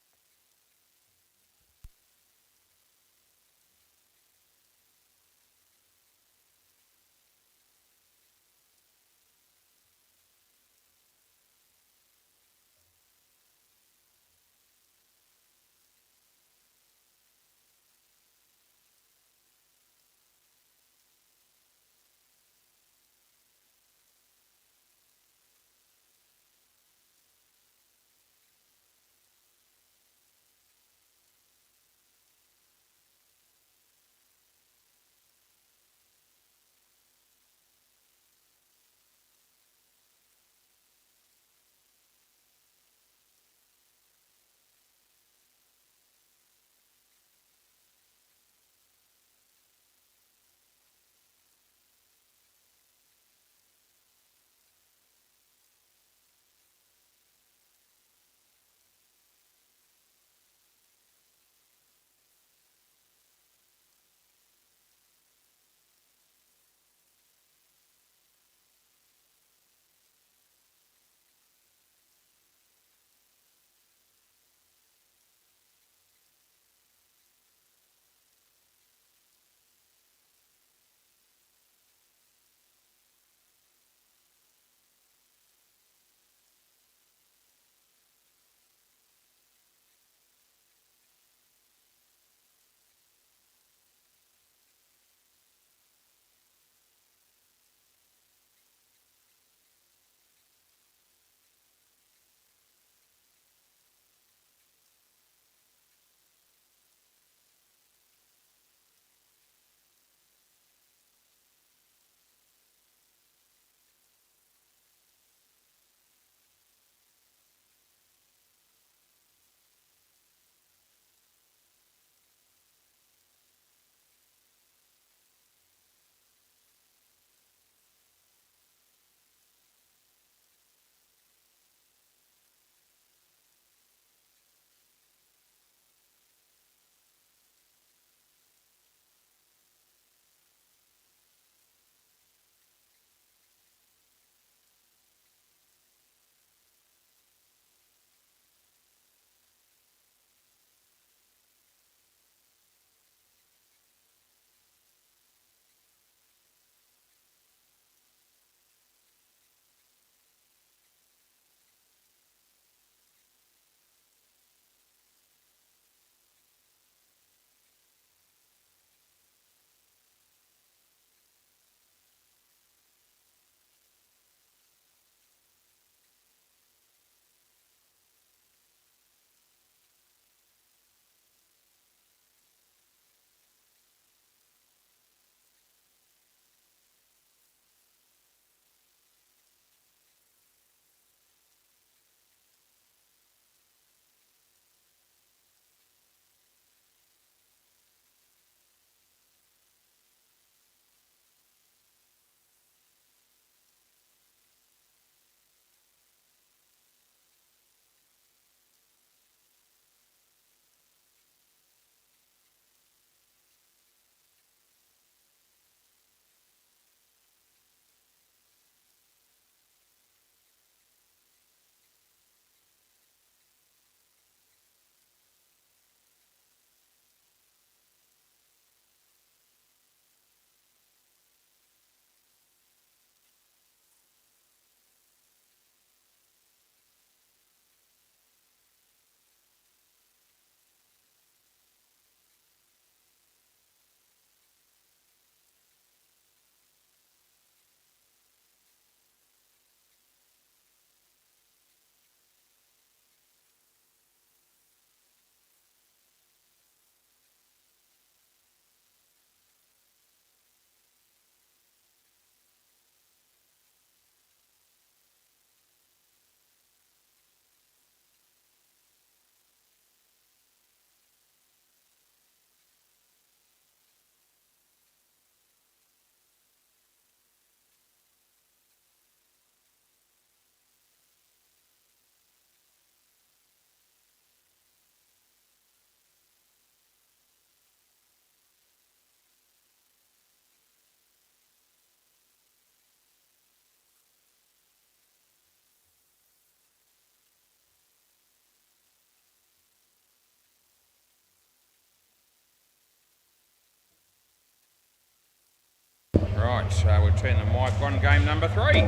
Right, we'll turn the mic on. Game number 3.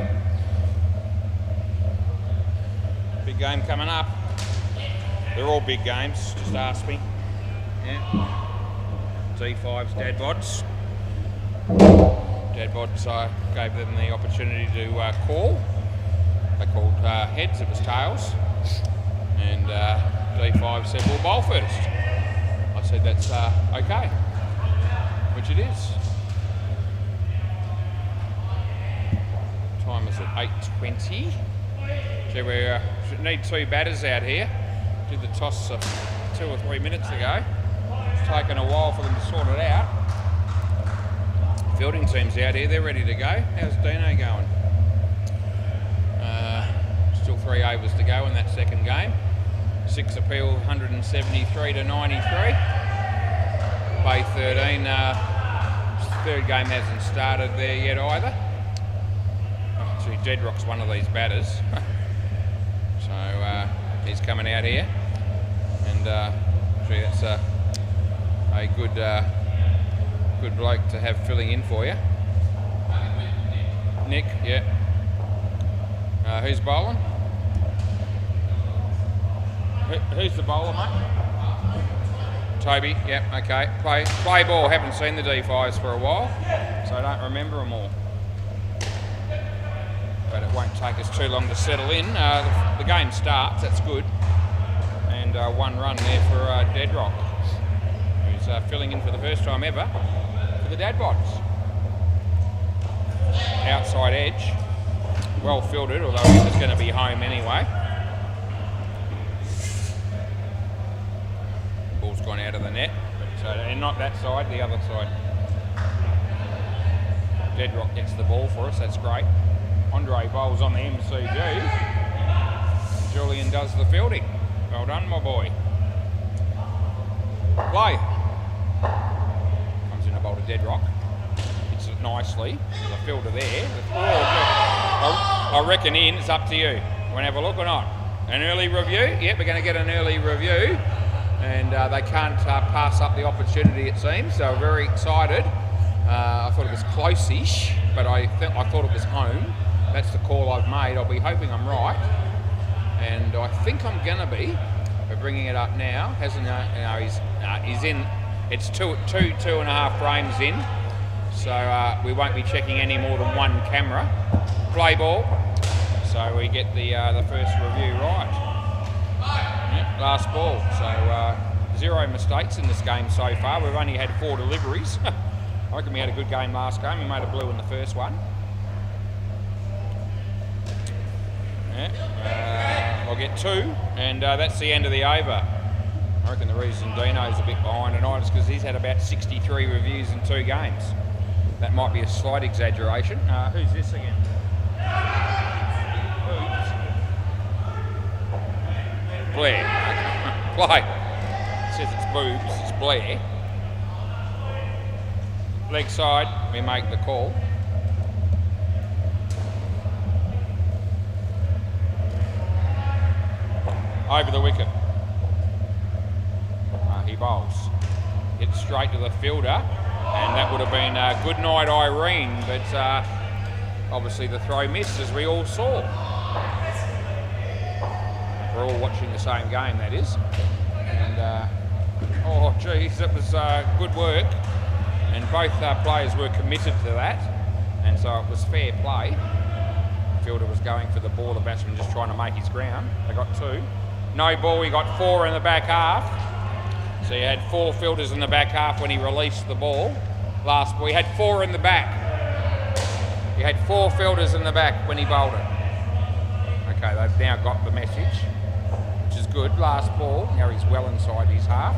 Big game coming up. They're all big games, just ask me. Yeah. D5's Dad Bods. Dad Bods gave them the opportunity to call. They called heads, it was tails. And D5 said, we'll bowl first. I said, that's okay, which it is. Time is at 8:20. So we need 2 batters out here. Did the toss 2 or 3 minutes ago. It's taken a while for them to sort it out. Fielding team's out here, they're ready to go. How's Dino going? Still 3 overs to go in that second game. 6 appeal, 173 to 93. Bay 13, third game hasn't started there yet either. Actually, Deadrock's one of these batters. So he's coming out here. And actually that's a good bloke to have filling in for you. Nick, yeah. Who's bowling? Who's the bowler, mate? Toby, yep, okay. Play ball. Haven't seen the D5s for a while, so I don't remember them all. But it won't take us too long to settle in. The game starts, that's good. And 1 run there for Deadrock, who's filling in for the first time ever for the Dad Bods. Outside edge, well fielded, although he was going to be home anyway. Ball's gone out of the net, but and not that side, the other side. Deadrock gets the ball for us, that's great. Andre bowls on the MCG. Julian does the fielding. Well done, my boy. Play. Comes in a bowl to Deadrock. Hits it nicely. There's a fielder there. I reckon in, it's up to you. You want to have a look or not? An early review? Yep, we're going to get an early review. And they can't pass up the opportunity, it seems. So we're very excited. I thought it was close-ish, but I thought it was home. That's the call I've made. I'll be hoping I'm right. And I think I'm going to be. We're bringing it up now. He's in. It's two and a half frames in. So we won't be checking any more than 1 camera. Play ball. So we get the first review right. Yep, last ball. So 0 mistakes in this game so far. We've only had 4 deliveries. I reckon we had a good game last game. We made a blue in the first one. Yeah. I'll get 2, and that's the end of the over. I reckon the reason Dino's a bit behind tonight is because he's had about 63 reviews in 2 games. That might be a slight exaggeration. Who's this again? Blair. Play. It says it's boobs, it's Blair. Leg side, we make the call. Over the wicket. He bowls. Hits straight to the fielder, and that would have been good night Irene, but obviously the throw missed, as we all saw. We're all watching the same game, that is. And oh geez, that was good work. And both players were committed to that, and so it was fair play. The fielder was going for the ball, the batsman just trying to make his ground. They got 2. No ball, he got 4 in the back half. So he had 4 fielders in the back half when he released the ball. Last ball, he had 4 in the back. He had 4 fielders in the back when he bowled it. Okay, they've now got the message, which is good. Last ball, now he's well inside his half.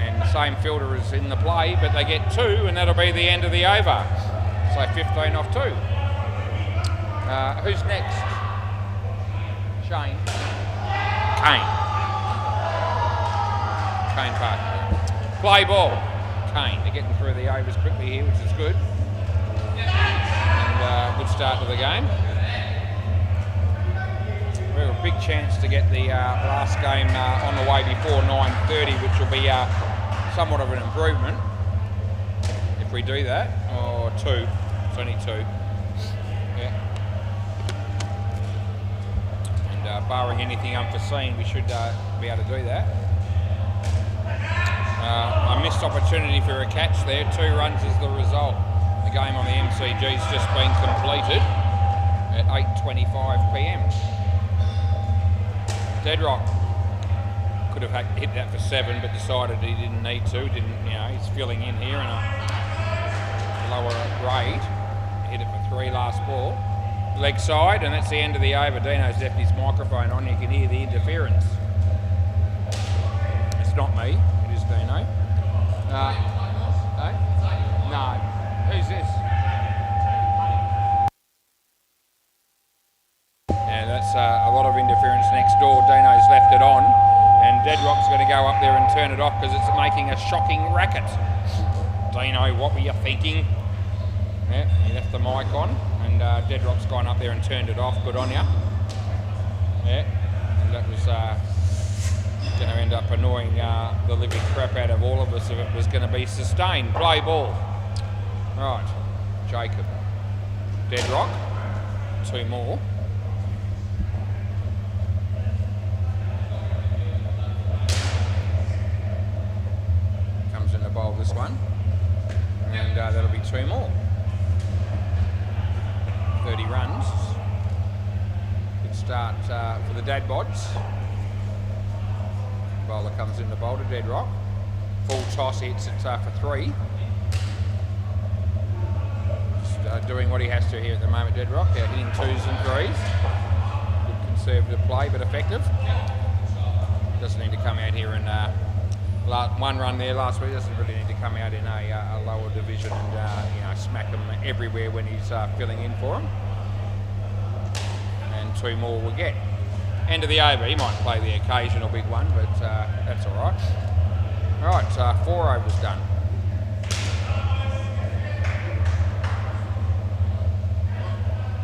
And the same fielder is in the play, but they get 2, and that'll be the end of the over. So 15 off 2. Who's next? Shane. Kane Park. Play ball. Kane. They're getting through the overs quickly here, which is good. And good start to the game. We have a big chance to get the last game on the way before 9:30, which will be somewhat of an improvement if we do that. Or 2. It's only 2. Yeah. And barring anything unforeseen, we should be able to do that. A missed opportunity for a catch there. 2 runs is the result. The game on the MCG's just been completed at 8:25 p.m. Deadrock could have hit that for 7, but decided he didn't need to. He's filling in here in a lower grade. Hit it for 3 last ball. Leg side, and that's the end of the over. Dino's left his microphone on. You can hear the interference. It's not me. It is Dino. No. Who's this? Yeah, that's a lot of interference next door. Dino's left it on, and Deadrock's going to go up there and turn it off because it's making a shocking racket. Dino, what were you thinking? Yeah, he left the mic on, and Deadrock's gone up there and turned it off. Good on ya. Yeah, and that was going to end up annoying the living crap out of all of us if it was going to be sustained. Play ball. Right, Jacob. Deadrock. 2 more. Comes in the bowl this one. And that'll be 2 more. 30 runs. Good start for the Dadbods. Bowler comes in the bowl to Deadrock. Full toss, hits it for 3. Just doing what he has to here at the moment, Deadrock. Hitting 2s and 3s. Good conservative play, but effective. Doesn't need to come out here and 1 run there last week. Doesn't really need to come out in a lower division and smack them everywhere when he's filling in for them. And 2 more we'll get. End of the over. He might play the occasional big one, but that's all right. All right, 4 overs done.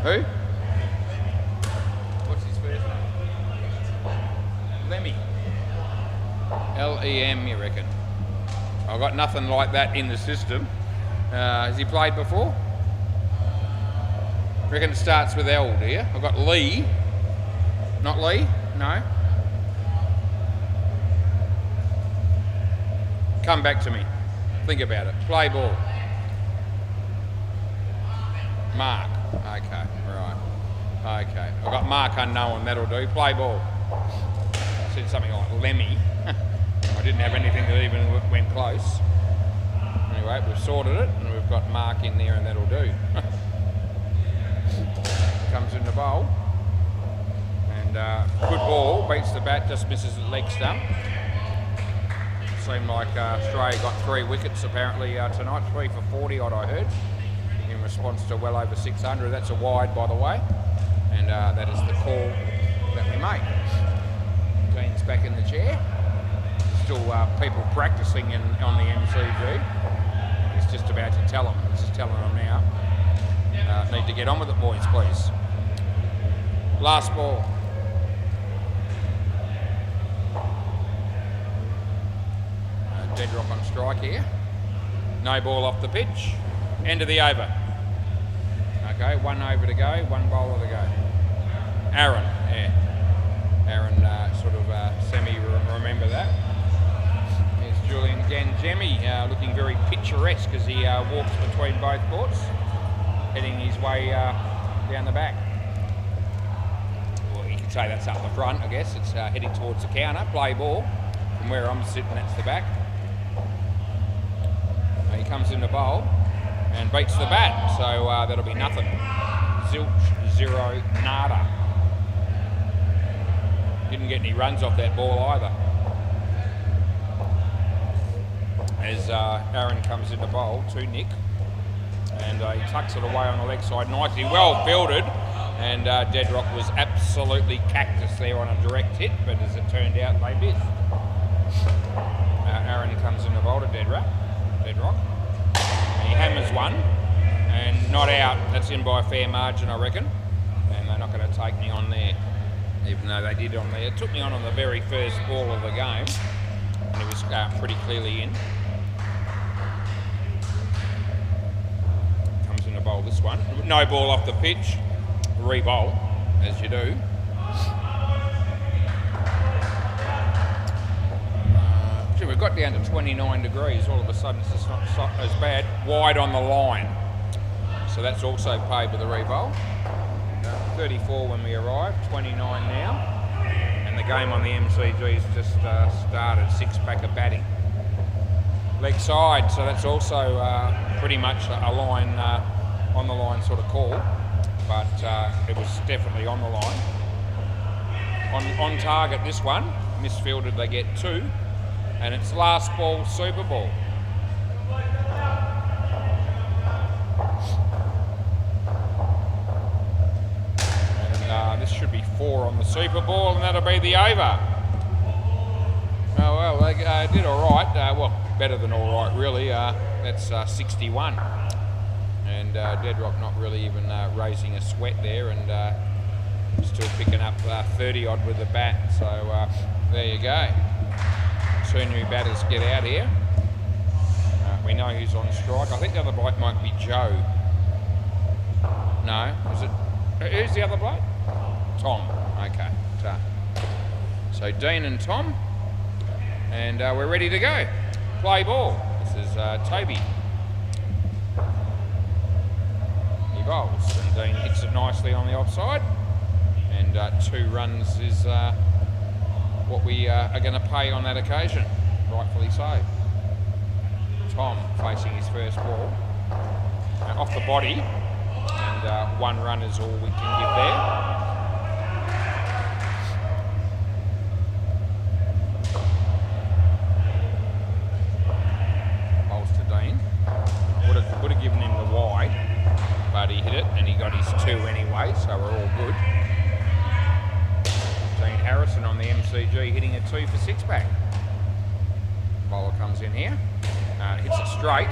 Who? What's his first name? Lemmy. L-E-M, you reckon? I've got nothing like that in the system. Has he played before? Reckon it starts with L, do you? I've got Lee. Not Lee? No? Come back to me. Think about it. Play ball. Mark. Okay, right. Okay. I've got Mark unknown, that'll do. Play ball. I said something like Lemmy. I didn't have anything that even went close. Anyway, we've sorted it, and we've got Mark in there, and that'll do. Comes in the bowl. And good ball, beats the bat, just misses the leg stump. Seemed like Australia got 3 wickets apparently tonight, 3 for 40 odd I heard, in response to well over 600. That's a wide, by the way, and that is the call that we make. Dean's back in the chair. Still people practicing on the MCG. He's just about to tell them. He's just telling them now. Need to get on with it, boys, please. Last ball. Deadrock on strike here. No ball off the pitch. End of the over. Okay, 1 over to go, 1 bowler to go. Aaron, yeah. Aaron sort of semi-remember that. Here's Julian Ganjemi looking very picturesque as he walks between both courts, heading his way down the back. Well, you could say that's up the front, I guess. It's heading towards the counter. Play ball. From where I'm sitting, that's the back. He comes in the bowl and beats the bat, so that'll be nothing. Zilch, 0, nada. Didn't get any runs off that ball either. As Aaron comes in the bowl to Nick, and he tucks it away on the leg side nicely, well fielded, and Deadrock was absolutely cactus there on a direct hit, but as it turned out, they missed. Aaron comes in the bowl to Deadrock. And he hammers one, and not out. That's in by a fair margin, I reckon. And they're not going to take me on there, even though they did on there. It took me on the very first ball of the game, and it was pretty clearly in. Comes in the bowl this one. No ball off the pitch. Re-bowl, as you do. We've got down to 29 degrees. All of a sudden, it's just not as bad. Wide on the line. So that's also paid with a re-bowl. 34 when we arrived, 29 now. And the game on the MCG's just started, 6-pack of batting. Leg side, so that's also pretty much a line, on the line sort of call. But it was definitely on the line. On target this one, misfielded they get 2. And it's last ball, Super Ball. And this should be 4 on the Super Ball, and that'll be the over. Oh well, they did all right. Well, better than all right, really. That's 61. And Deadrock not really even raising a sweat there, and still picking up 30 odd with the bat. So there you go. 2 new batters get out here. We know who's on strike. I think the other bloke might be Joe. No, is it? Who's the other bloke? Tom. Okay. So Dean and Tom, and we're ready to go. Play ball. This is Toby. He bowls, and Dean hits it nicely on the offside. And 2 runs is what we are going to pay on that occasion, rightfully so. Tom facing his first ball, off the body, and 1 run is all we can give there. Bowls to Dean. Would have given him the wide, but he hit it and he got his 2 anyway, so we're all good. Harrison on the MCG hitting a 2 for 6-pack. Bowler comes in here, hits it straight,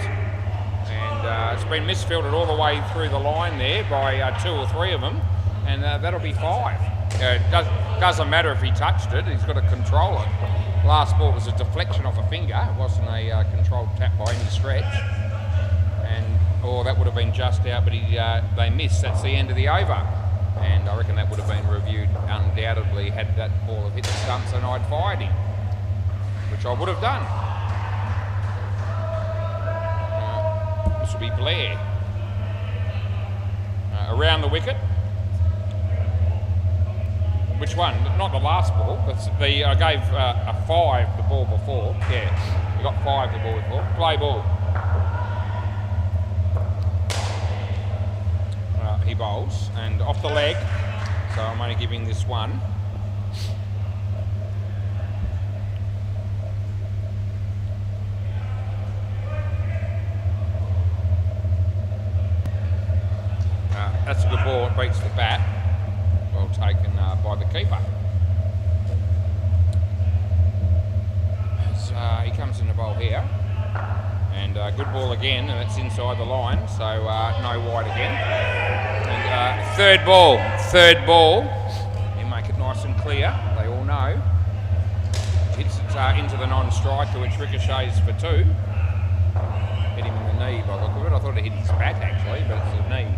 and it's been misfielded all the way through the line there by 2 or 3 of them, and that'll be 5. It doesn't matter if he touched it, he's got to control it. Last ball was a deflection off a finger, it wasn't a controlled tap by any stretch, and that would have been just out, but they missed. That's the end of the over. And I reckon that would have been reviewed undoubtedly had that ball have hit the stumps and I'd fired him, which I would have done. This will be Blair. Around the wicket. Which one? Not the last ball. I gave a 5 the ball before. Yeah, we got 5 the ball before. Play ball. He bowls, and off the leg, so I'm only giving this 1. That's a good ball, it beats the bat. Well taken by the keeper. As he comes in the bowl here, and good ball again, and it's inside the line, so no wide again. And third ball. You make it nice and clear, they all know. Hits it into the non-striker, which ricochets for 2. Hit him in the knee by the look of it. I thought it hit his back actually, but it's the knee.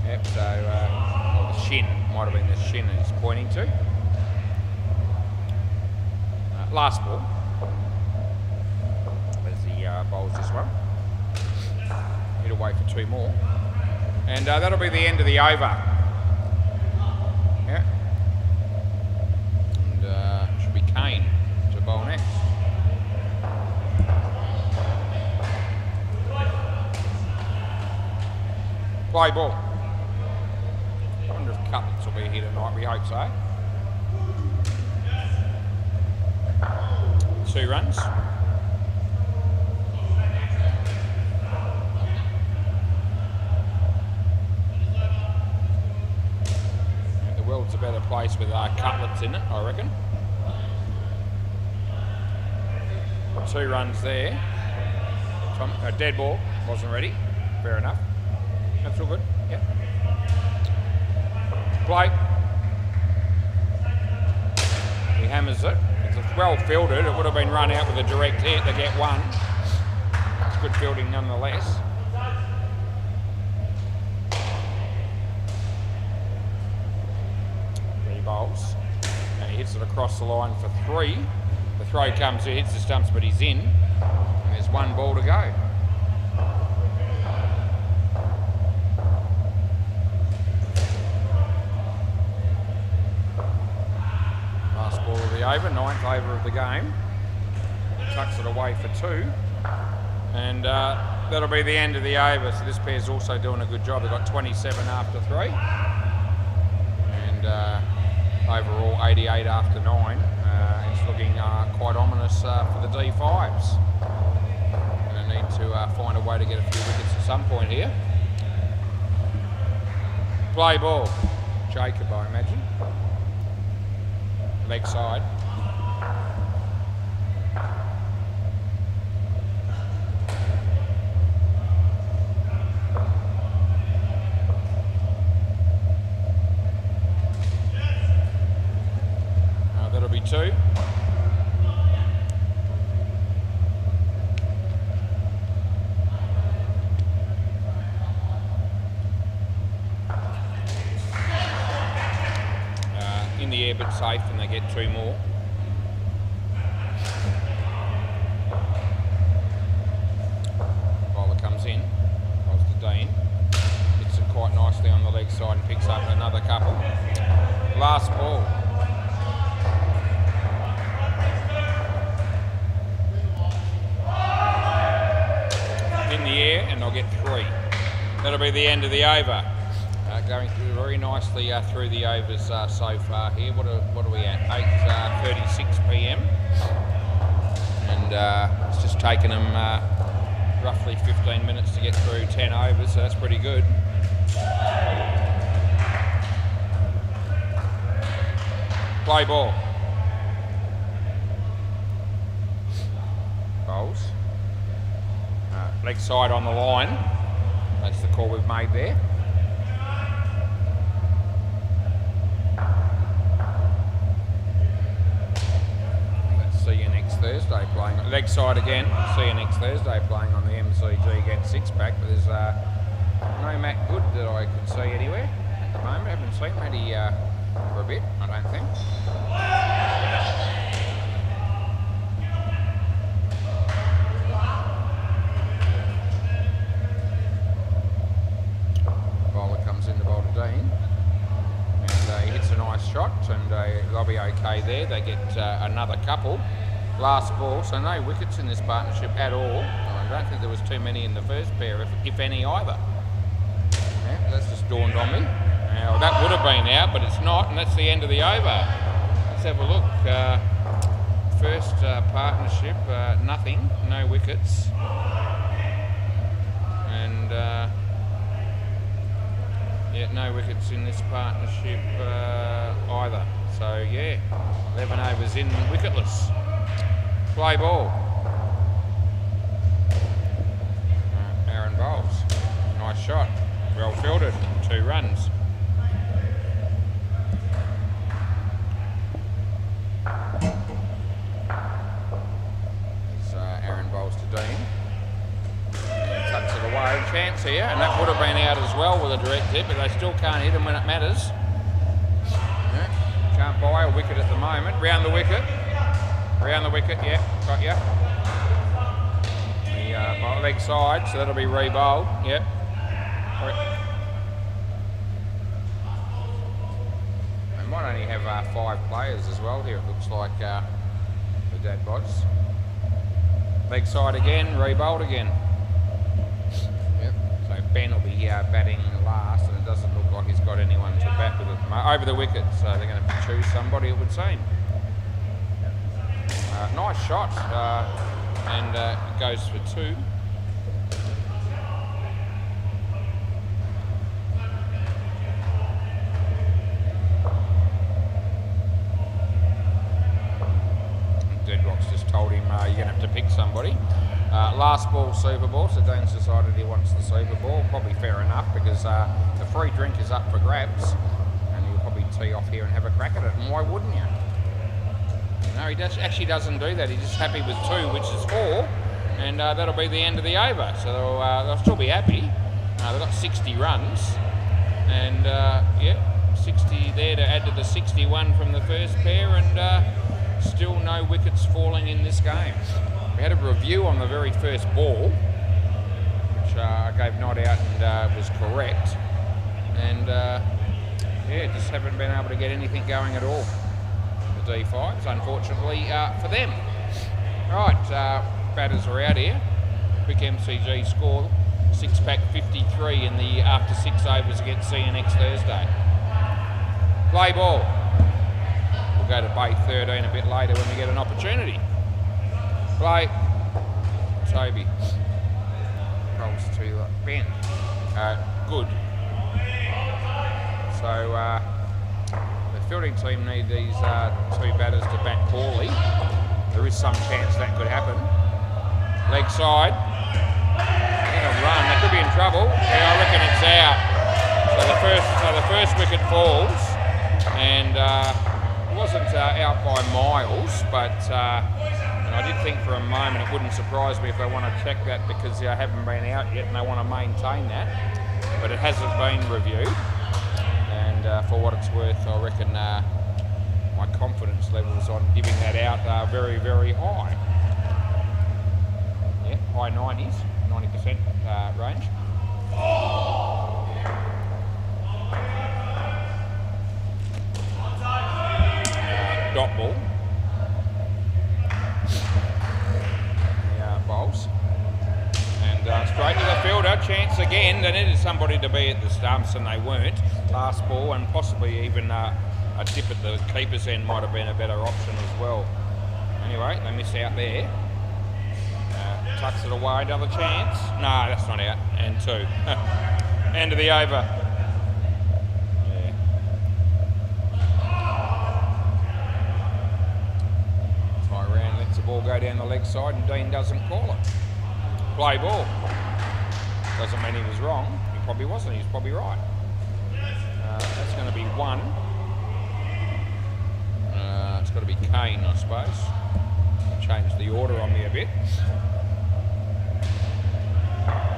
Yep, so, or the shin, might have been the shin that he's pointing to. Last ball. As he bowls this one. Hit away for 2 more. And that'll be the end of the over. Yeah. And should be Kane to bowl next. Play ball. I wonder if Cutlets will be here tonight, we hope so. 2 runs. The world's a better place with Cutlets in it, I reckon. 2 runs there. Dead ball, wasn't ready. Fair enough. That's all good. Yep. Play. He hammers it. It's well fielded. It would have been run out with a direct hit to get 1. It's good fielding nonetheless. bowls. And he hits it across the line for 3. The throw comes in, hits the stumps, but he's in. And there's 1 ball to go. Last ball of the over, 9th over of the game. Tucks it away for 2. And that'll be the end of the over. So this pair's also doing a good job. They've got 27 after 3. And overall 88 after 9. It's looking quite ominous for the D5s. Going to need to find a way to get a few wickets at some point here. Play ball. Jacob, I imagine. Leg side. That'll be 2. In the air but safe, and they get 2 more. Bowler comes in, goes to Dean. Hits it quite nicely on the leg side and picks up another couple. Last ball. In the air, and they'll get 3. That'll be the end of the over. Going through very nicely through the overs so far here. What are we at? 8:36 p.m. And it's just taken them roughly 15 minutes to get through 10 overs, so that's pretty good. Play ball. Bowls. Leg side on the line. That's the call we've made there. See you next Thursday playing. Leg side again. See you next Thursday playing on the MCG against 6-pack. But there's no Matt Good that I can see anywhere at the moment. I haven't seen Matty for a bit, I don't think. Bowler comes in to bowl to Dean. And he hits a nice shot, and they'll be okay there. They get another couple. Last ball, so no wickets in this partnership at all. I don't think there was too many in the first pair, if any either. Yeah, that's just dawned on me. Now, that would have been out, but it's not, and that's the end of the over. Let's have a look. First partnership, nothing, no wickets. And yeah, no wickets in this partnership either. So yeah, 11 overs in, wicketless. Play ball. Aaron bowls. Nice shot. Well fielded. 2 runs. Aaron bowls to Dean. And tucks it away. Chance here, and that would have been out as well with a direct hit, but they still can't hit him when it matters. Yeah. Can't buy a wicket at the moment. Round the wicket. Round the wicket, yeah, got ya. The leg side, so that'll be re-bowled, yep. They might only have 5 players as well here, it looks like, the dad bods. Leg side again, re-bowled again. Yep. So Ben will be batting last, and it doesn't look like he's got anyone to bat with at the moment. Over the wicket, so they're going to choose somebody, it would seem. Nice shot, and it goes for 2. Deadlock's just told him you're going to have to pick somebody. Last ball, Super Ball, so Dean's decided he wants the Super Ball. Probably fair enough, because the free drink is up for grabs, and he'll probably tee off here and have a crack at it, and why wouldn't you? No, he actually doesn't do that. He's just happy with 2, which is 4, and that'll be the end of the over. So they'll still be happy. They've got 60 runs, and yeah, 60 there to add to the 61 from the first pair, and still no wickets falling in this game. We had a review on the very first ball, which I gave not out and was correct. And yeah, just haven't been able to get anything going at all. The D5s, unfortunately for them. Right, batters are out here. Quick MCG score, 6-pack 53 in the after 6 overs against CNX Thursday. Play ball. We'll go to bay 13 a bit later when we get an opportunity. Play. Toby. Rolls to Ben. Good. So the fielding team need these two batters to bat poorly. There is some chance that could happen. Leg side. In a run. They could be in trouble. Yeah, I reckon it's out. So the first wicket falls, and it wasn't out by miles, but and I did think for a moment it wouldn't surprise me if they want to check that, because they haven't been out yet and they want to maintain that. But it hasn't been reviewed, and for what it's worth, I reckon my confidence levels on giving that out are very, very high. Yeah, high 90s, 90% range. Dot ball. The bowls. And straight to the fielder. Chance again. They needed somebody to be at the stumps and they weren't. Last ball, and possibly even a dip at the keeper's end might have been a better option as well. Anyway, they miss out there. Tucks it away, another chance. No, that's not out. And 2. End of the over. Yeah. Tyran lets the ball go down the leg side and Dean doesn't call it. Play ball. Doesn't mean he was wrong. He probably wasn't. He's probably right. That's going to be 1. It's got to be Kane, I suppose. Change the order on me a bit.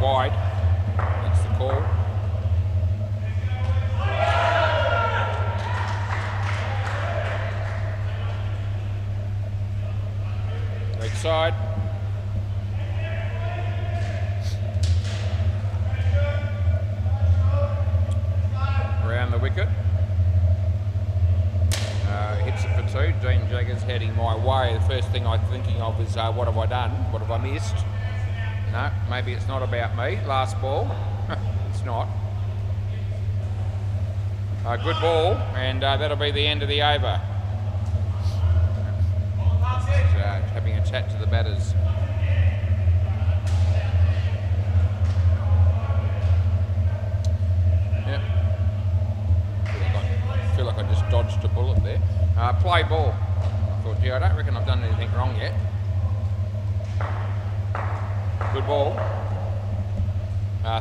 Wide. That's the call. Leg side. Around the wicket. Hits it for 2. Dean Jaggers heading my way. The first thing I'm thinking of is what have I done? What have I missed? No, maybe it's not about me. Last ball. It's not. Good ball, and that'll be the end of the over. Having a chat to the batters. Yep. I feel like I just dodged a bullet there. Play ball. I thought, yeah, I don't reckon I've done anything wrong yet. Good ball.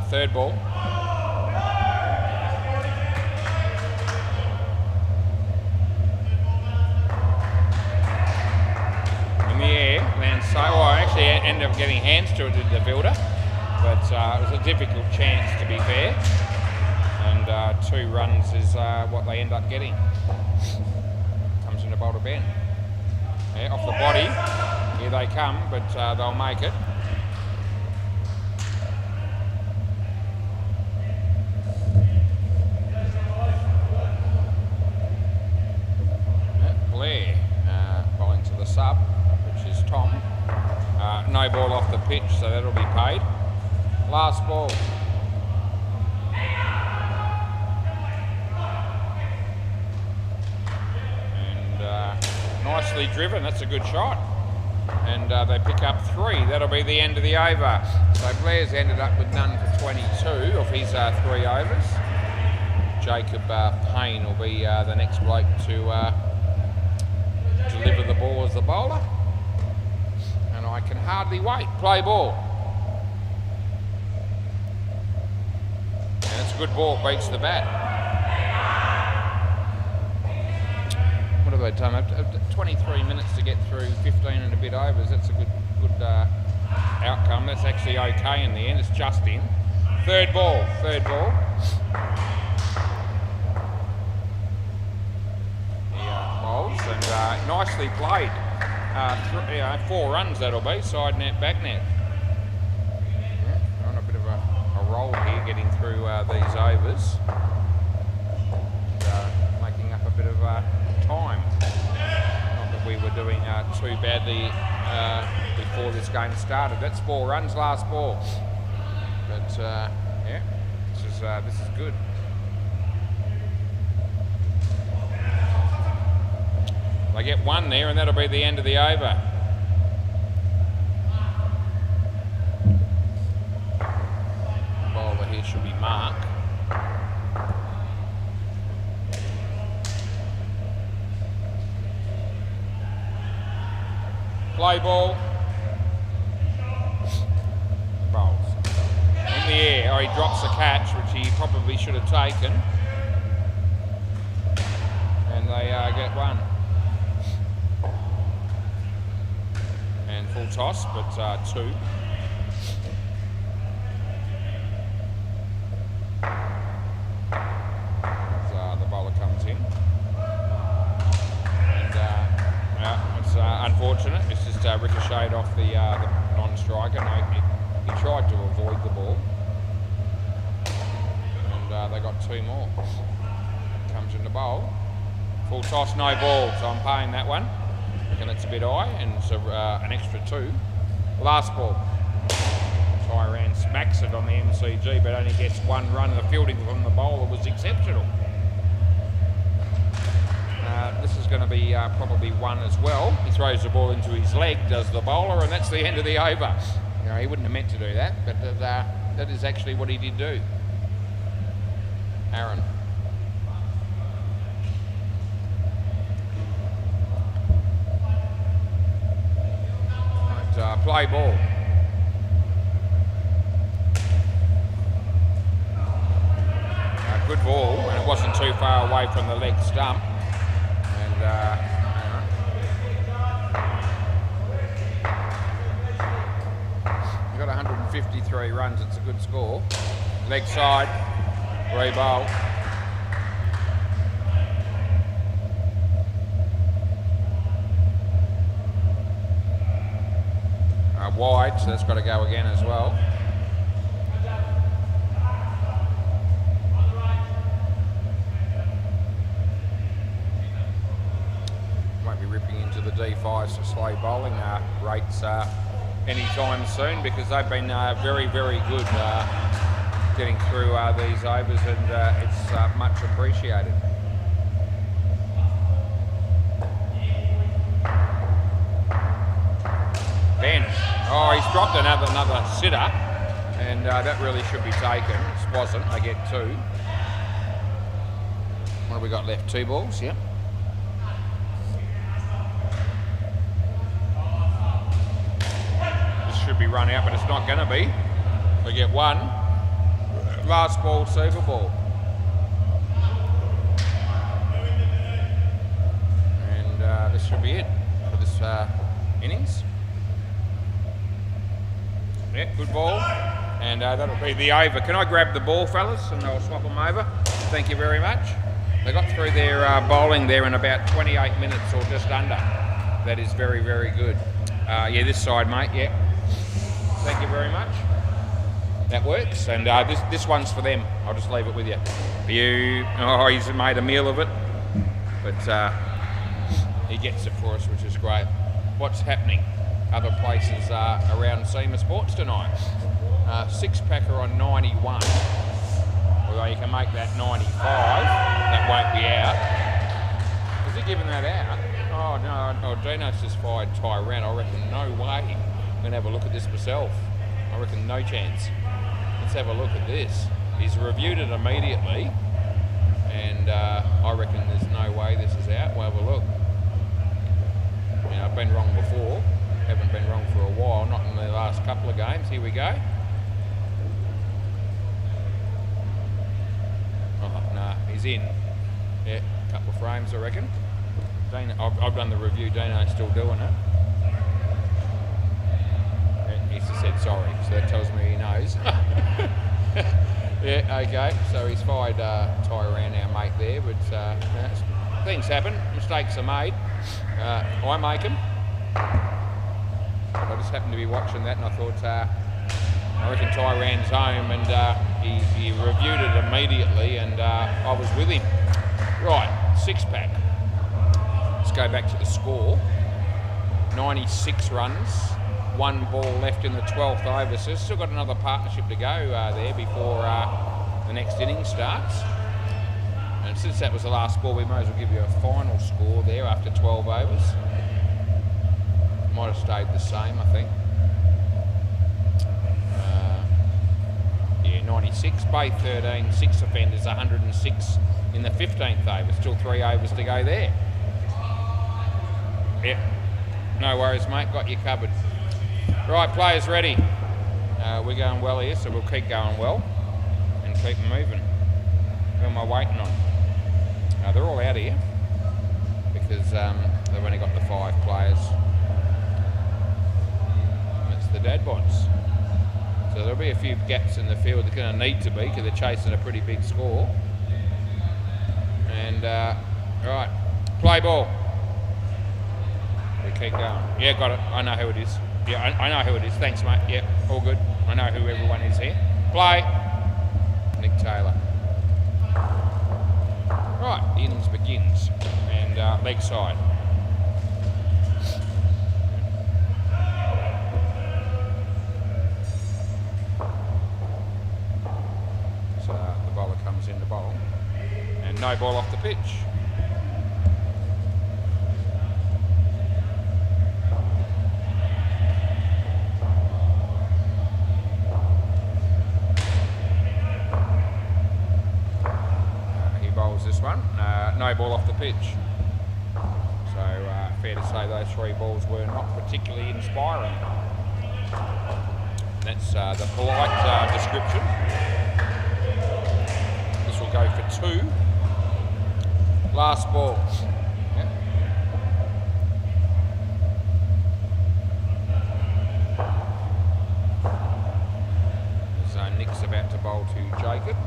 Third ball. In the air, lands so well. I actually ended up getting hands to it, the fielder, but it was a difficult chance, to be fair. And 2 runs is what they end up getting. Comes into bowl to Ben. Yeah, off the body. Here they come, but they'll make it. Blair bowling to the sub, which is Tom. No ball off the pitch, so that'll be paid. Last ball. Nicely driven, that's a good shot. And they pick up 3. That'll be the end of the over. So Blair's ended up with none for 22 of his 3 overs. Jacob Payne will be the next bloke to deliver the ball as the bowler. And I can hardly wait. Play ball. And it's a good ball, beats the bat. What have they done? 23 minutes to get through 15 and a bit overs. That's a good outcome. That's actually okay in the end. It's just in. Third ball. and nicely played. 4 runs that'll be, side net, back net. Yeah, on a bit of a roll here, getting through these overs. Making up a bit of time. Not that we were doing too badly before this game started. That's 4 runs last ball. But yeah, this is good. They get 1 there, and that'll be the end of the over. Bowler here should be Mark. Play ball. Bowls. In the air. Oh, he drops the catch, which he probably should have taken. And they get 1. And full toss, but 2. As the bowler comes in. And it's unfortunate. It's just ricocheted off the non-striker. No, he tried to avoid the ball. And they got 2 more. Comes in the bowl. Full toss, no ball, so I'm paying that one. And it's a bit high, and it's an extra 2. Last ball. Tyran smacks it on the MCG, but only gets 1 run. The fielding from the bowler was exceptional. This is going to be probably 1 as well. He throws the ball into his leg, does the bowler, and that's the end of the over. You know, he wouldn't have meant to do that, but that is actually what he did do. Aaron. Play ball. Good ball, and it wasn't too far away from the leg stump. And you got 153 runs. It's a good score. Leg side, re-bowl. Wide, so that's got to go again as well. Won't be ripping into the D5s for slow bowling rates anytime soon, because they've been very, very good getting through these overs, and it's much appreciated. Ben. Oh, he's dropped another sitter, and that really should be taken. This wasn't. They get 2. What have we got left? 2 balls, yep. This should be run out, but it's not going to be. We get 1. Last ball, super ball. And this should be it for this innings. Yeah, good ball, and that'll be the over. Can I grab the ball, fellas, and I'll swap them over? Thank you very much. They got through their bowling there in about 28 minutes or just under. That is very, very good. Yeah, this side, mate, yeah. Thank you very much. That works, and this one's for them. I'll just leave it with you. Oh, he's made a meal of it, but he gets it for us, which is great. What's happening? Other places around SEMA Sports tonight. 6-packer on 91. Although you can make that 95. That won't be out. Is he giving that out? Oh no, Dino's just fired Tyran. I reckon no way. I'm going to have a look at this myself. I reckon no chance. Let's have a look at this. He's reviewed it immediately, and I reckon there's no way this is out. We'll have a look. You know, I've been wrong before. Haven't been wrong for a while, not in the last couple of games. Here we go. Oh, nah, he's in. Yeah, a couple of frames, I reckon. Dana, I've done the review. Dano's still doing it. Yeah, he's just said sorry, so that tells me he knows. Yeah, okay. So he's fired Tyran, our mate there, but things happen. Mistakes are made. I make them. I just happened to be watching that and I thought, I reckon Ty Rand's home and he reviewed it immediately and I was with him. Right, 6-pack. Let's go back to the score. 96 runs, 1 ball left in the 12th over, so still got another partnership to go there before the next inning starts. And since that was the last ball, we may as well give you a final score there after 12 overs. Might have stayed the same, I think. 96, Bay 13, 6 offenders, 106 in the 15th over. Still 3 overs to go there. Yep. No worries, mate. Got you covered. Right, players ready. We're going well here, so we'll keep going well and keep moving. Who am I waiting on? They're all out here because they've only got the 5 players. That's the dad bods. So there'll be a few gaps in the field. They're going to need to be because they're chasing a pretty big score. And, right, play ball. We keep going. Yeah, got it. I know who it is. Yeah, I know who it is. Thanks, mate. Yeah, all good. I know who everyone is here. Play. Nick Taylor. Right, the innings begins. And leg side. So the bowler comes in to bowl. And no ball off the pitch. This one, no ball off the pitch. So fair to say those 3 balls were not particularly inspiring. And that's the polite description. This will go for 2. Last ball. Yep. So Nick's about to bowl to Jacob.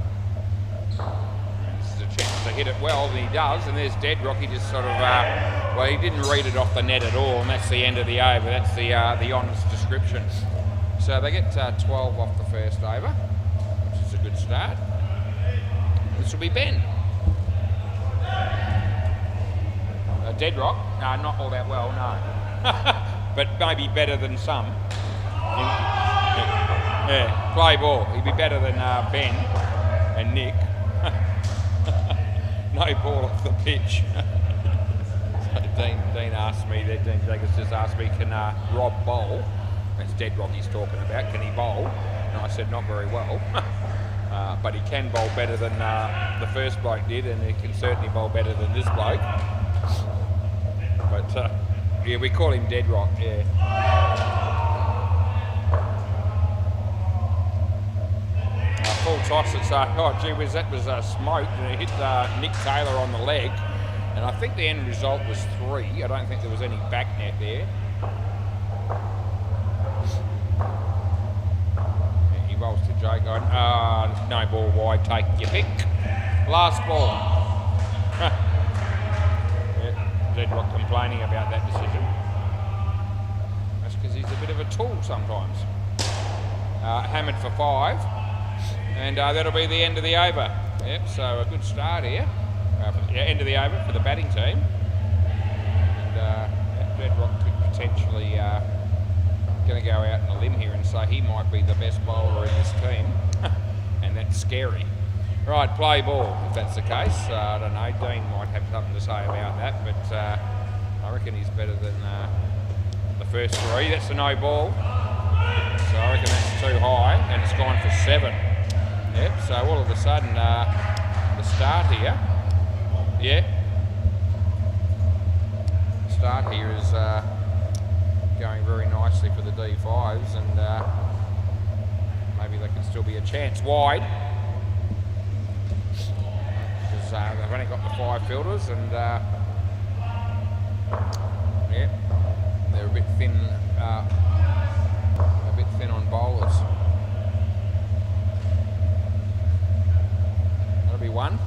A chance to hit it well, and he does, and there's Deadrock. He just sort of, well, he didn't read it off the net at all, and that's the end of the over. That's the honest description. So they get 12 off the first over, which is a good start. This will be Ben. Deadrock, no, not all that well, no. But maybe better than some. Yeah, play ball. He'd be better than Ben and Nick. No ball off the pitch. So Dean asked me, Dean Jacobs just asked me, can Rob bowl? That's Deadrock he's talking about, can he bowl? And I said, not very well. But he can bowl better than the first bloke did, and he can certainly bowl better than this bloke. But yeah, we call him Deadrock, yeah. Full toss, it's, oh gee whiz, that was smoked, and it hit Nick Taylor on the leg, and I think the end result was 3. I don't think there was any back net there. Yeah, he rolls to Jake. No ball wide, take your pick. Last ball. Yeah, Deadrock complaining about that decision. That's because he's a bit of a tool sometimes. Hammered for 5. And that'll be the end of the over. Yep, so a good start here. End of the over for the batting team. And Deadrock could potentially going to go out on a limb here and say he might be the best bowler in this team. And that's scary. Right, play ball, if that's the case. I don't know, Dean might have something to say about that, but I reckon he's better than the first 3. That's a no ball. So I reckon that's too high, and it's gone for 7. Yep, so all of a sudden, the start here, yeah, the start here is going very nicely for the D5s, and maybe there can still be a chance wide, because they've only got the 5 fielders, and yeah, they're a bit thin on bowlers. That'll be 1.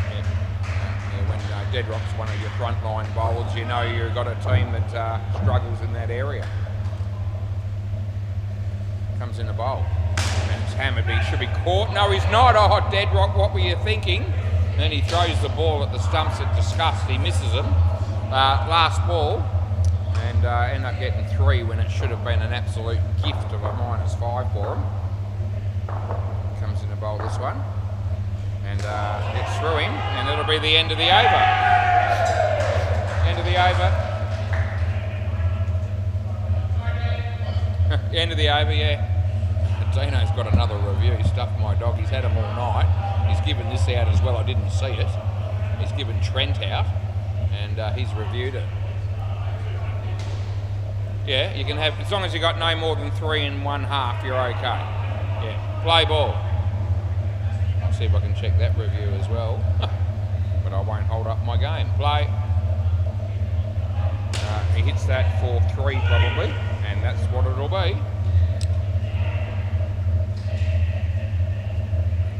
Yeah. Deadrock's one of your frontline bowlers. You know you've got a team that struggles in that area. Comes in the bowl. And it's hammered, but he should be caught. No, he's not. Oh, Deadrock, what were you thinking? And then he throws the ball at the stumps at disgust. He misses them. Last ball. And end up getting 3 when it should have been an absolute gift of a -5 for him. Comes in the bowl, this one. And gets through him, and it'll be the end of the over. End of the over. End of the over, yeah. Dino's got another review. He stuffed my dog. He's had them all night. He's given this out as well. I didn't see it. He's given Trent out, and he's reviewed it. Yeah, you can have, as long as you got no more than 3 1/2, you're okay. Yeah, play ball. I'll see if I can check that review as well, but I won't hold up my game. Play. He hits that for 3 probably, and that's what it'll be.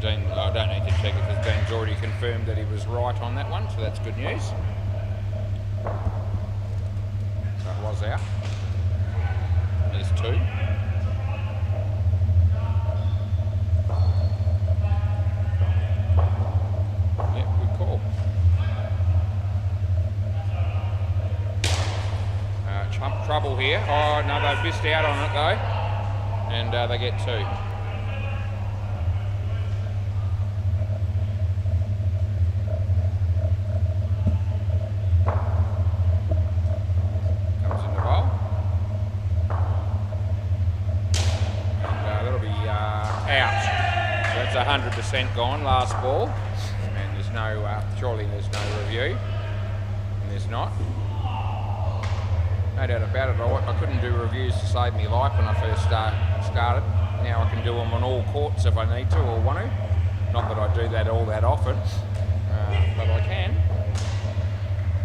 Dean, I don't need to check it because Dean's already confirmed that he was right on that one, so that's good news. That was out. There's 2. Trouble here. Oh no, they've missed out on it though, and they get 2. Comes in the bowl, and that'll be out. So that's 100% gone. Last ball, and there's no. Surely there's no review, and there's not. No doubt about it. I couldn't do reviews to save me life when I first started. Now I can do them on all courts if I need to or want to. Not that I do that all that often, but I can.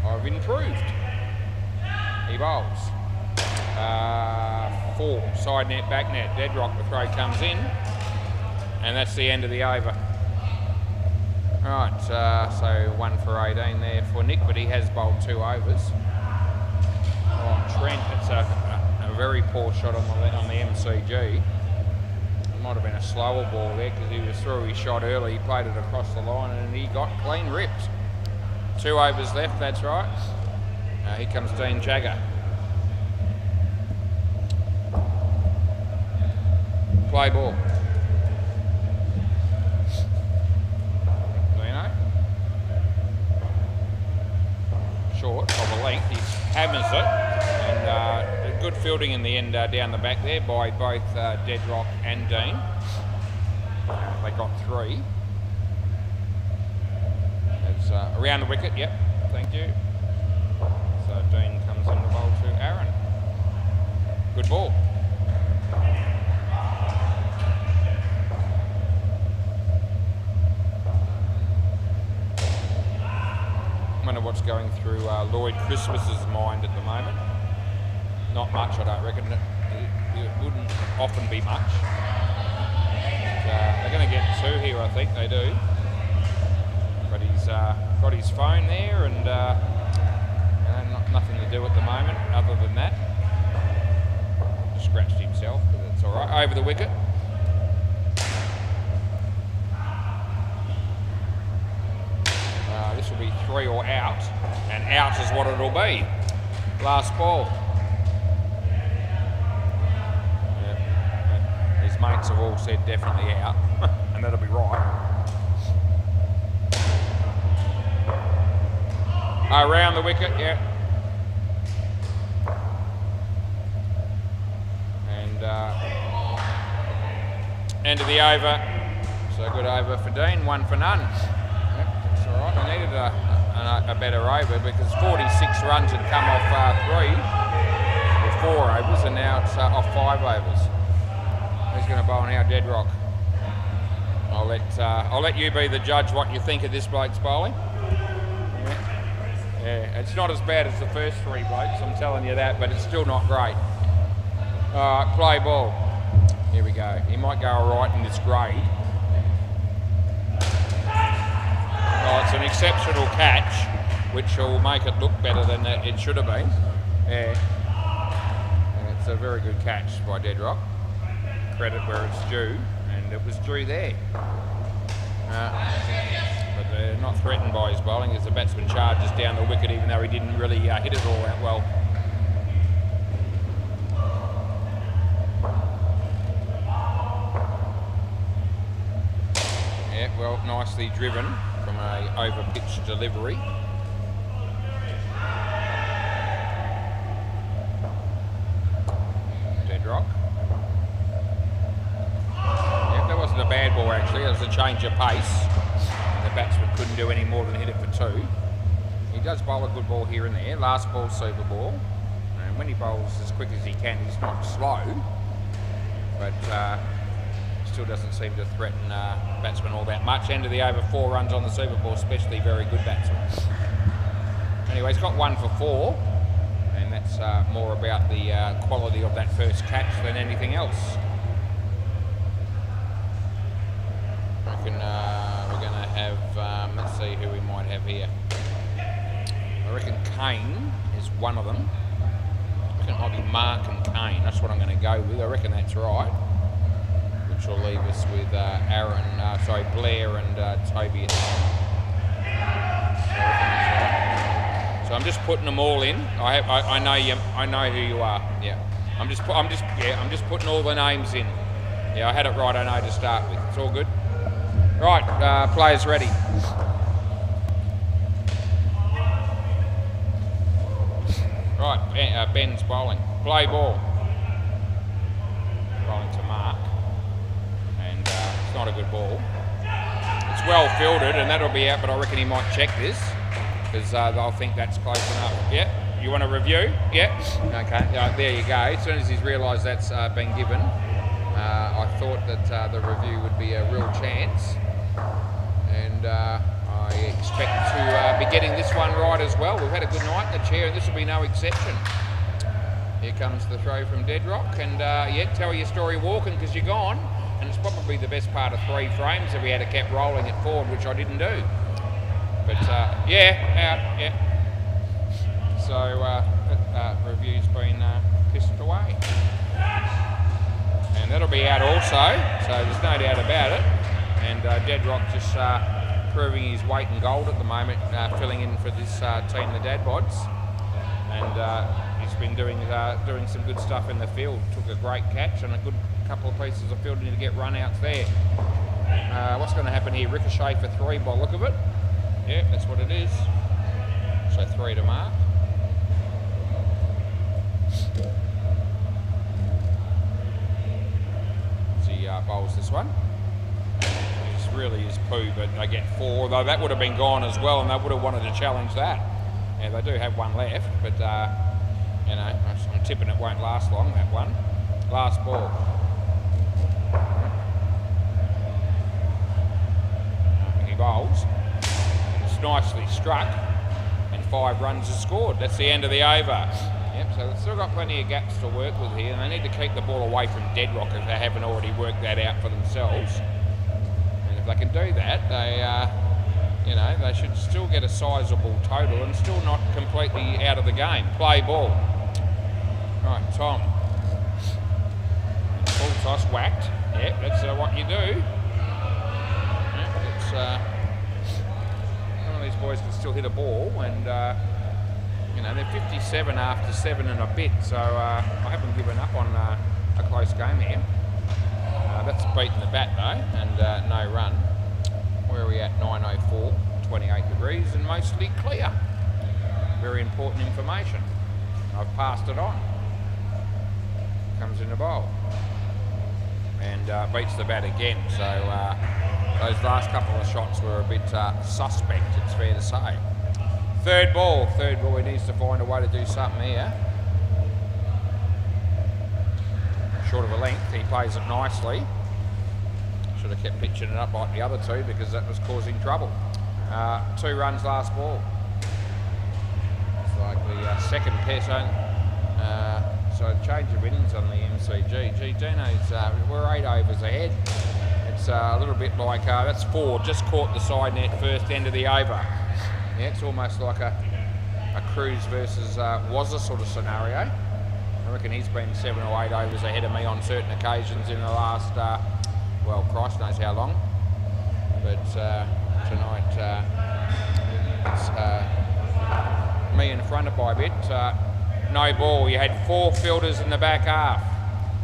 I've improved. He bowls. 4. Side net, back net. Deadrock, the throw comes in. And that's the end of the over. Right, so 1 for 18 there for Nick, but he has bowled 2 overs. Oh, Trent, it's a very poor shot on the MCG. It might have been a slower ball there because he was through his shot early. He played it across the line and he got clean ripped. 2 overs left, that's right. Here comes Dean Jagger. Play ball. Dino. Short of a length, he hammers it. And good fielding in the end down the back there by both Deadrock and Dean. They got 3. It's around the wicket, yep, thank you. So Dean comes in the bowl to Aaron. Good ball. I wonder what's going through Lloyd Christmas's mind at the moment. Not much, I don't reckon. It wouldn't often be much. They're going to get 2 here, I think they do. But he's got his phone there and nothing to do at the moment other than that. Just scratched himself, but that's all right. Over the wicket. This will be 3 or out, and out is what it'll be. Last ball. His mates have all said definitely out, and that'll be right. Around the wicket, yeah. And end of the over. So good over for Dean, 1 for none. All right, I needed a better over because 46 runs had come off 3 or 4 overs, and now it's off 5 overs. Who's going to bowl now? Deadrock. I'll let you be the judge what you think of this bloke's bowling. Yeah, it's not as bad as the first 3 blokes, I'm telling you that, but it's still not great. All right, play ball. Here we go. He might go all right in this grade. Oh, it's an exceptional catch. which will make it look better than it should have been. Yeah. And it's a very good catch by Deadrock. Credit where it's due, and it was due there. But they're not threatened by his bowling as the batsman charges down the wicket, even though he didn't really hit it all that well. Yeah, well, nicely driven from a over-pitched delivery. Deadrock. Yeah, that wasn't a bad ball actually, it was a change of pace. And the batsman couldn't do any more than hit it for 2. He does bowl a good ball here and there. Last ball, super ball. And when he bowls as quick as he can, he's not slow. But still doesn't seem to threaten batsmen all that much. End of the over, 4 runs on the super ball, especially very good batsmen. Anyway, he's got 1 for 4, and that's more about the quality of that first catch than anything else. I reckon we're going to have, let's see who we might have here. I reckon Kane is one of them. I reckon it might be Mark and Kane. That's what I'm going to go with. I reckon that's right. Which will leave us with Blair and Toby. So I'm just putting them all in. I know you. I know who you are. Yeah. I'm just putting all the names in. Yeah, I had it right. I know to start with. It's all good. Right, players ready. Right, Ben's bowling. Play ball. Bowling to Mark. And it's not a good ball. It's well fielded and that'll be out, but I reckon he might check this because they'll think that's close enough. Yeah, you want a review? Yeah. Okay, there you go. As soon as he's realised that's been given, I thought that the review would be a real chance. And I expect to be getting this one right as well. We've had a good night in the chair and this will be no exception. Here comes the throw from Deadrock and tell your story walking because you're gone. And it's probably the best part of 3 frames if we had kept rolling it forward, which I didn't do. But out, yeah. So that review's been pissed away. And that'll be out also, so there's no doubt about it. And Deadrock just proving his weight in gold at the moment, filling in for this team, the Dadbods. And he's been doing some good stuff in the field. Took a great catch and a good couple of pieces of fielding to get run-outs there. What's going to happen here? Ricochet for 3 by the look of it. Yeah, that's what it is. So 3 to Mark. He bowls this one. It really is poo, but they get 4, though that would have been gone as well, and they would have wanted to challenge that. Yeah, they do have 1 left, but you know, I'm tipping it won't last long, that one. Last ball. He bowls. It's nicely struck, and 5 runs are scored. That's the end of the over. Yep, so they've still got plenty of gaps to work with here, and they need to keep the ball away from Deadrock if they haven't already worked that out for themselves. And if they can do that, they, you know, they should still get a sizable total and still not completely out of the game. Play ball. Right, Tom. Full toss whacked. Yep, that's what you do. Yep, it's some of these boys can still hit a ball, and you know, they're 57 after 7 and a bit, so I haven't given up on a close game here. That's beating the bat though, and no run. Where are we at? 9:04, 28 degrees, and mostly clear. Very important information. I've passed it on. Comes in the bowl. And beats the bat again, so those last couple of shots were a bit suspect, it's fair to say. Third ball, he needs to find a way to do something here. Short of a length, he plays it nicely. Should have kept pitching it up like the other 2 because that was causing trouble. 2 runs last ball. It's like the second pair, so change of innings on the MCG. Gee, Dino's, we're 8 overs ahead. It's a little bit like, that's 4, just caught the side net first end of the over. Yeah, it's almost like a Cruz versus Wazza sort of scenario. I reckon he's been 7 or 8 overs ahead of me on certain occasions in the last, well, Christ knows how long. But tonight, it's me in front of by a bit. No ball. You had 4 fielders in the back half.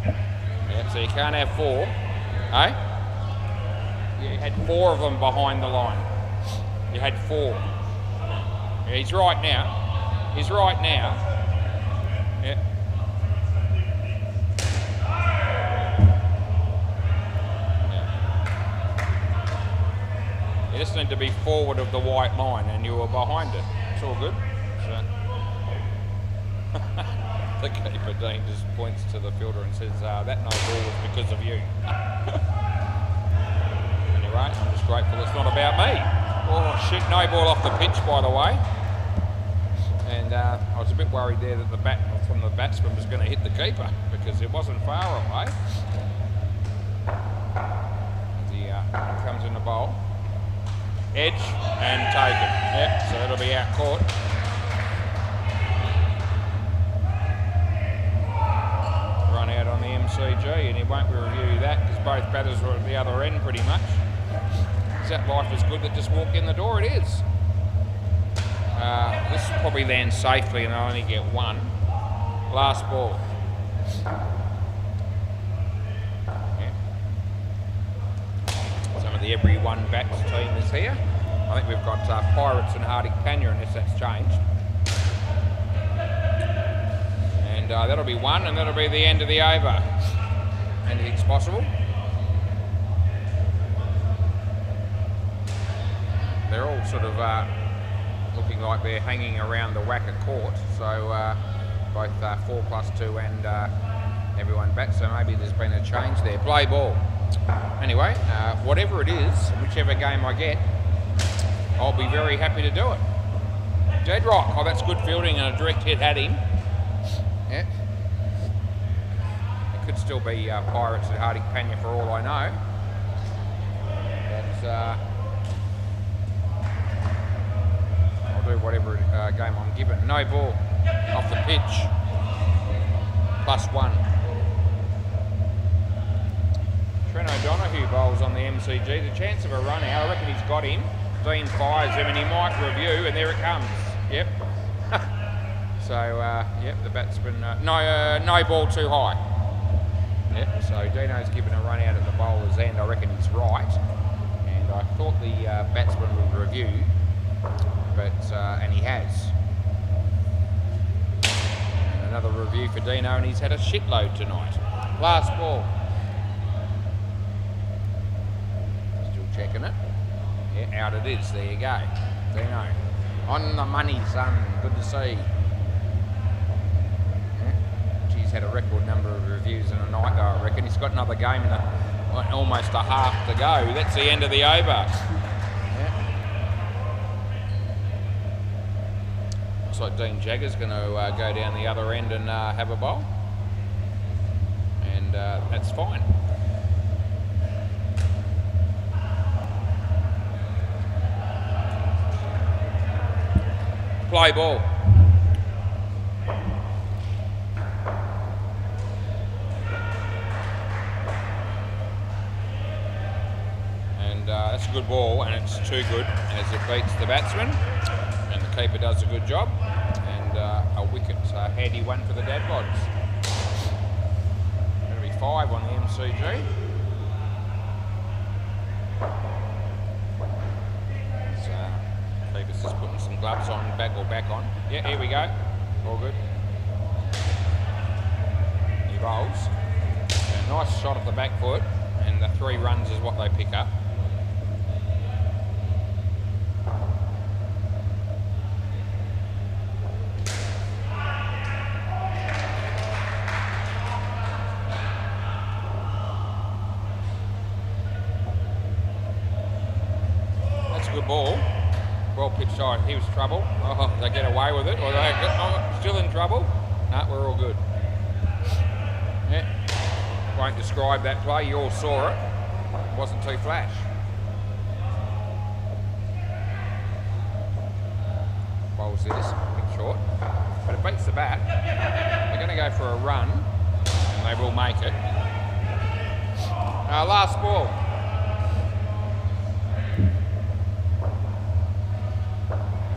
Yeah, so you can't have 4, eh? Yeah, you had 4 of them behind the line. You had 4. Yeah, he's right now. He's right now. Yeah. Yeah. You just need to be forward of the white line, and you were behind it. It's all good. So. The keeper, Dean, just points to the fielder and says, that no ball was because of you. Anyway, I'm just grateful it's not about me. Oh shit, no ball off the pitch, by the way. And I was a bit worried there that the bat from the batsman was going to hit the keeper because it wasn't far away. He comes in the bowl. Edge and taken. Yep, so it'll be out court. Run out on the MCG, and he won't review that because both batters were at the other end pretty much. Is that life is good that just walk in the door? It is. This probably lands safely and I only get 1. Last ball. Yeah. Some of the everyone bats team is here. I think we've got Pirates and Hardik Panya unless that's changed. And that'll be 1 and that'll be the end of the over. Anything's possible. They're all sort of looking like they're hanging around the WACA Court, so both 4+2 and everyone bats, so maybe there's been a change there. Play ball. Anyway, whatever it is, whichever game I get, I'll be very happy to do it. Dead rock. Oh, that's good fielding and a direct hit at him. Yeah. It could still be Pirates and Hardik Panya for all I know. But I'll do whatever game I'm given. No ball off the pitch. +1. Trent O'Donoghue bowls on the MCG. The chance of a run out, I reckon he's got him. Dean fires him and he might review, and there it comes. Yep. So, yep, the batsman, no ball too high. Yep, so Dino's given a run out at the bowler's end. I reckon he's right. And I thought the batsman would review, but, and he has. And another review for Dino, and he's had a shitload tonight. Last ball. Still checking it. Yeah, out it is. There you go. Dino. On the money, son. Good to see. Yeah. He's had a record number of reviews in a night, though, I reckon. He's got another game in almost a half to go. That's the end of the over. Yeah. Looks like Dean Jagger's going to go down the other end and have a bowl. And that's fine. Play ball. And that's a good ball, and it's too good as it beats the batsman. And the keeper does a good job. And a wicket, handy one for the Dadbods. That'll be 5 on the MCG. Keeper's just putting some gloves on, back on. Yeah, here we go. All good. He rolls. A nice shot at the back foot, and the 3 runs is what they pick up. That's a good ball. Well pitched on. He was trouble. Oh, they get away with it, or they get still in trouble. No, we're all good. Yeah. Won't describe that play. You all saw it. It wasn't too flash. bowls this, big short. But it beats the bat. They're going to go for a run, and they will make it. Last ball.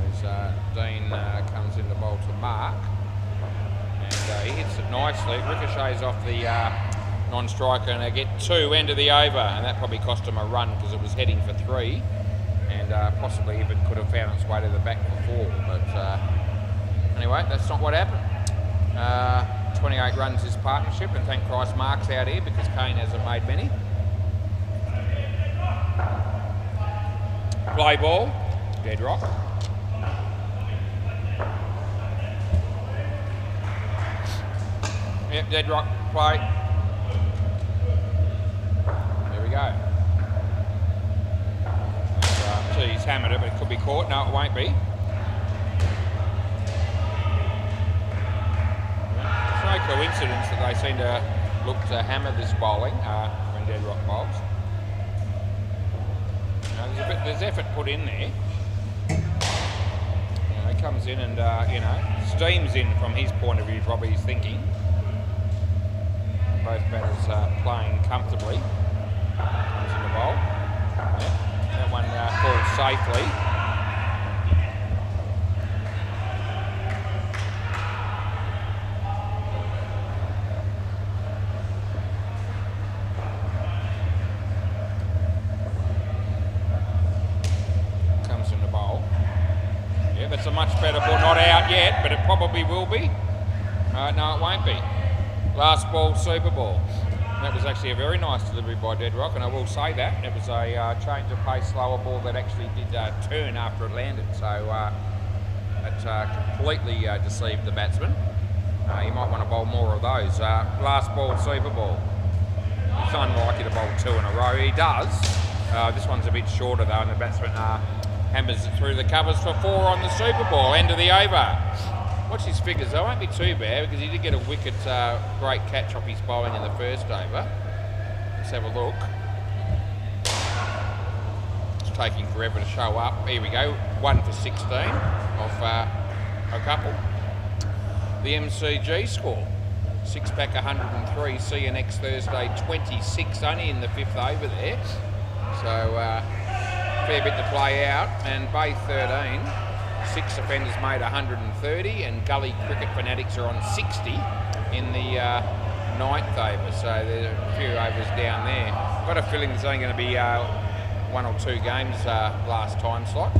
As Dean comes in the bowl to mark. And he hits it nicely. It ricochets off the non-striker, and they get 2 end of the over, and that probably cost him a run because it was heading for 3, and possibly even could have found its way to the back for 4. But anyway, that's not what happened. 28 runs this partnership, and thank Christ Mark's out here because Kane hasn't made many. Play ball, dead rock. Yep, dead rock, play. There we go. He's hammered it, but it could be caught. No, it won't be. It's no coincidence that they seem to look to hammer this bowling when dead rock bowls. There's effort put in there. He comes in and steams in from his point of view. Probably he's thinking. Both batters playing comfortably. Comes in the bowl. Yep. That one falls safely. Comes in the bowl. Yeah, that's a much better ball. Not out yet, but it probably will be. No, it won't be. Last ball, super ball. That was actually a very nice delivery by Dead Rock, and I will say that. It was a change of pace, slower ball that actually did turn after it landed. So it completely deceived the batsman. You might want to bowl more of those. Last ball, super ball. It's unlikely to bowl 2 in a row. He does. This one's a bit shorter though, and the batsman hammers it through the covers for 4 on the super ball. End of the over. Watch his figures, they won't be too bad because he did get a wicket, great catch off his bowling in the first over. Let's have a look. It's taking forever to show up. Here we go, 1 for 16 off a couple. The MCG score, 6-pack 103, see you next Thursday, 26, only in the 5th over there. So fair bit to play out, and Bay 13. 6 offenders made 130, and Gully Cricket Fanatics are on 60 in the 9th over, so there's a few overs down there. Got a feeling there's only going to be 1 or 2 games last time slot,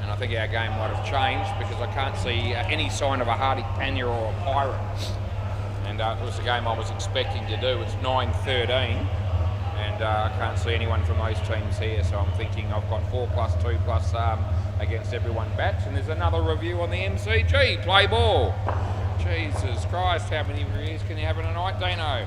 and I think our game might have changed because I can't see any sign of a Hardy Panya or a Pirate, and it was the game I was expecting to do. It's 9-13, and I can't see anyone from those teams here, so I'm thinking I've got 4+2+ against everyone bats, and there's another review on the MCG. Play ball. Jesus Christ, how many reviews can you have in a night, Dino?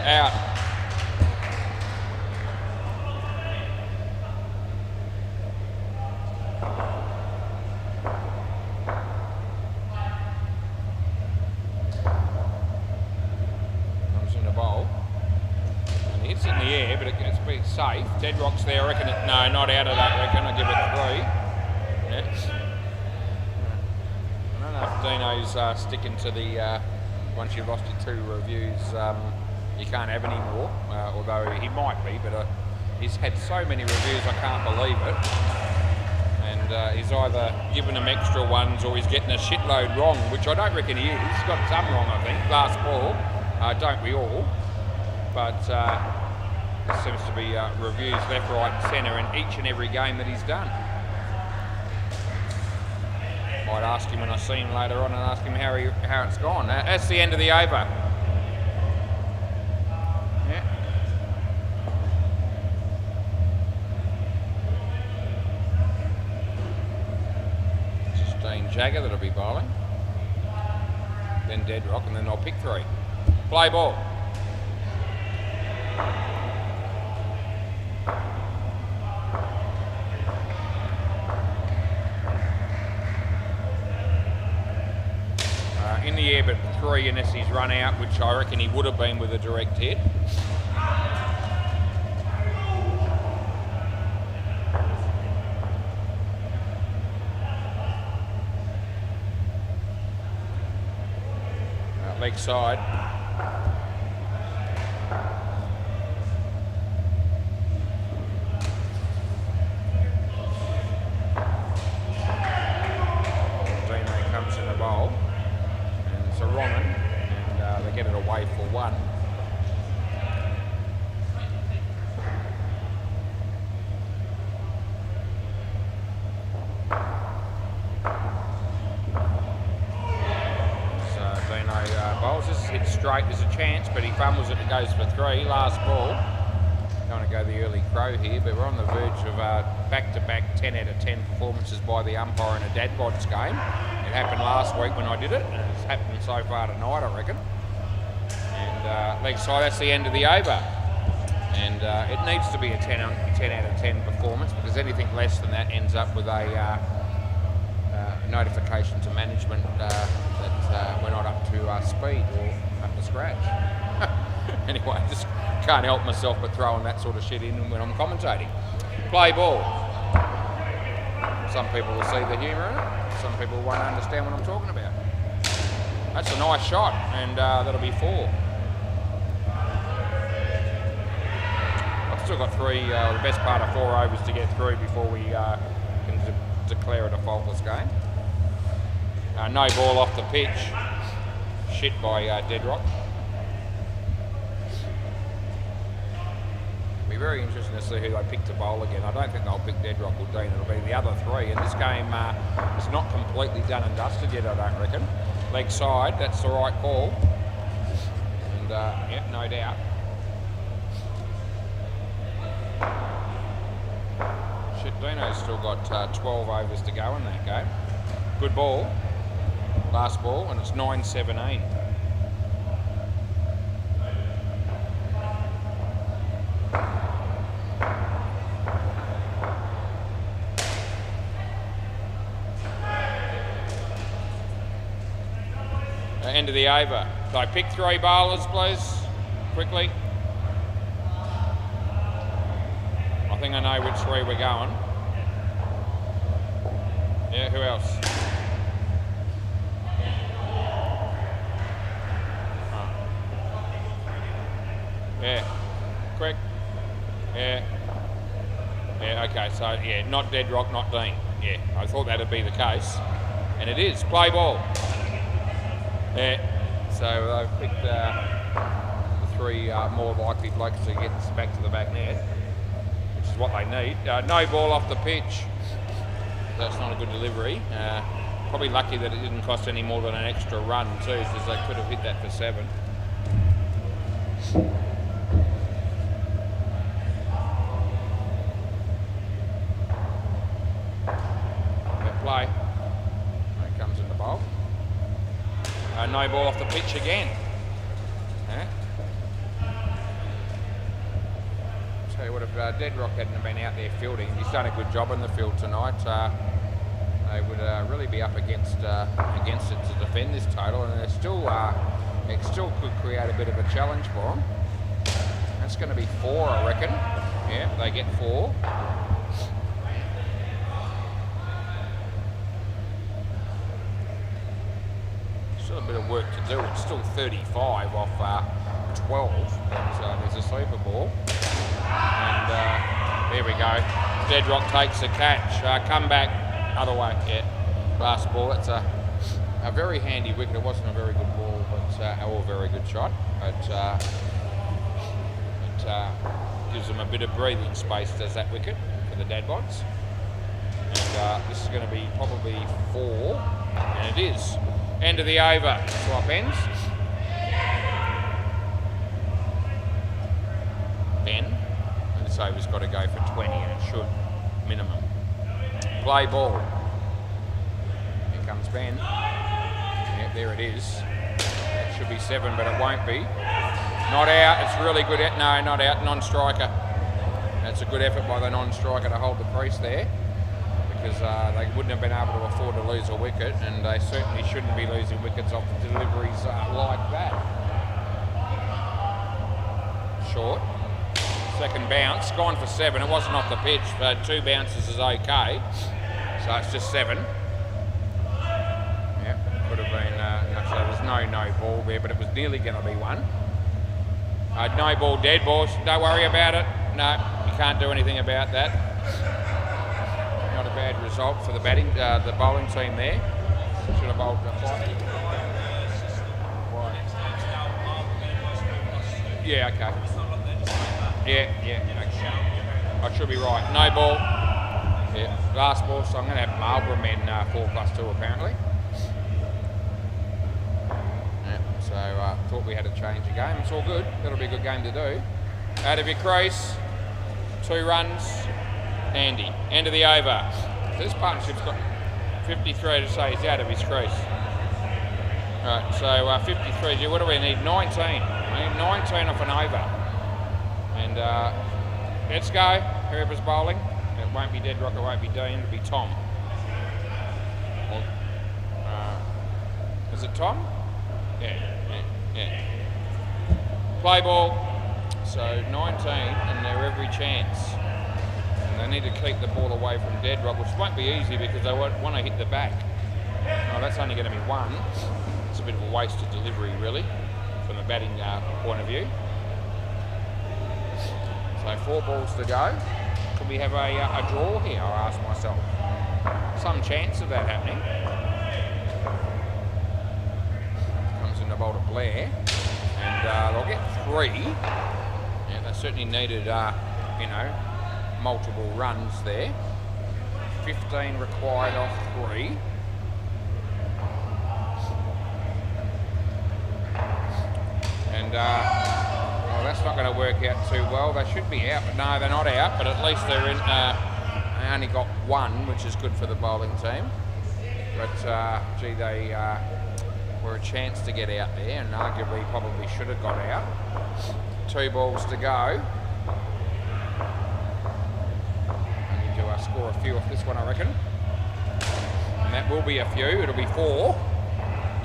Out. Safe. Dead Rock's there, I reckon. No, not out of that, I reckon. I'll give it 3. Yeah. I don't know if Dino's sticking to the once you've lost your 2 reviews, you can't have any more, although he might be, but he's had so many reviews I can't believe it. And he's either giving them extra ones or he's getting a shitload wrong, which I don't reckon he is. He's got some wrong, I think. Last ball, don't we all? But there seems to be reviews left, right and centre in each and every game that he's done. Might ask him when I see him later on and ask him how it's gone. That's the end of the over. Yeah. Justine Jagger that'll be bowling. Then Dead Rock, and then I'll pick 3. Play ball. here, but 3 unless he's run out, which I reckon he would have been with a direct hit. Leg side. Dino comes in the bowl, and it's a wrong one, and they get it away for 1. Hit straight, there's a chance, but he fumbles it and goes for 3. Last ball. Don't want to go the early crow here, but we're on the verge of back-to-back 10 out of 10 performances by the umpire in a dad bods game. It happened last week when I did it, and it's happened so far tonight, I reckon. And leg side, that's the end of the over. And it needs to be a 10 out of 10 performance, because anything less than that ends up with a notification to management that we're not up to speed or up to scratch. Anyway, I just can't help myself but throwing that sort of shit in when I'm commentating. Play ball. Some people will see the humour in it. Some people won't understand what I'm talking about. That's a nice shot, and that'll be 4. I've still got 3, the best part of 4 overs to get through before we can declare it a faultless game. No ball off the pitch. Shit by Deadrock. It'll be very interesting to see who they pick to bowl again. I don't think they'll pick Deadrock or Dean. It'll be the other 3. And this game is not completely done and dusted yet, I don't reckon. Leg side, that's the right call. And yeah, no doubt. Shit, Dino's still got 12 overs to go in that game. Good ball. Last ball, and it's 9-17. End of the over. So I pick 3 bowlers, please, quickly. I think I know which 3 we're going. Yeah, who else? Yeah, quick. Yeah. Yeah, okay, so yeah, not Deadrock, not Dean. Yeah, I thought that'd be the case. And it is. Play ball. Yeah, so I've picked the 3 more likely blokes to get back to the back net, which is what they need. No ball off the pitch. That's not a good delivery. Probably lucky that it didn't cost any more than an extra run too, because they could have hit that for 7. Play. It comes in the bowl. No ball off the pitch again. Tell you what, if Deadrock hadn't been out there fielding, he's done a good job in the field tonight. They would really be up against it to defend this total, and it still could create a bit of a challenge for them. That's going to be 4, I reckon. Yeah, they get 4. Still a bit of work to do. It's still 35 off 12. But, there's a sleeper ball. And there we go. Deadrock takes the catch. Come back. Other way. Yeah. Last ball. That's a very handy wicket. It wasn't a very good ball, but or a very good shot. But it gives them a bit of breathing space, does that wicket, for the Dadbods. And this is going to be probably 4. And it is. End of the over. Swap ends. Ben. And this over's got to go for 20, and it should, minimum. Play ball. Here comes Ben. Yep, there it is. It should be 7, but it won't be. Not out. It's really good. No, not out. Non-striker. That's a good effort by the non-striker to hold the crease there, because they wouldn't have been able to afford to lose a wicket, and they certainly shouldn't be losing wickets off deliveries like that. Short. Second bounce, gone for 7. It wasn't off the pitch, but 2 bounces is okay. So it's just 7. Yep, could have been, so there's no ball there, but it was nearly going to be 1. No ball, dead balls. Don't worry about it. No, you can't do anything about that. Not a bad result for the bowling team there. Should have bowled the 5. Yeah, okay. Yeah, okay. I should be right. No ball. Yeah, last ball, so I'm going to have Marlborough men 4+2 apparently. So thought we had to change the game. It's all good. That'll be a good game to do. Out of your crease, 2 runs, handy. End of the over. This partnership's got 53 to say he's out of his crease. Right, so 53. What do we need? 19. We need 19 off an over. And let's go. Whoever's bowling. It won't be Deadrock. It won't be Dean. It'll be Tom. Is it Tom? Yeah. Play ball. So 19, and they're every chance. And they need to keep the ball away from Deadrock, which won't be easy because they won't want to hit the back. Oh, that's only going to be 1. It's a bit of a wasted delivery, really, from the batting point of view. So 4 balls to go. Could we have a draw here? I ask myself. Some chance of that happening. Comes in the bowl to Blair, and they'll get 3. Yeah, they certainly needed, multiple runs there. 15 required off 3. And well, that's not going to work out too well. They should be out, but no, they're not out. But at least they're in. They only got 1, which is good for the bowling team. But gee, they were a chance to get out there, and arguably probably should have got out. 2 balls to go. I need to score a few off this one, I reckon. And that will be a few. It'll be 4.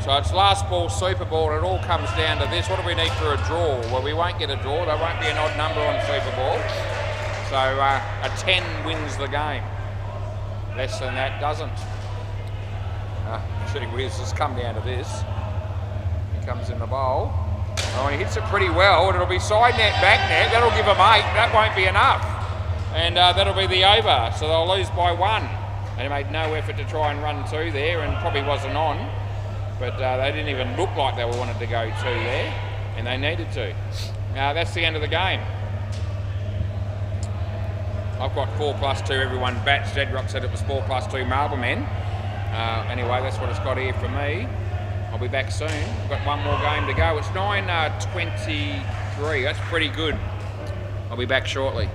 So it's last ball, super ball, and it all comes down to this. What do we need for a draw? Well, we won't get a draw. There won't be an odd number on super ball. So a 10 wins the game. Less than that doesn't. Gee whiz, it's come down to this. He comes in the bowl. Oh, and he hits it pretty well, and it'll be side net, back net. That'll give them 8. That won't be enough. And that'll be the over. So they'll lose by 1. They made no effort to try and run 2 there, and probably wasn't on. But they didn't even look like they wanted to go 2 there, and they needed to. That's the end of the game. I've got 4+2, everyone bats. Deadrock said it was 4+2 Marlborough men. Anyway, that's what it's got here for me. I'll be back soon. I've got 1 more game to go. It's 9:23. That's pretty good. I'll be back shortly.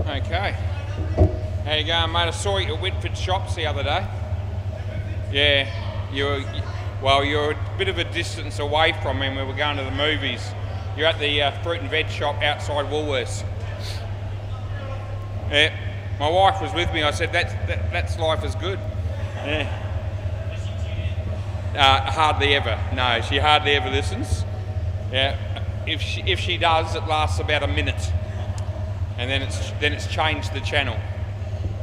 Okay. How you going, mate? I saw you at Whitford Shops the other day. Yeah, you're a bit of a distance away from me when we were going to the movies. You're at the fruit and veg shop outside Woolworths. Yeah, my wife was with me. I said, that's life is good. Yeah. Hardly ever. No, she hardly ever listens. Yeah, if she does, it lasts about a minute, and then it's changed the channel.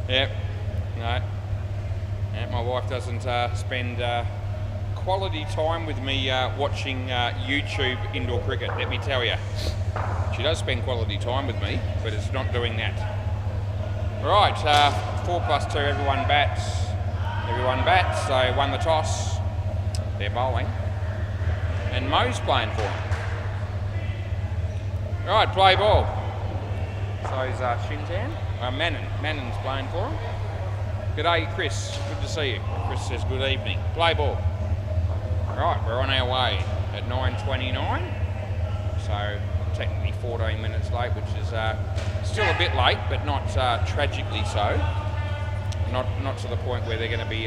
Yeah, no. Yeah, my wife doesn't spend quality time with me watching YouTube indoor cricket. Let me tell you, she does spend quality time with me, but it's not doing that. Right, 4+2. Everyone bats. Everyone bats. They won the toss. They're bowling, and Mo's playing for them. Right, play ball. So is Shintan. Mannon's playing for him. G'day, Chris. Good to see you. Chris says good evening. Play ball. Right, we're on our way at 9:29. So technically 14 minutes late, which is still a bit late, but not tragically so. Not to the point where they're going to be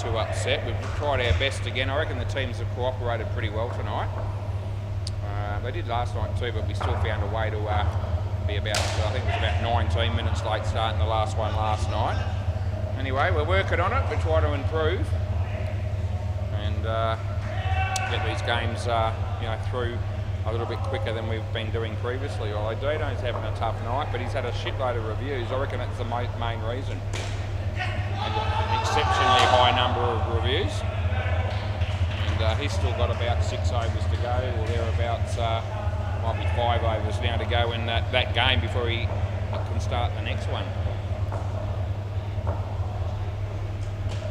too upset. We've tried our best again. I reckon the teams have cooperated pretty well tonight. They did last night too, but we still found a way to be about, I think it was about 19 minutes late starting the last one last night. Anyway, we're working on it. We're trying to improve and get these games through a little bit quicker than we've been doing previously. Although Dino's having a tough night, but he's had a shitload of reviews. I reckon that's the main reason. And an exceptionally high number of reviews. And he's still got about 6 overs to go, or thereabouts. Might be 5 overs now to go in that game before he can start the next one.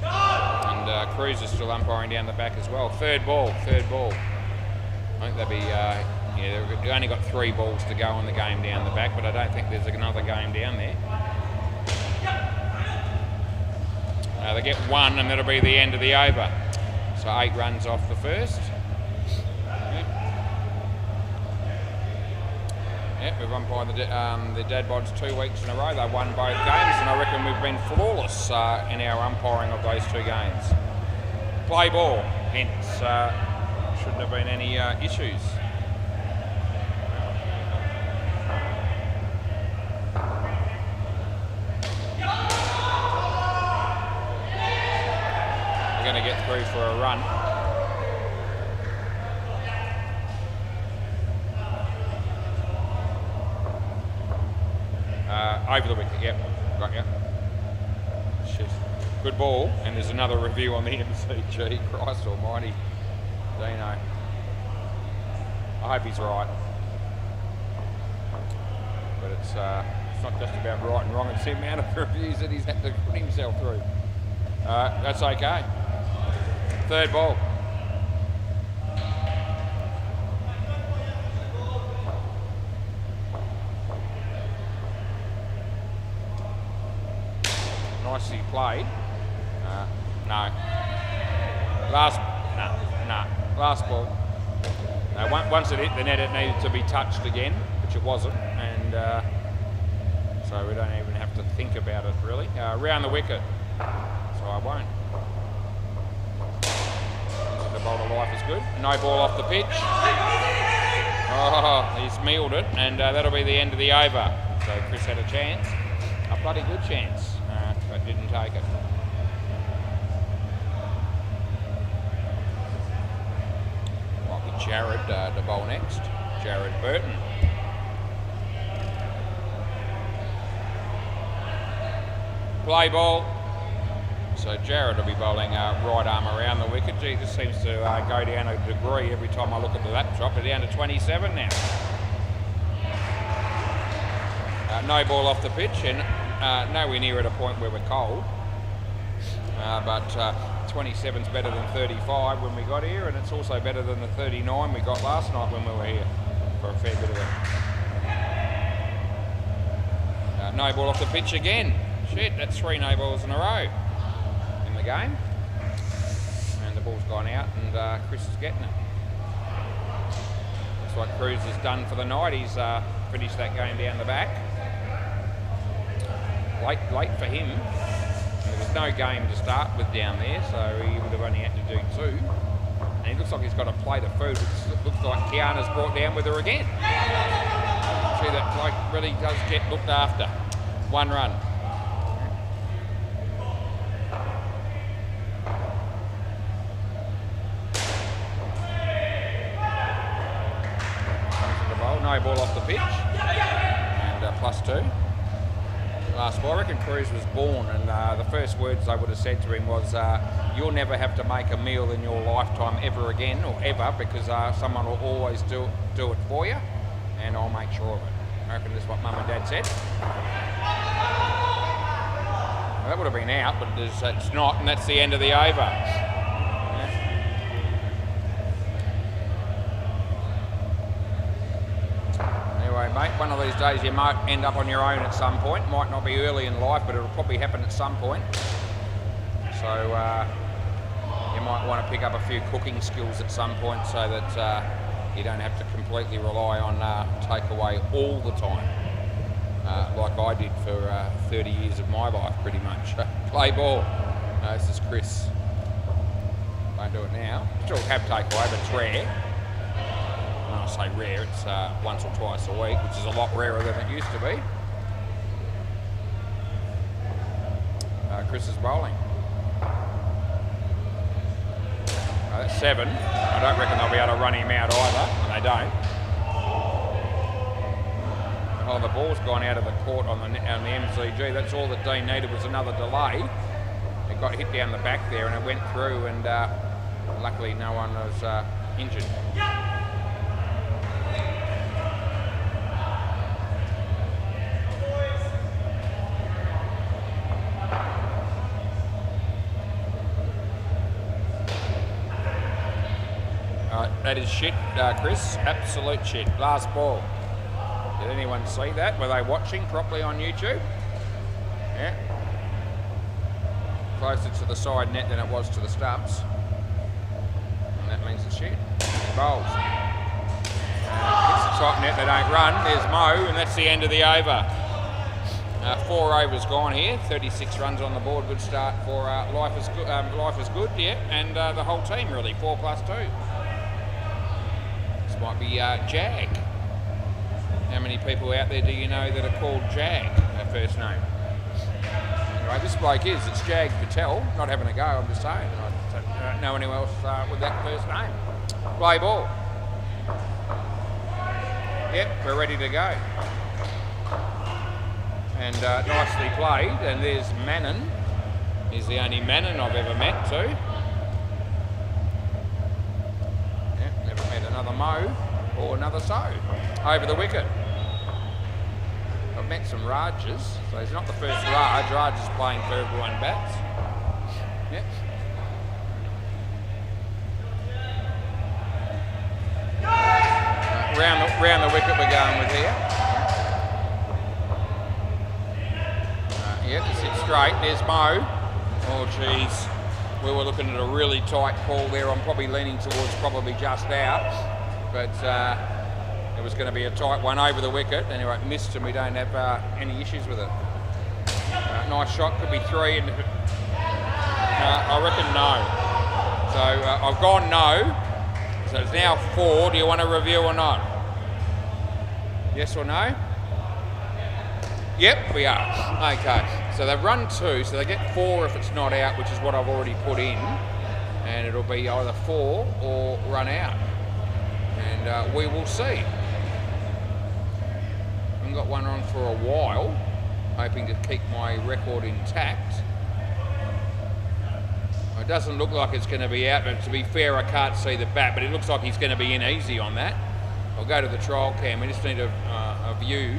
And Cruz is still umpiring down the back as well. Third ball. I think they'll be, they've only got 3 balls to go in the game down the back, but I don't think there's another game down there. They get 1 and that'll be the end of the over. So 8 runs off the first. Yeah, we've umpired the Dad Bods 2 weeks in a row. They won both games, and I reckon we've been flawless in our umpiring of those 2 games. Play ball, hence shouldn't have been any issues. They're going to get through for a run. Over the wicket, yep, got you. Shit. Good ball, and there's another review on the MCG. Christ almighty, Dino. I hope he's right. But it's not just about right and wrong, it's the amount of reviews that he's had to put himself through. That's okay. Third ball. Nicely played. No. Last ball. Once it hit the net, it needed to be touched again, which it wasn't, and so we don't even have to think about it really. Round the wicket, so I won't. The bowl of life is good. No ball off the pitch. Oh, he's mealed it, and that'll be the end of the over. So Chris had a chance, a bloody good chance. But didn't take it. Might be Jared to bowl next. Jared Burton. Play ball. So Jared will be bowling right arm around the wicket. Gee, this seems to go down a degree every time I look at the laptop. We're down to 27 now. No ball off the pitch, and nowhere near at a point where we're cold, but 27's better than 35 when we got here, and it's also better than the 39 we got last night when we were here for a fair bit of it. No ball off the pitch again. Shit, that's 3 no balls in a row in the game, and the ball's gone out, and Chris is getting it. Looks like Cruz is done for the night. He's finished that game down the back. late for him. There was no game to start with down there, so he would have only had to do 2. And he looks like he's got a plate of food, which looks like Kiana's brought down with her again. See, that bloke really does get looked after. 1 run. No ball off the pitch, and +2. Last ball, I reckon Cruz was born, and the first words I would have said to him was, you'll never have to make a meal in your lifetime ever again, or ever, because someone will always do it for you, and I'll make sure of it. I reckon that's what Mum and Dad said. Well, that would have been out, but it's not, and that's the end of the over. Mate, one of these days you might end up on your own at some point. Might not be early in life, but it'll probably happen at some point. So you might want to pick up a few cooking skills at some point so that you don't have to completely rely on takeaway all the time, like I did for 30 years of my life, pretty much. Play ball. No, this is Chris. Won't do it now. Still have takeaway, but it's rare. When I say rare, it's once or twice a week, which is a lot rarer than it used to be. Chris is bowling. That's 7. I don't reckon they'll be able to run him out either, and they don't. Oh, the ball's gone out of the court on the MCG. That's all that Dean needed was another delay. It got hit down the back there, and it went through, and luckily no one was injured. That is shit, Chris. Absolute shit. Last ball. Did anyone see that? Were they watching properly on YouTube? Yeah. Closer to the side net than it was to the stumps. And that means it's shit. He bowls. Hits the top net, they don't run. There's Mo, and that's the end of the over. 4 overs gone here. 36 runs on the board. Good start for Life is Good. Life is Good, yeah. And the whole team, really. 4 + 2. Might be Jag. How many people out there do you know that are called Jag, their first name? Anyway, this bloke it's Jag Patel. Not having a go, I'm just saying. I don't know anyone else with that first name. Play ball. Yep, we're ready to go. And nicely played. And there's Mannon. He's the only Mannon I've ever met too. Another Mo or another So over the wicket. I've met some Rajas, so he's not the first Raj. Raj is playing for everyone bats. Yep. Round the wicket we're going with here. Yep, sit straight. There's Mo. Oh, geez. We were looking at a really tight call there. I'm probably leaning towards probably just out, but it was going to be a tight one over the wicket. Anyway, it missed and we don't have any issues with it. Nice shot, could be 3. And I reckon no. So I've gone no. So it's now 4. Do you want a review or not? Yes or no? Yep, we are. Okay. So they've run 2, so they get 4 if it's not out, which is what I've already put in. And it'll be either 4 or run out. And we will see. I haven't got one on for a while, hoping to keep my record intact. It doesn't look like it's going to be out, but to be fair, I can't see the bat, but it looks like he's going to be in easy on that. I'll go to the trial cam. We just need a view.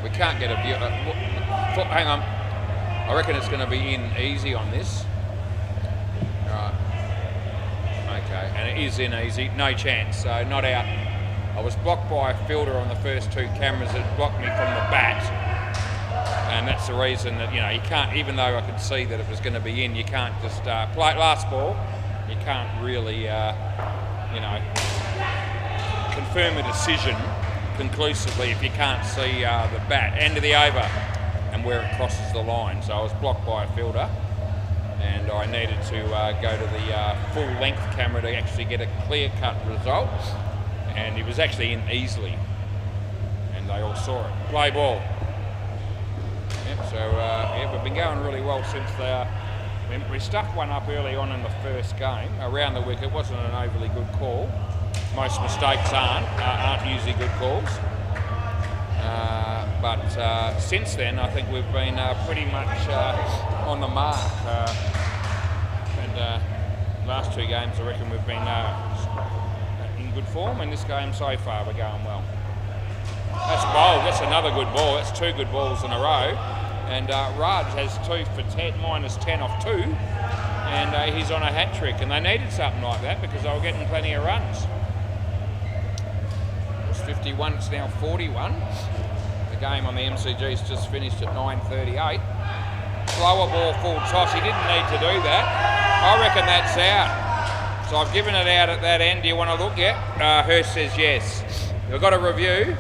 We can't get a view. Hang on. I reckon it's going to be in easy on this. Right. Okay, and it is in easy. No chance, so not out. I was blocked by a fielder on the first 2 cameras that blocked me from the bat. And that's the reason that, you can't, even though I could see that it was going to be in, you can't just play last ball. You can't really, confirm a decision conclusively if you can't see the bat. End of the over and where it crosses the line. So I was blocked by a fielder and I needed to go to the full length camera to actually get a clear-cut result, and he was actually in easily and they all saw it. Play ball. Yep, so yeah, we've been going really well since we stuck one up early on in the first game around the wicket. It wasn't an overly good call. Most mistakes aren't usually good calls. But since then, I think we've been pretty much on the mark. Last two games, I reckon we've been in good form. In this game so far, we're going well. That's bowled. That's another good ball. That's two good balls in a row. And Raj has 2 for 10, minus 10 off 2. And he's on a hat trick. And they needed something like that because they were getting plenty of runs. It's 51, it's now 41. The game on the MCG's just finished at 9:38. Slower ball, full toss. He didn't need to do that. I reckon that's out. So I've given it out at that end. Do you want to look yet? Hirsch says yes. We've got a review.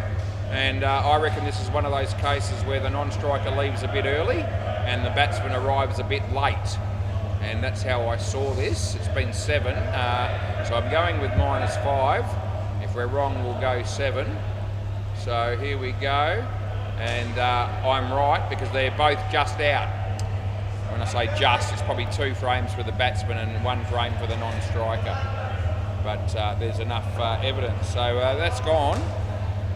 And I reckon this is one of those cases where the non-striker leaves a bit early and the batsman arrives a bit late. And that's how I saw this. It's been 7. So I'm going with minus 5. If we're wrong, we'll go 7. So here we go. And I'm right because they're both just out. When I say just, it's probably 2 frames for the batsman and 1 frame for the non-striker. But there's enough evidence. So that's gone.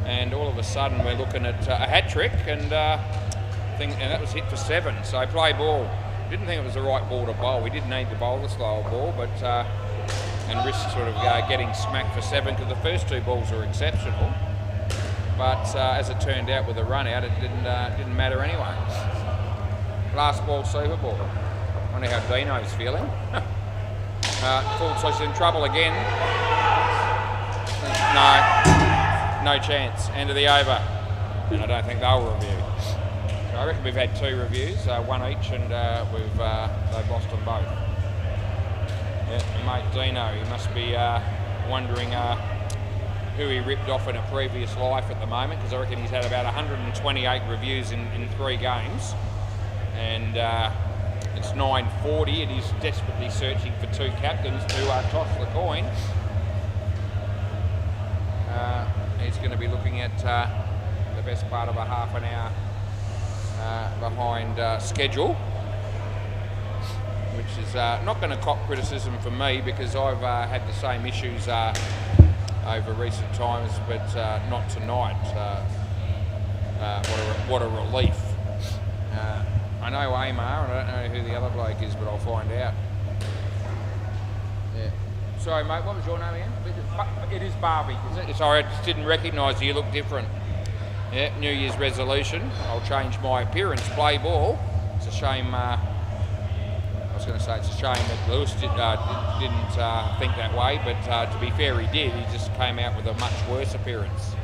And all of a sudden we're looking at a hat trick, and that was hit for 7. So play ball. Didn't think it was the right ball to bowl. We didn't need to bowl the slower ball, but and risk sort of getting smacked for 7 because the first 2 balls were exceptional. But as it turned out with a run out, it didn't matter anyway. Last ball, super ball. I wonder how Dino's feeling. Full toss, in trouble again. No chance. End of the over. And I don't think they'll review. So I reckon we've had 2 reviews, 1 each, and they've lost them both. Yeah, mate Dino, he must be wondering who he ripped off in a previous life at the moment, because I reckon he's had about 128 reviews in 3 games. And it's 9:40 and he's desperately searching for 2 captains to toss the coin. He's going to be looking at the best part of a half an hour behind schedule, which is not going to cop criticism from me because I've had the same issues over recent times, but not tonight. What a relief. I know Amar, and I don't know who the other bloke is, but I'll find out. Yeah. Sorry, mate, what was your name again? It is Barbie, is it? Sorry, I just didn't recognise you. You look different. Yeah, New Year's resolution. I'll change my appearance. Play ball. It's a shame. I was going to say it's a shame that Lewis didn't think that way, but to be fair, he did. He just came out with a much worse appearance.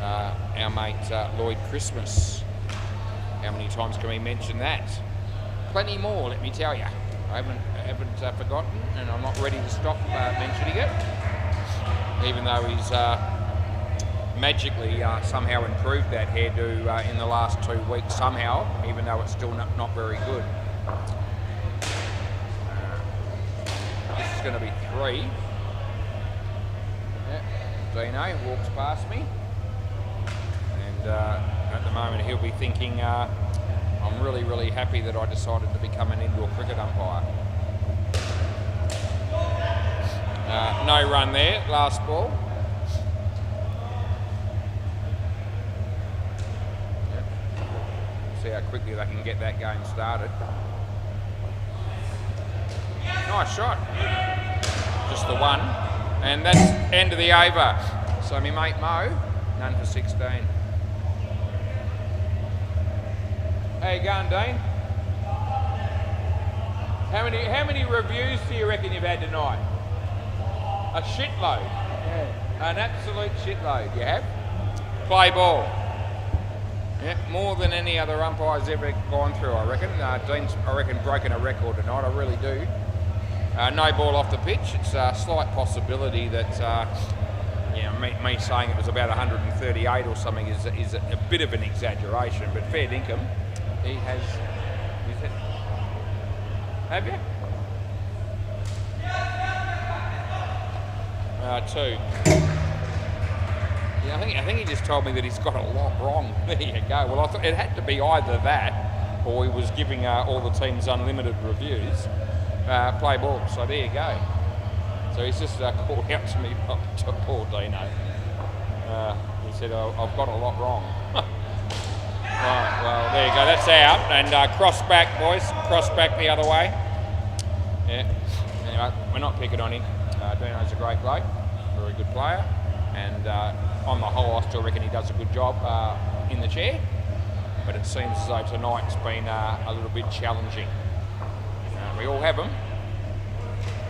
Our mate Lloyd Christmas. How many times can we mention that? Plenty more, let me tell you. I haven't forgotten, and I'm not ready to stop mentioning it. Even though he's magically somehow improved that hairdo in the last 2 weeks somehow, even though it's still not very good. This is going to be 3. Yeah. Dino walks past me, and at the moment he'll be thinking, I'm really, really happy that I decided to become an indoor cricket umpire. No run there, last ball. Yep. See how quickly they can get that game started. Nice shot. Just the 1. And that's end of the over. So my mate Mo, none for 16. How you going, Dean? How many reviews do you reckon you've had tonight? A shitload. Yeah. An absolute shitload. You have? Play ball. Yeah, more than any other umpire's ever gone through, I reckon. Dean's, I reckon, broken a record tonight. I really do. No ball off the pitch. It's a slight possibility that Yeah, me saying it was about 138 or something is a bit of an exaggeration, but fair dinkum. He has. Is it? Have you? 2. Yeah, I think he just told me that he's got a lot wrong. There you go. Well, I thought it had to be either that, or he was giving all the teams unlimited reviews. Play ball. So there you go. So he's just called out to me, to poor Dino. He said, I've got a lot wrong. Right, well, there you go. That's out. And cross back, boys. Cross back the other way. Yeah. Anyway, we're not picking on him. Dino's a great bloke. Very good player. And on the whole, I still reckon he does a good job in the chair. But it seems as though tonight's been a little bit challenging. We all have them.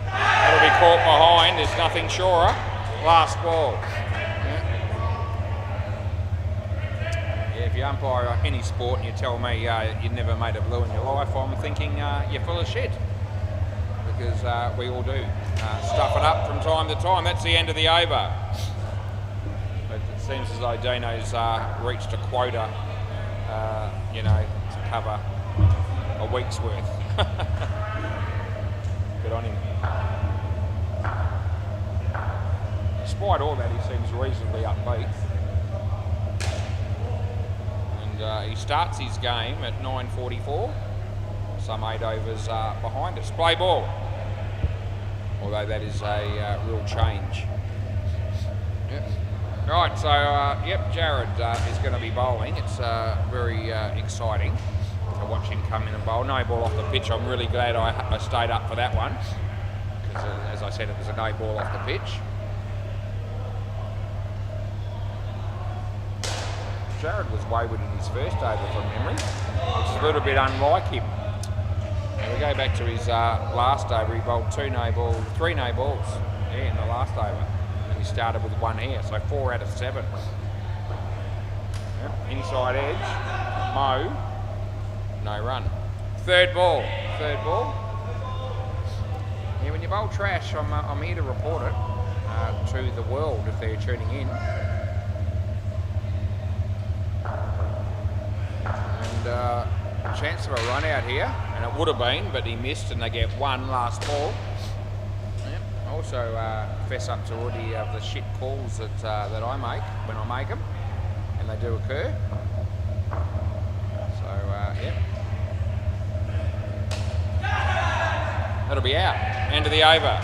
That'll be caught behind. There's nothing surer. Last ball. Yeah, if you umpire any sport and you tell me you've never made a blue in your life, I'm thinking you're full of shit. Because we all do. Stuff it up from time to time. That's the end of the over. But it seems as though Dino's reached a quota, to cover a week's worth. Good on him. Despite all that, he seems reasonably upbeat. And he starts his game at 9:44. Some 8 overs behind us. Play ball. Although that is a real change. Yep. Right, so, Jared is going to be bowling. It's very exciting to watch him come in and bowl. No ball off the pitch. I'm really glad I stayed up for that one. Because, as I said, it was a no ball off the pitch. Jared was wayward in his first over from memory, which is a little bit unlike him. Now we go back to his last over. He bowled 3 no balls in the last over. And he started with 1 here, so 4 out of 7. Yep. Inside edge, Mo, no run. Third ball. Yeah, when you bowl trash, I'm here to report it to the world if they're tuning in. And chance of a run out here, and it would have been, but he missed, and they get 1 last ball. Yep. Also fess up to all the shit calls that I make when I make them, and they do occur. So yep. That'll be out. End of the over.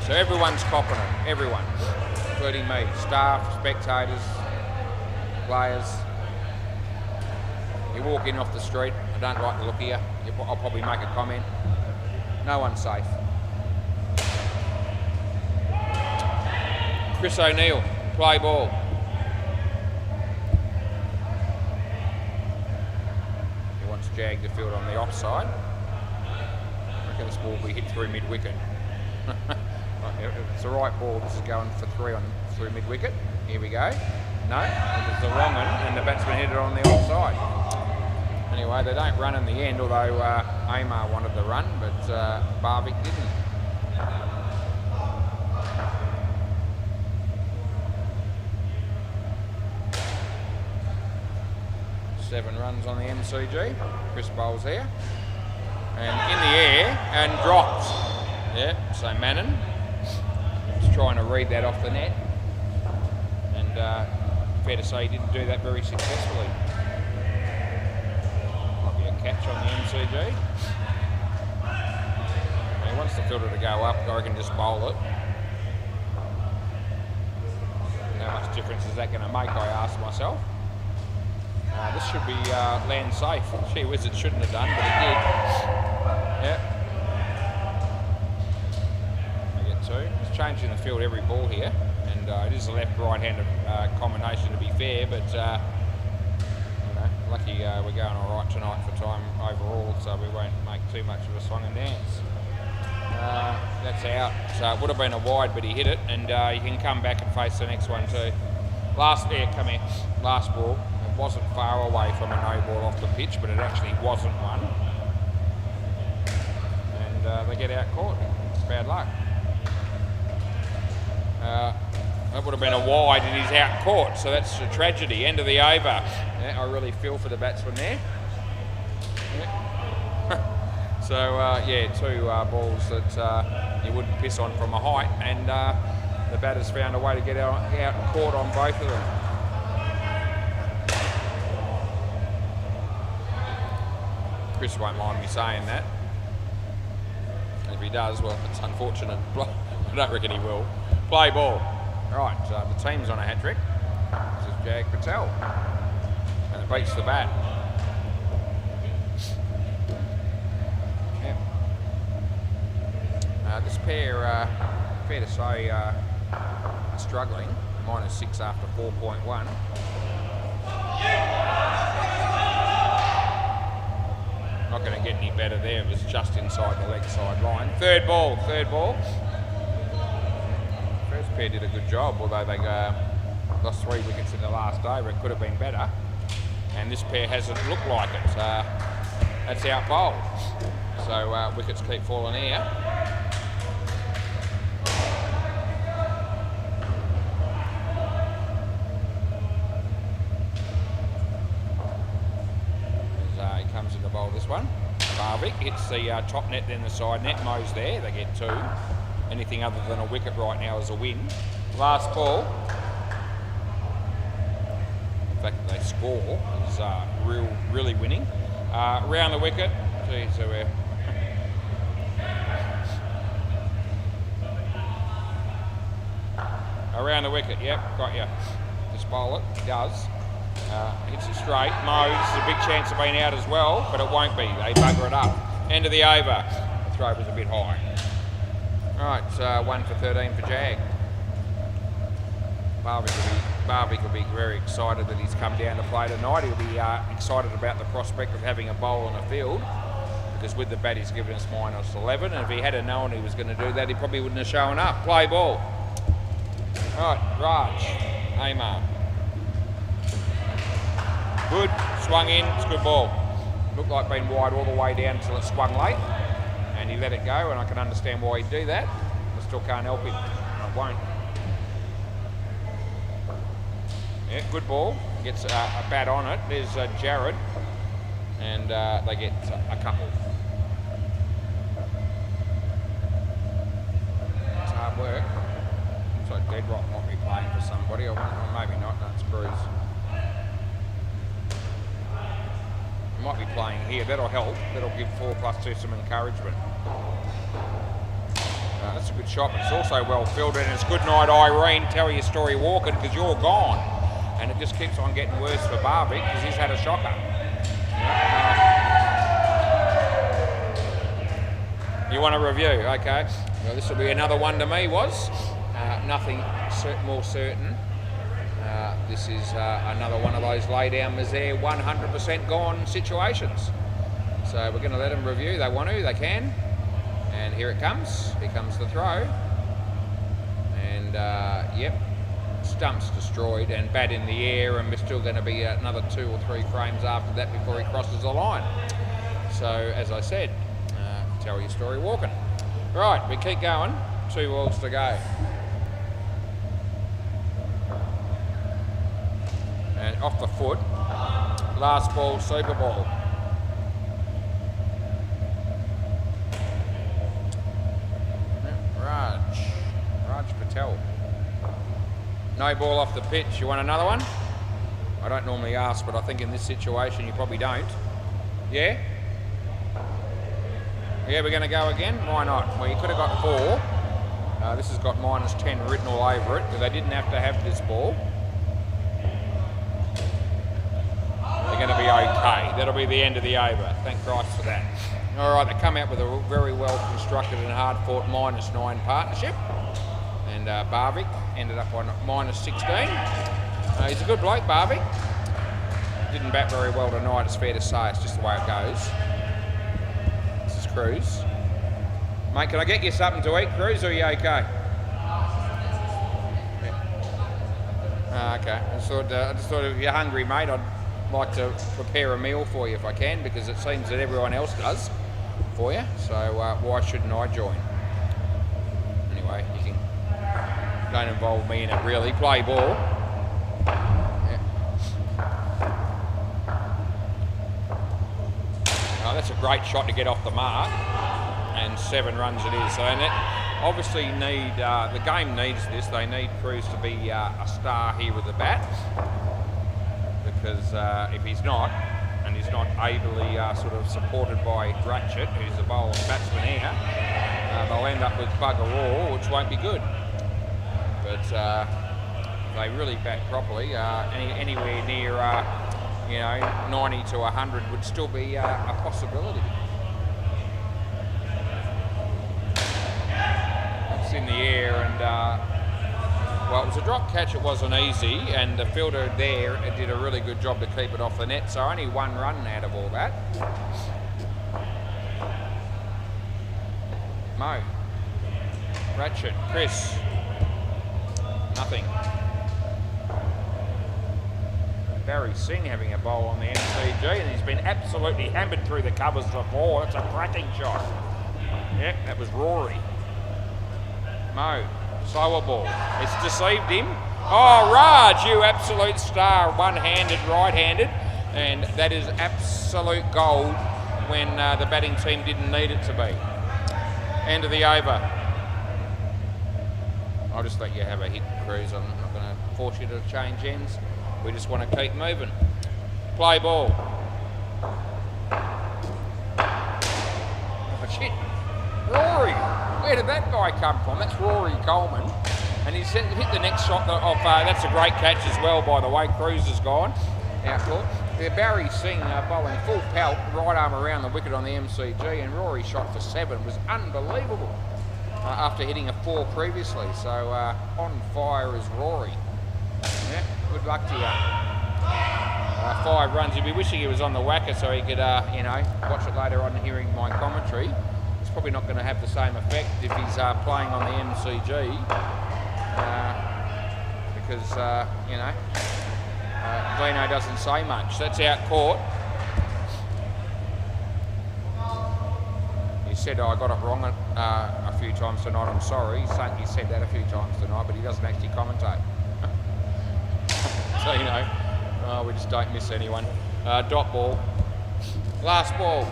So everyone's copping it. Everyone, including me, staff, spectators, players. You walk in off the street, I don't like the look of you, I'll probably make a comment. No one's safe. Chris O'Neill, play ball. He wants Jag to field on the offside. I reckon this ball will be hit through mid-wicket. If it's the right ball, this is going for 3 through mid-wicket. Here we go. No, if it's the wrong one, and the batsman hit it on the offside. Anyway, they don't run in the end, although Amar wanted the run, but Barvik didn't. Seven runs on the MCG. Chris bowls there. And in the air, and dropped. Yeah, so Mannon was trying to read that off the net. And fair to say he didn't do that very successfully. Catch on the MCG. He wants the fielder to go up, I reckon just bowl it. How much difference is that going to make, I ask myself. This should be land safe. Gee whiz, it shouldn't have done, but it did. Yep. I get 2. It's changing the field every ball here, and it is a left-right-handed combination to be fair, but lucky we're going all right tonight for time overall, so we won't make too much of a song and dance. That's out. So it would have been a wide, but he hit it, and you can come back and face the next one too. Last ball. It wasn't far away from a no ball off the pitch, but it actually wasn't one. And they get out caught. It's bad luck. That would have been a wide and he's out caught, so that's a tragedy. End of the over. Yeah, I really feel for the batsman there. Yeah. So, yeah, two balls that you wouldn't piss on from a height, and the batter's found a way to get out caught on both of them. Chris won't mind me saying that. And if he does, well, it's unfortunate. I don't reckon he will. Play ball. Right, the team's on a hat-trick. This is Jag Patel. And it beats the bat. Yep. This pair, fair to say, are struggling. -6 after 4.1. Not going to get any better there. It was just inside the leg side line. Third ball. First pair did a good job, although they lost 3 wickets in the last over. It could have been better. And this pair hasn't looked like it. That's out bowled. So wickets keep falling here. Comes in the bowl this one. Barvik hits the top net, then the side net. Mo's there. They get 2. Anything other than a wicket right now is a win. Last ball. The fact that they score is really winning. Round the wicket. Gee, so we're around the wicket. Yep, got you. Just bowl it. He does. Hits it straight. Mo, this is a big chance of being out as well, but it won't be. They bugger it up. End of the over. The throw was a bit high. Alright, 1 for 13 for Jag. Barvik will be very excited that he's come down to play tonight. He'll be excited about the prospect of having a bowl on the field, because with the bat he's given us -11, and if he had known he was going to do that, he probably wouldn't have shown up. Play ball. Alright, Raj. Amar. Good, swung in, it's a good ball. Looked like being wide all the way down until it swung late, and he let it go, and I can understand why he'd do that. I still can't help him, I won't. Yeah, good ball, gets a bat on it. There's Jared, and they get a couple. It's hard work. Looks like Deadrock might be playing for somebody, or maybe not, no, it's Bruce. Might be playing here. That'll help. That'll give 4+2 some encouragement. That's a good shot, but it's also well fielded, and it's good night, Irene. Tell your story walking, because you're gone. And it just keeps on getting worse for Barvik, because he's had a shocker. You want a review? Okay. Well, this will be another one to me, was. Nothing more certain. This is another one of those lay-down misère 100% gone situations. So we're going to let them review. They want to, they can. And here it comes. Here comes the throw. And, yep, stump's destroyed and bat in the air, and we're still going to be another 2 or 3 frames after that before he crosses the line. So, as I said, tell your story walking. Right, we keep going. 2 balls to go. And off the foot, last ball, super ball. Raj Patel. No ball off the pitch. You want another one? I don't normally ask, but I think in this situation you probably don't. Yeah? Yeah, we're going to go again? Why not? Well, you could have got 4. This has got -10 written all over it, but they didn't have to have this ball. They're going to be okay. That'll be the end of the over. Thank Christ for that. All right, they come out with a very well constructed and hard fought -9 partnership. And Barvik ended up on -16. He's a good bloke, Barvik. Didn't bat very well tonight, it's fair to say. It's just the way it goes. This is Cruz. Mate, can I get you something to eat, Cruz, or are you okay? Yeah. Okay. I just thought if you're hungry, mate, I'd like to prepare a meal for you if I can, because it seems that everyone else does for you. So why shouldn't I join? Anyway, you can Don't involve me in it really. Play ball. Yeah. Oh, that's a great shot to get off the mark. And 7 runs it is. So and obviously need the game needs this. They need Cruz to be a star here with the bat, because if he's not, and he's not ably sort of supported by Ratchet, who's the bowler batsman here, they'll end up with bugger all, which won't be good. But if they really bat properly, anywhere near 90 to 100 would still be a possibility. In the air, and well, it was a drop catch, it wasn't easy, and the fielder there did a really good job to keep it off the net, so only 1 run out of all that. Mo, Ratchet, Chris, nothing. Barry Singh having a bowl on the MCG, and he's been absolutely hammered through the covers before. That's a cracking shot. Yep, that was Rory. Mo, slower ball. It's deceived him. Oh, Raj, you absolute star. One-handed, right-handed. And that is absolute gold when the batting team didn't need it to be. End of the over. I'll just let you have a hit, Cruz. I'm not going to force you to change ends. We just want to keep moving. Play ball. Oh, shit. Rory. Where did that guy come from? That's Rory Coleman. And he's hit the next shot off. That's a great catch as well, by the way. Cruz is gone. Outlaw. Barry Singh bowling full pelt, right arm around the wicket on the MCG, and Rory shot for 7. Was unbelievable after hitting a 4 previously. So on fire is Rory. Yeah, good luck to you. 5 runs. He'd be wishing he was on the WACA so he could, watch it later on hearing my commentary. Probably not going to have the same effect if he's playing on the MCG, because Gleno doesn't say much. That's out court. He said, I got it wrong a few times tonight. I'm sorry. He said that a few times tonight, but he doesn't actually commentate. So we just don't miss anyone. Dot ball. Last ball.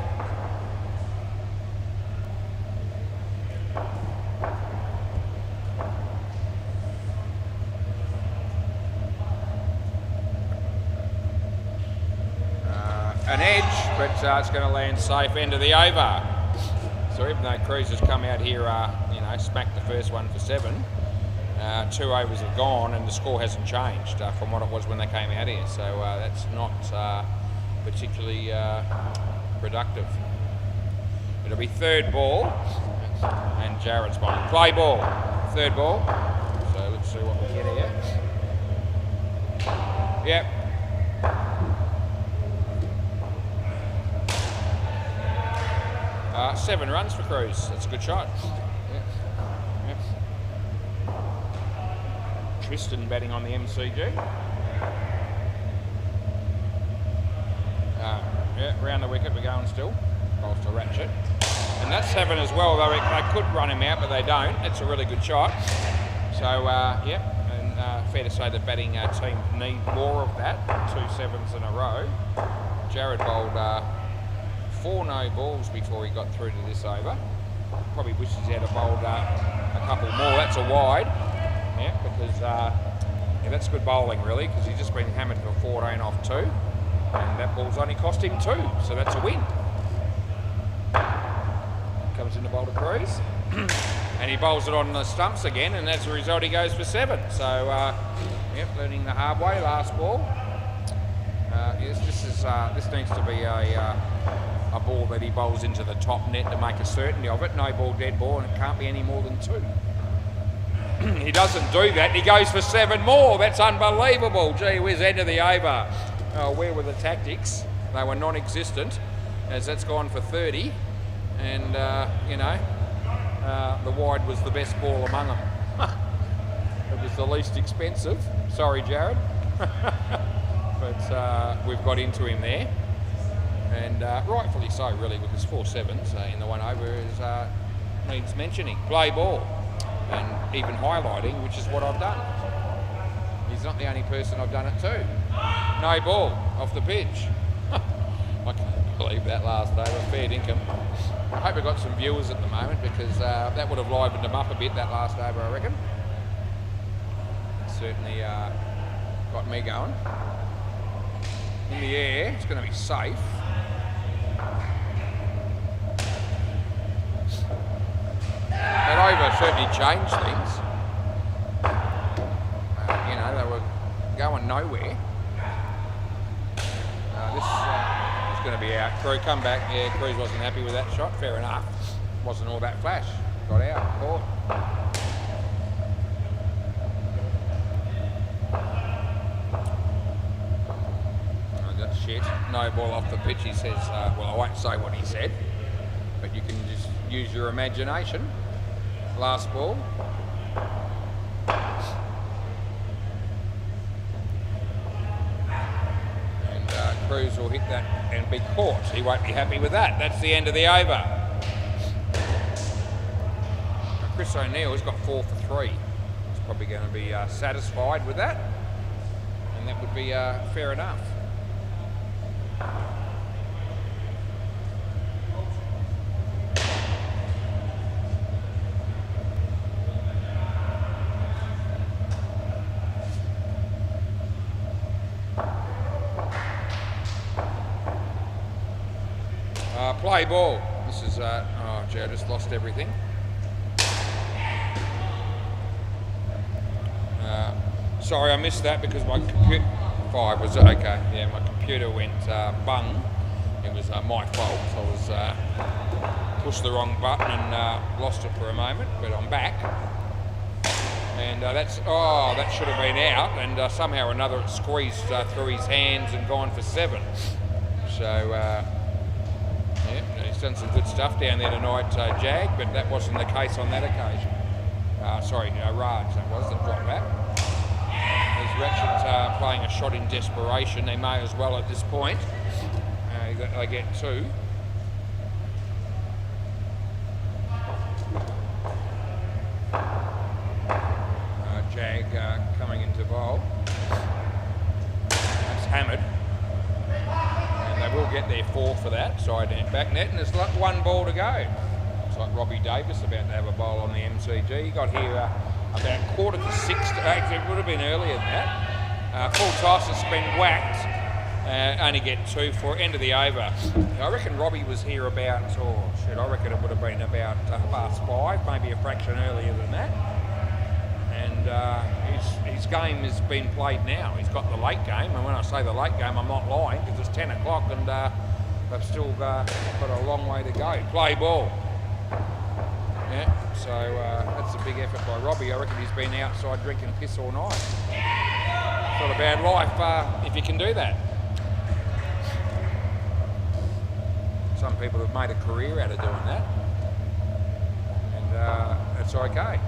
An edge, but it's going to land safe. End of the over. So even though Cruz has come out here, smacked the first one for 7, 2 overs have gone and the score hasn't changed from what it was when they came out here. So that's not particularly productive. It'll be 3rd ball, and Jared's bowling. Play ball. 3rd ball. So let's see what we get here. Yep. 7 runs for Cruz. That's a good shot. Yep. Tristan batting on the MCG. Round the wicket we're going still. Bowls to Ratchet. And that's 7 as well, though they could run him out, but they don't. It's a really good shot. So, and fair to say the batting team need more of that. 2 7s in a row. Jared bowled 4 no balls before he got through to this over. Probably wishes he had bowled a couple more. That's a wide. Yeah, because that's good bowling really, because he's just been hammered for 14 off 2. And that ball's only cost him 2, so that's a win. Comes in the bowl to Cruz. And he bowls it on the stumps again, and as a result he goes for 7. So, learning the hard way. Last ball. Yes, this needs to be a ball that he bowls into the top net to make a certainty of it. No ball, dead ball, and it can't be any more than 2. He doesn't do that. He goes for 7 more. That's unbelievable. Gee whiz, end of the over. Where were the tactics? They were non-existent, as that's gone for 30. And, the wide was the best ball among them. It was the least expensive. Sorry, Jared. But we've got into him there. And rightfully so, really, because 4 7s in the 1 over needs mentioning. Play ball. and even highlighting, which is what I've done. He's not the only person I've done it to. No ball off the pitch. I can't believe that last over. Fair dinkum. I hope I got some viewers at the moment because that would have livened them up a bit, that last over, I reckon. Certainly got me going. In the air, it's going to be safe. That over certainly changed things. You know, they were going nowhere. This is going to be out. Crew come back. Yeah, Cruz wasn't happy with that shot. Fair enough. Wasn't all that flash. Got out. Caught. Shit. No ball off the pitch, he says. Well, I won't say what he said, but you can just use your imagination. Last ball. And Cruz will hit that and be caught. He won't be happy with that. That's the end of the over. Chris O'Neill's got 4 for 3. He's probably going to be satisfied with that. And that would be fair enough. Play ball. This is, oh gee, I just lost everything. Sorry, I missed that because my computer, 5 was okay. Yeah, my computer went bung. It was my fault. I was pushed the wrong button and lost it for a moment, but I'm back. And that should have been out, and somehow or another it squeezed through his hands and gone for 7. So. Yeah, he's done some good stuff down there tonight, Jag, but that wasn't the case on that occasion. Raj, that was the drop back. As Ratchet playing a shot in desperation, they may as well at this point. They get 2. Jag coming into bowl. That's hammered. They will get their 4 for that, side net, back net, and there's 1 ball to go. Looks like Robbie Davis about to have a bowl on the MCG. He got here about 5:45. Actually, it would have been earlier than that. Full toss has been whacked. Only get 2 for end of the over. I reckon Robbie was here about, I reckon it would have been about 5:30, maybe a fraction earlier than that. And his game has been played now. He's got the late game, and when I say the late game, I'm not lying because it's 10 o'clock and they've still got a long way to go. Play ball. Yeah, so that's a big effort by Robbie. I reckon he's been outside drinking piss all night. It's not a bad life if you can do that. Some people have made a career out of doing that, and it's okay.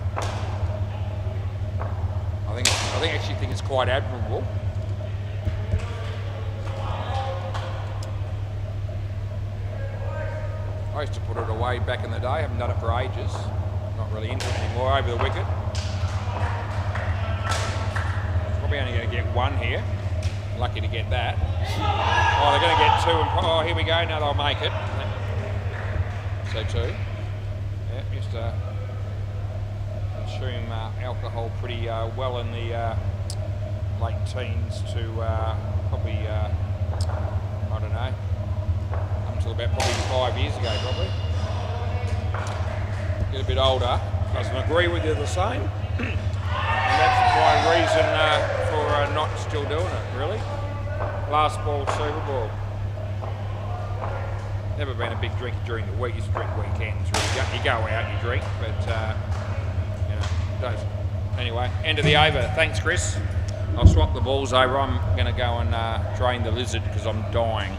I actually think it's quite admirable. I used to put it away back in the day. I haven't done it for ages. Not really into it anymore. Over the wicket. Probably only going to get 1 here. Lucky to get that. Oh, they're going to get 2. And here we go. Now they'll make it. So 2. Yeah, used to consume alcohol pretty well in the late teens to probably, I don't know, until about probably 5 years ago probably. Get a bit older, doesn't agree with you the same. And that's my reason for not still doing it, really. Last ball, Super Bowl. Never been a big drinker during the week. Used to drink weekends, really. You go out, you drink, but don't. Anyway, end of the over. Thanks, Chris. I'll swap the balls over. I'm going to go and drain the lizard because I'm dying.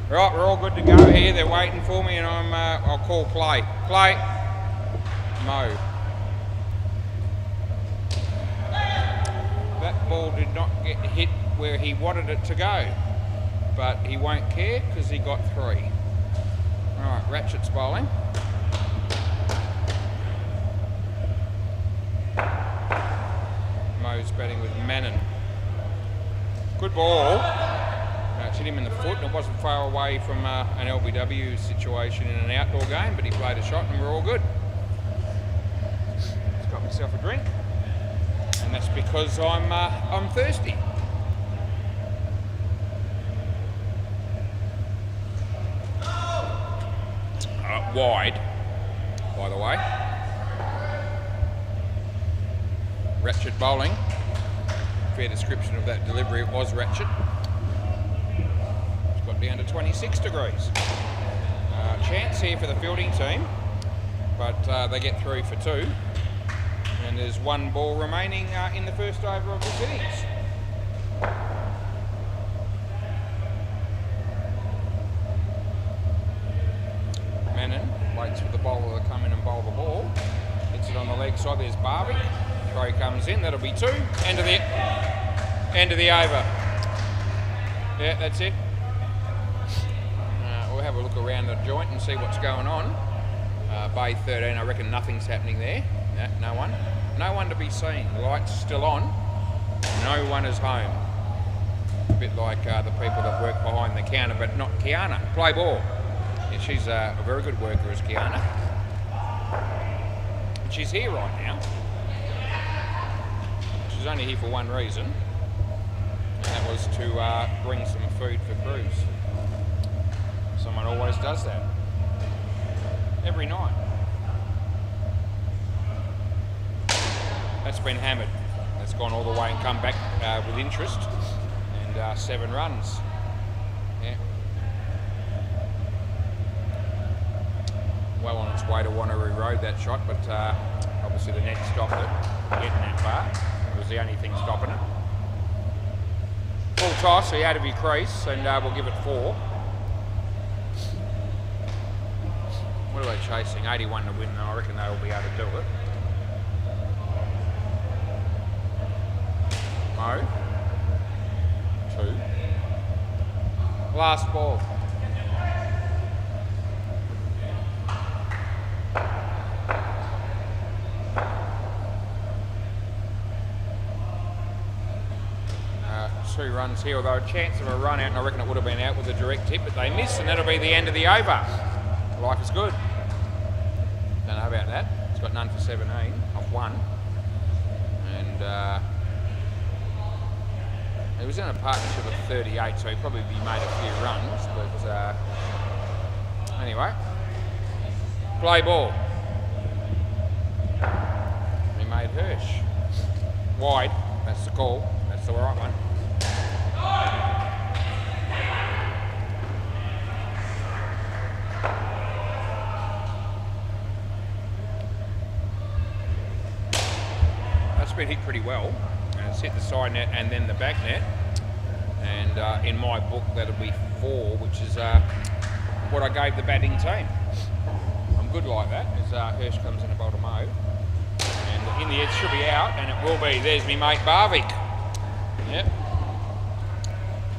Right, we're all good to go here. They're waiting for me, and I'll call play. Play. Mo. That ball did not get hit where he wanted it to go, but he won't care because he got 3. Right, Ratchet's bowling. Mo's batting with Mannon. Good ball. It's hit him in the foot, and it wasn't far away from an LBW situation in an outdoor game, but he played a shot and we're all good. Just got myself a drink, and that's because I'm thirsty. Wide, by the way. Ratchet bowling. Fair description of that delivery, it was Ratchet. It's got down to 26 degrees. Chance here for the fielding team, but they get through for 2. And there's 1 ball remaining in the first over of this innings. Mannon waits for the bowler to come in and bowl the ball. Hits it on the leg side. There's Barbie. Throw comes in. That'll be 2. End of the over. Yeah, that's it. We'll have a look around the joint and see what's going on. Bay 13. I reckon nothing's happening there. No one. No one to be seen. The lights still on. No one is home. A bit like the people that work behind the counter, but not Kiana. Play ball. Yeah, she's a very good worker as Kiana. She's here right now. She's only here for one reason, and that was to bring some food for crews. Someone always does that. Every night. That's been hammered. That's gone all the way and come back with interest. And 7 runs. Yeah. Well on its way to Wanneroo Road, that shot, but obviously the net stopped it getting that far. It was the only thing stopping it. Full toss, so out of your crease, and we'll give it 4. What are they chasing? 81 to win, though. I reckon they'll be able to do it. Mo. 2. Last ball. Two runs here, although a chance of a run out, and I reckon it would have been out with a direct hit, but they missed, and that'll be the end of the over. Life is good. Don't know about that. It's got none for 17 off 1. And he was in a partnership of 38, so he probably made a few runs, but anyway. Play ball. He made Hirsch. Wide, that's the call. That's the right one. That's been hit pretty well, and it's hit the side net and then the back net, and in my book that'll be 4, which is what I gave the batting team. I'm good like that, as Hirsch comes in about a Mo, and in the edge should be out, and it will be. There's me mate Barvik. Yep.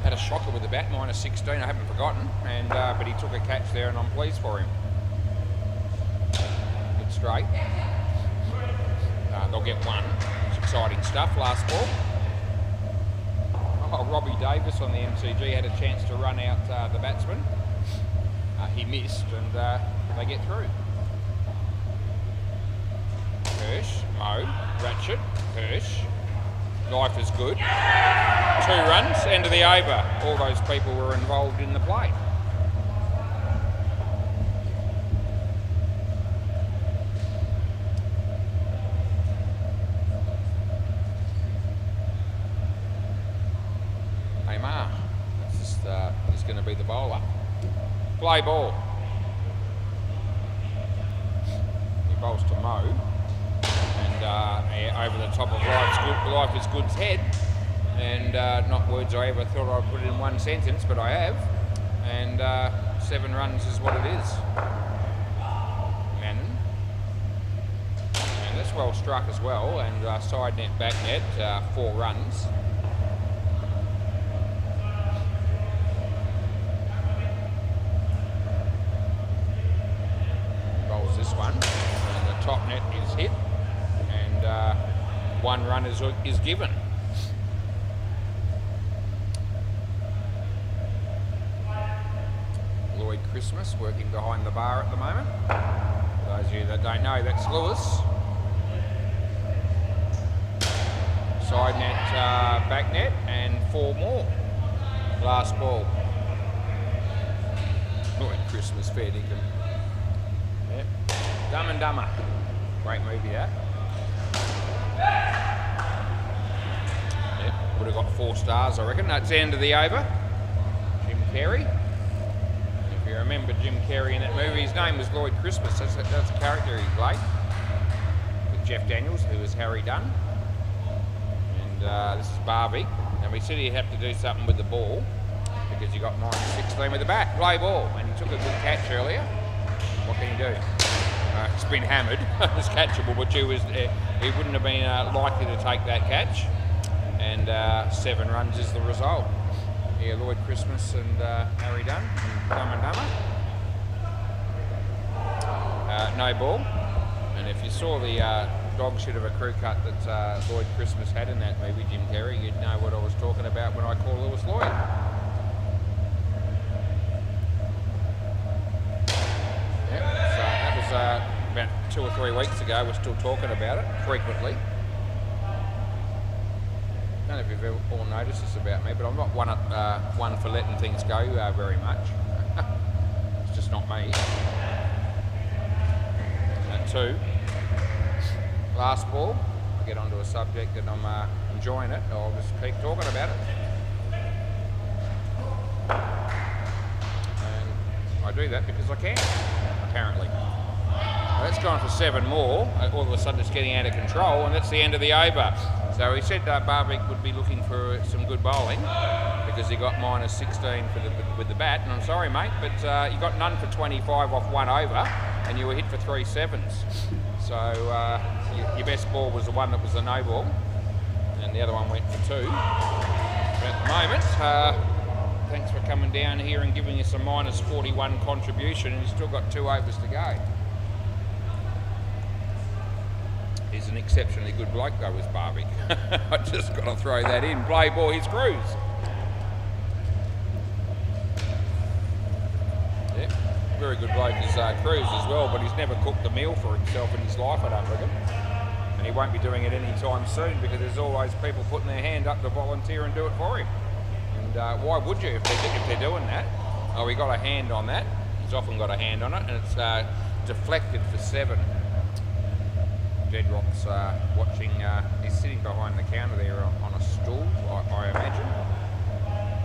Had a shocker with the bat, -16, I haven't forgotten, and but he took a catch there, and I'm pleased for him. Good straight. They'll get 1. It's exciting stuff. Last ball. Oh, Robbie Davis on the MCG had a chance to run out the batsman. He missed, and they get through. Hirsch, Mo, Ratchet, Hirsch. Life is good. 2 runs, end of the over. All those people were involved in the play. Amar, is going to be the bowler. Play ball. He bowls to Mo. Over the top of Life is Good's head, and not words I ever thought I'd put it in one sentence, but I have. and 7 runs is what it is. Mannon. And that's well struck as well, and side net, back net, 4 runs. Bowls this one, and the top net is hit, and 1 run is given. Lloyd Christmas working behind the bar at the moment. For those of you that don't know, that's Lewis. Side net, back net, and 4 more. Last ball. Lloyd Christmas, fair dinkum. Yep. Dumb and Dumber. Great movie, that. Yep. Would have got 4 stars, I reckon. That's the end of the over. Jim Carrey. If you remember Jim Carrey in that movie, his name was Lloyd Christmas. That's a character he played. With Jeff Daniels, who was Harry Dunn. And this is Barbie. And we said he'd have to do something with the ball because he got 9-16 with the bat. Play ball. And he took a good catch earlier. What can he do? It's been hammered. It's catchable, but he wouldn't have been likely to take that catch. And 7 runs is the result. Yeah, Lloyd Christmas and Harry Dunn, Dumb and Dumber. No ball. And if you saw the dog shit of a crew cut that Lloyd Christmas had in that movie, Jim Carrey, you'd know what I was talking about when I call Lewis Lloyd. About 2 or 3 weeks ago. We're still talking about it frequently. I don't know if you've ever all noticed this about me, but I'm not one for letting things go very much. It's just not me. 2. Last ball. I get onto a subject that I'm enjoying it. I'll just keep talking about it. And I do that because I can, apparently. That's gone for 7 more. All of a sudden it's getting out of control, and that's the end of the over. So he said Barbic would be looking for some good bowling because he got -16 with the bat. And I'm sorry, mate, but you got none for 25 off 1 over, and you were hit for 3 sevens. So your best ball was the one that was the no ball, and the other one went for 2. But at the moment, thanks for coming down here and giving us a -41 contribution, and you've still got 2 overs to go. He's an exceptionally good bloke though, with Barbie. I just got to throw that in. Play ball, he's Cruz. Yep, very good bloke is Cruz as well, but he's never cooked a meal for himself in his life, I don't reckon. And he won't be doing it anytime soon because there's always people putting their hand up to volunteer and do it for him. And why would you if they're doing that? Oh, he got a hand on that. He's often got a hand on it, and it's deflected for 7. Deadrock's watching, he's sitting behind the counter there on a stool, I imagine.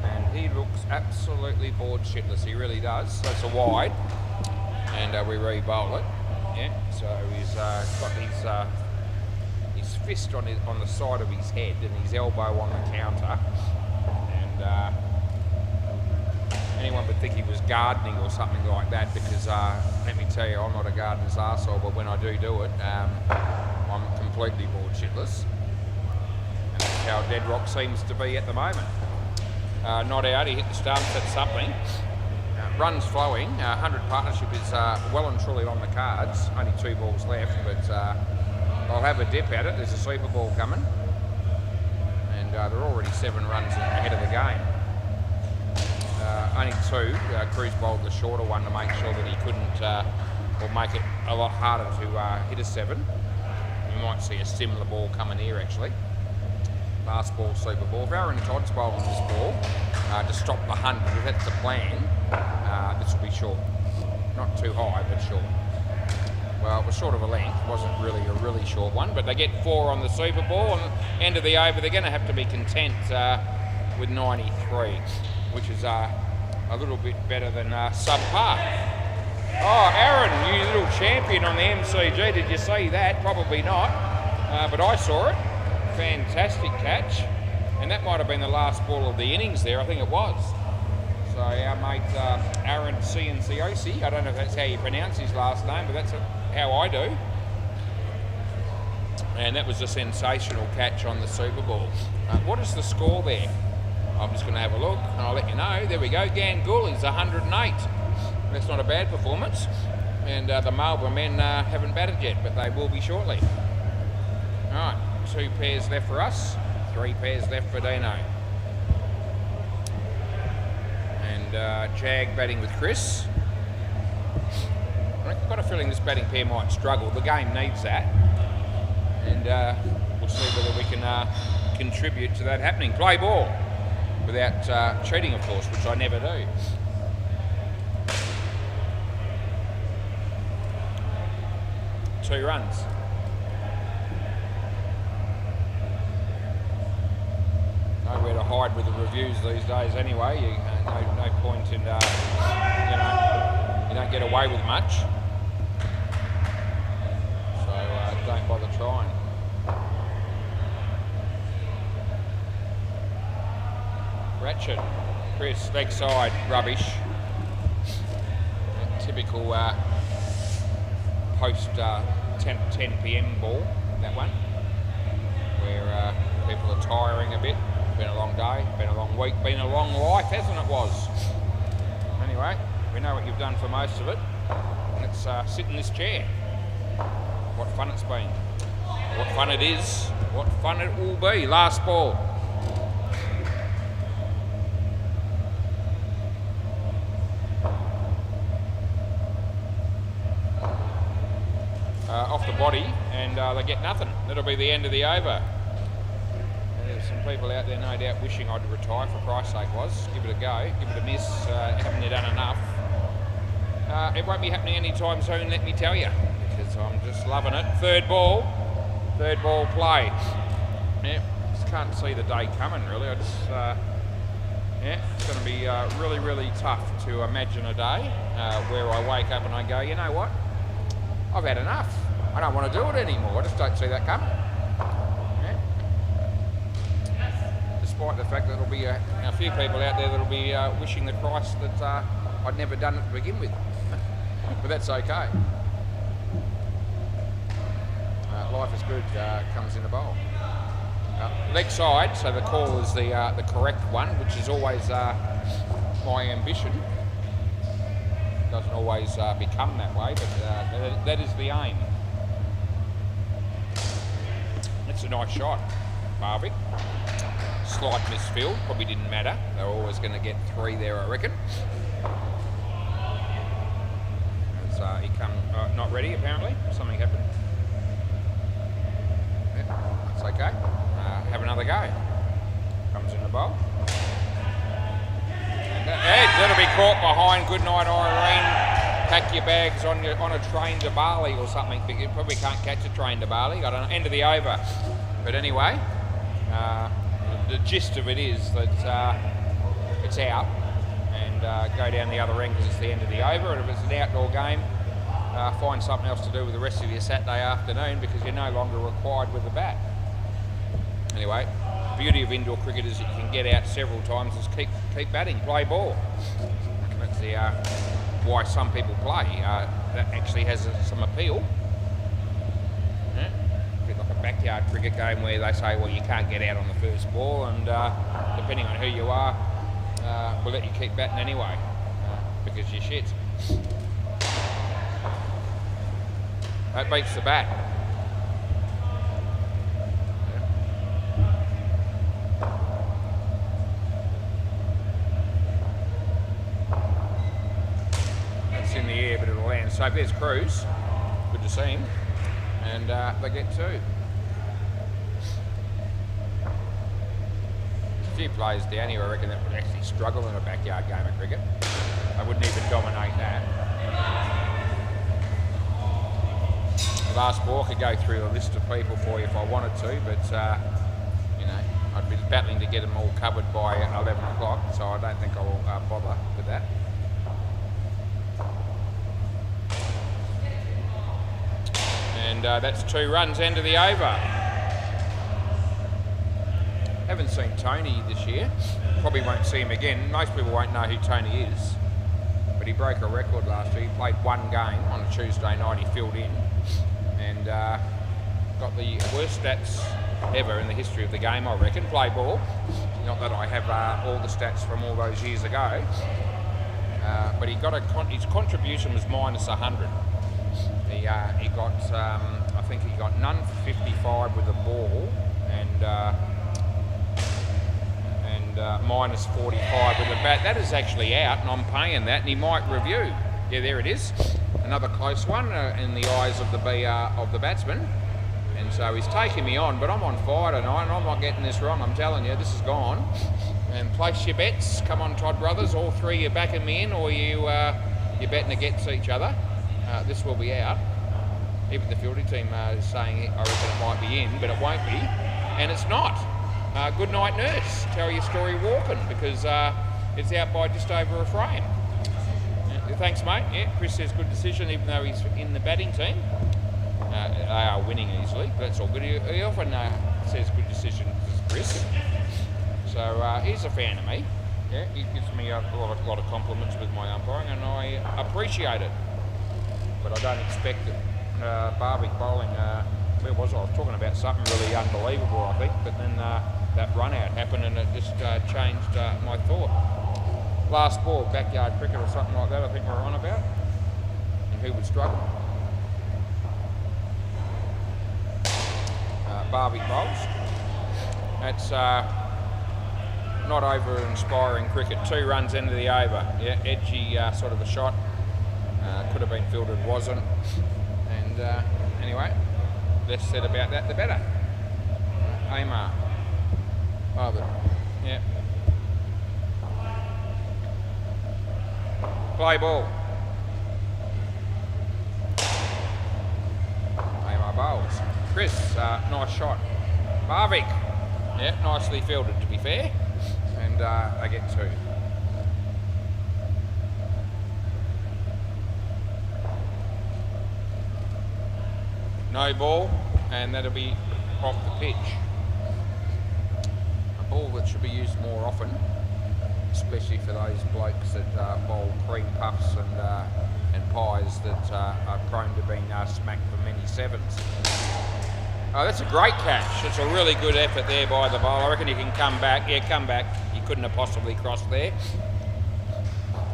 And he looks absolutely bored shitless, he really does. So it's a wide, and we re-bowl it. Yeah, so he's got his fist on the side of his head and his elbow on the counter. And anyone would think he was gardening or something like that because, let me tell you, I'm not a gardener's arsehole, but when I do it, I'm completely bored shitless. And that's how Deadrock seems to be at the moment. Not out, he hit the stumps, that's something. Runs flowing, 100 partnership is well and truly on the cards. Only 2 balls left, but I'll have a dip at it. There's a sleeper ball coming. And they're already 7 runs ahead of the game. Only 2. Cruz bowled the shorter one to make sure that he couldn't, or make it a lot harder to hit a 7. You might see a similar ball coming here actually. Last ball, super ball. If Aaron Todd's bowling this ball, to stop the hunt, because that's the plan, this will be short. Not too high, but short. Well, it was short of a length. It wasn't really a really short one, but they get 4 on the super ball, and end of the over, they're going to have to be content with 93, which is a little bit better than subpar. Oh, Aaron, you little champion on the MCG. Did you see that? Probably not, but I saw it. Fantastic catch, and that might have been the last ball of the innings there. I think it was. So our mate Aaron Cianciosi, I don't know if that's how you pronounce his last name, but that's how I do. And that was a sensational catch on the Super Bowl. What is the score there? I'm just going to have a look and I'll let you know. There we go. Gangool is 108. That's not a bad performance. And the Marlborough men haven't batted yet, but they will be shortly. All right, 2 pairs left for us, 3 pairs left for Dino. And Jag batting with Chris. I've got a feeling this batting pair might struggle. The game needs that. And we'll see whether we can contribute to that happening. Play ball without cheating, of course, which I never do. Two runs. Nowhere to hide with the reviews these days anyway. No point in, you don't get away with much. So don't bother trying. Ratchet, Chris, leg side, rubbish. Typical post 10 p.m. ball, that one, where people are tiring a bit. Been a long day, been a long week, been a long life, hasn't it, Was? Anyway, we know what you've done for most of it. Let's sit in this chair. What fun it's been. What fun it is. What fun it will be. Last ball. Off the body, and they get nothing. That'll be the end of the over. And there's some people out there, no doubt, wishing I'd retire, for Christ's sake, Was. Give it a go, give it a miss. Haven't you done enough? It won't be happening anytime soon, let me tell you, because I'm just loving it. Third ball play. Yeah, just can't see the day coming, really. I just, yeah, it's going to be really, really tough to imagine a day where I wake up and I go, you know what? I've had enough. I don't want to do it anymore. I just don't see that coming. Yeah. Despite the fact that there'll be a few people out there that'll be wishing the Christ that I'd never done it to begin with. But that's okay. Life is good comes in a bowl. Leg side, so the call is the correct one, which is always my ambition. Doesn't always become that way, but that is the aim. It's a nice shot, Barvick. Slight misfield, probably didn't matter. They're always going to get 3 there, I reckon. As he come not ready, apparently. Something happened. Yeah, that's okay. Have another go. Comes in the bowl. That'll be caught behind. Good night, Irene. Pack your bags on a train to Bali or something. You probably can't catch a train to Bali. I don't know. End of the over. But anyway, the gist of it is that it's out and go down the other end because it's the end of the over. And if it's an outdoor game, find something else to do with the rest of your Saturday afternoon because you're no longer required with the bat. Anyway. Beauty of indoor cricket is that you can get out several times and keep batting, play ball. That's why some people play. That actually has some appeal. Yeah. A bit like a backyard cricket game where they say, well, you can't get out on the first ball, and depending on who you are, we'll let you keep batting anyway because you're shit. That beats the bat. In the air, but it'll land. So there's Cruz. Good to see him. And they get 2. There's a few players down here, I reckon, that would actually struggle in a backyard game of cricket. They wouldn't even dominate that. Last ball, I could go through a list of people for you if I wanted to, but you know, I'd be battling to get them all covered by 11 o'clock, so I don't think I'll bother with that. And that's 2 runs, end of the over. Haven't seen Tony this year. Probably won't see him again. Most people won't know who Tony is. But he broke a record last year. He played one game on a Tuesday night. He filled in. And got the worst stats ever in the history of the game, I reckon. Play ball. Not that I have all the stats from all those years ago. But he got his contribution was minus 100. He got, I think he got none for 55 with the ball, and minus 45 with the bat. That is actually out, and I'm paying that, and he might review. Yeah, there it is. Another close one in the eyes of the batsman. And so he's taking me on, but I'm on fire tonight, and I'm not getting this wrong. I'm telling you, this is gone. And place your bets. Come on, Todd Brothers. All three, you're backing me in, or you're betting against each other. This will be out. Even the fielding team is saying, I reckon it might be in, but it won't be. And it's not. Good night, nurse. Tell your story walking, because it's out by just over a frame. Thanks, mate. Yeah, Chris says good decision, even though he's in the batting team. They are winning easily, but that's all good. He often says good decision, Chris. So he's a fan of me. Yeah, he gives me a lot of compliments with my umpiring, and I appreciate it. But I don't expect it. Barwick bowling, where was I? I was talking about something really unbelievable, I think, but then that run out happened, and it just changed my thought. Last ball, backyard cricket or something like that, I think we're on about. And who would struggle? Barwick bowls. That's not over-inspiring cricket. 2 runs into the over. Yeah, edgy sort of a shot. Could have been fielded, wasn't. And anyway, less said about that, the better. Amar. Oh, but, yeah. Play ball. Amar bowls. Chris, nice shot. Barwick, yeah, nicely fielded to be fair. And they get 2. No ball, and that'll be off the pitch. A ball that should be used more often, especially for those blokes that bowl cream puffs and pies that are prone to being smacked for many 7s. Oh, that's a great catch. It's a really good effort there by the bowler. I reckon he can come back. Yeah, come back. He couldn't have possibly crossed there.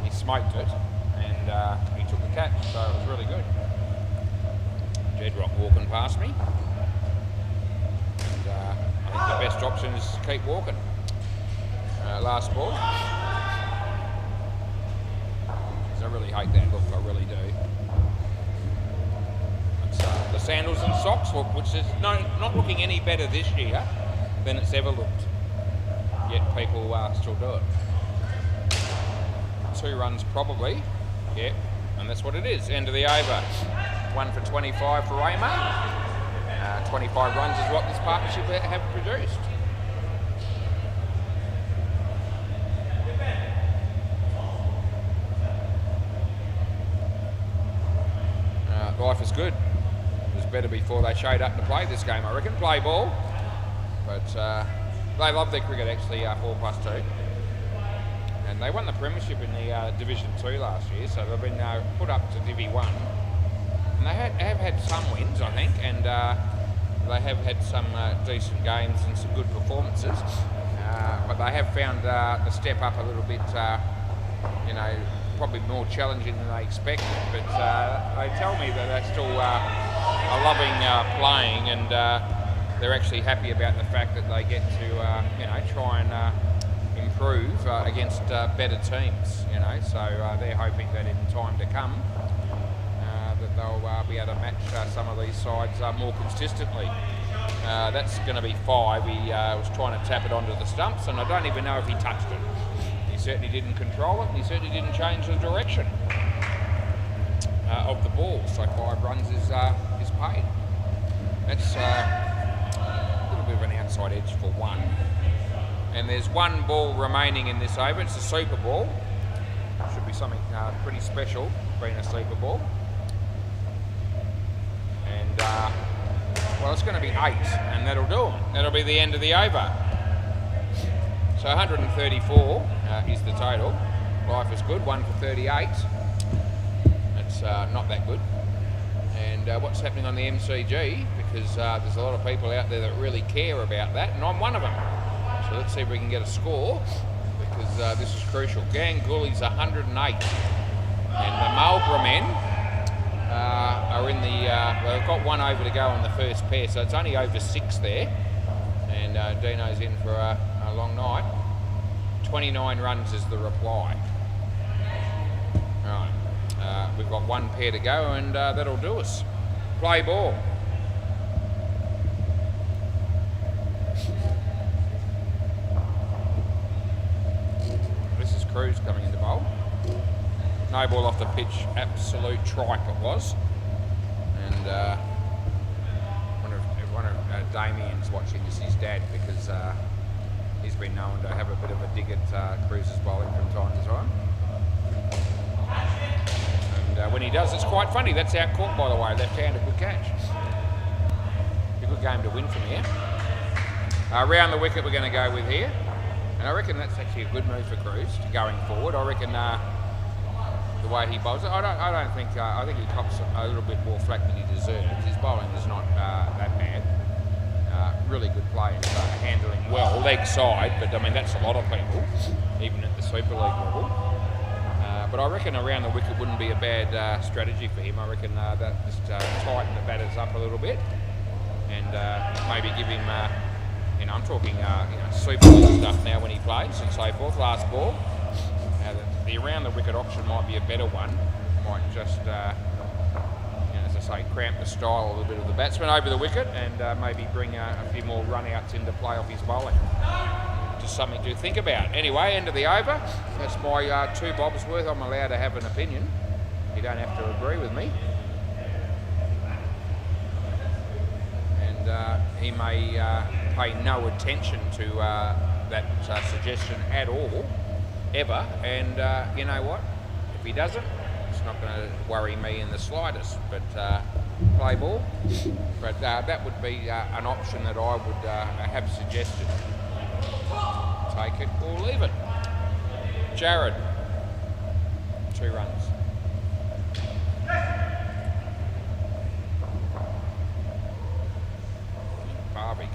He smoked it, and he took the catch, so it was really good. Jedrock walking past me. And I think the best option is to keep walking. Last ball. I really hate that look, I really do. It's, the sandals and socks look, which is not looking any better this year than it's ever looked. Yet people still do it. 2 runs probably, yeah, and that's what it is. End of the over. 1 for 25 for Amar. 25 runs is what this partnership have produced. Life is good. It was better before they showed up to play this game, I reckon. Play ball. But they love their cricket actually, 4+2. And they won the premiership in the Division 2 last year, so they've been put up to Divi 1. And they have had some wins, I think, and they have had some decent games and some good performances. But they have found the step up a little bit, probably more challenging than they expected. But they tell me that they still are loving playing, and they're actually happy about the fact that they get to, try and improve against better teams. So they're hoping that in time to come, that they'll be able to match some of these sides more consistently. That's going to be 5. He was trying to tap it onto the stumps, and I don't even know if he touched it. He certainly didn't control it, and he certainly didn't change the direction of the ball. So 5 runs is paid. That's a little bit of an outside edge for 1. And there's 1 ball remaining in this over. It's a super ball. Should be something pretty special being a super ball. And well, it's going to be 8, and that'll do it. That'll be the end of the over. So 134 is the total. Life is good, 1 for 38. That's not that good. And what's happening on the MCG, because there's a lot of people out there that really care about that, and I'm one of them. So let's see if we can get a score, because this is crucial. Gangully's 108. And the Marlborough men are in the, they've got one over to go on the first pair, so it's only over 6 there. And Dino's in for a long night. 29 runs is the reply. Right, we've got one pair to go, and that'll do us. Play ball. This is Cruz coming into bowl. No ball off the pitch, absolute tripe it was. And one of Damien's watching is his dad, because he's been known to have a bit of a dig at Cruz's bowling from time to time. And when he does, it's quite funny. That's out court, by the way. Left hand, a good catch. A good game to win from here. Round the wicket we're going to go with here. And I reckon that's actually a good move for Cruz going forward. I reckon the way he bowls it, I think he cops a little bit more flack than he deserves. His bowling is not that bad. Really good play and handling well, leg side, but I mean that's a lot of people, even at the Super League level. But I reckon around the wicket wouldn't be a bad strategy for him. I reckon that just tighten the batters up a little bit, and maybe give him, I'm talking Super League stuff now when he plays and so forth. Last ball. The around the wicket option might be a better one. Might just, as I say, cramp the style a little bit of the batsman over the wicket, and maybe bring a few more run-outs into play off his bowling. Just something to think about. Anyway, end of the over. That's my 2 bobs worth. I'm allowed to have an opinion. You don't have to agree with me. And he may pay no attention to that suggestion at all, ever. And you know what? If he doesn't, it's not going to worry me in the slightest. But play ball. But that would be an option that I would have suggested. Take it or leave it. Jared, 2 runs. Barbic.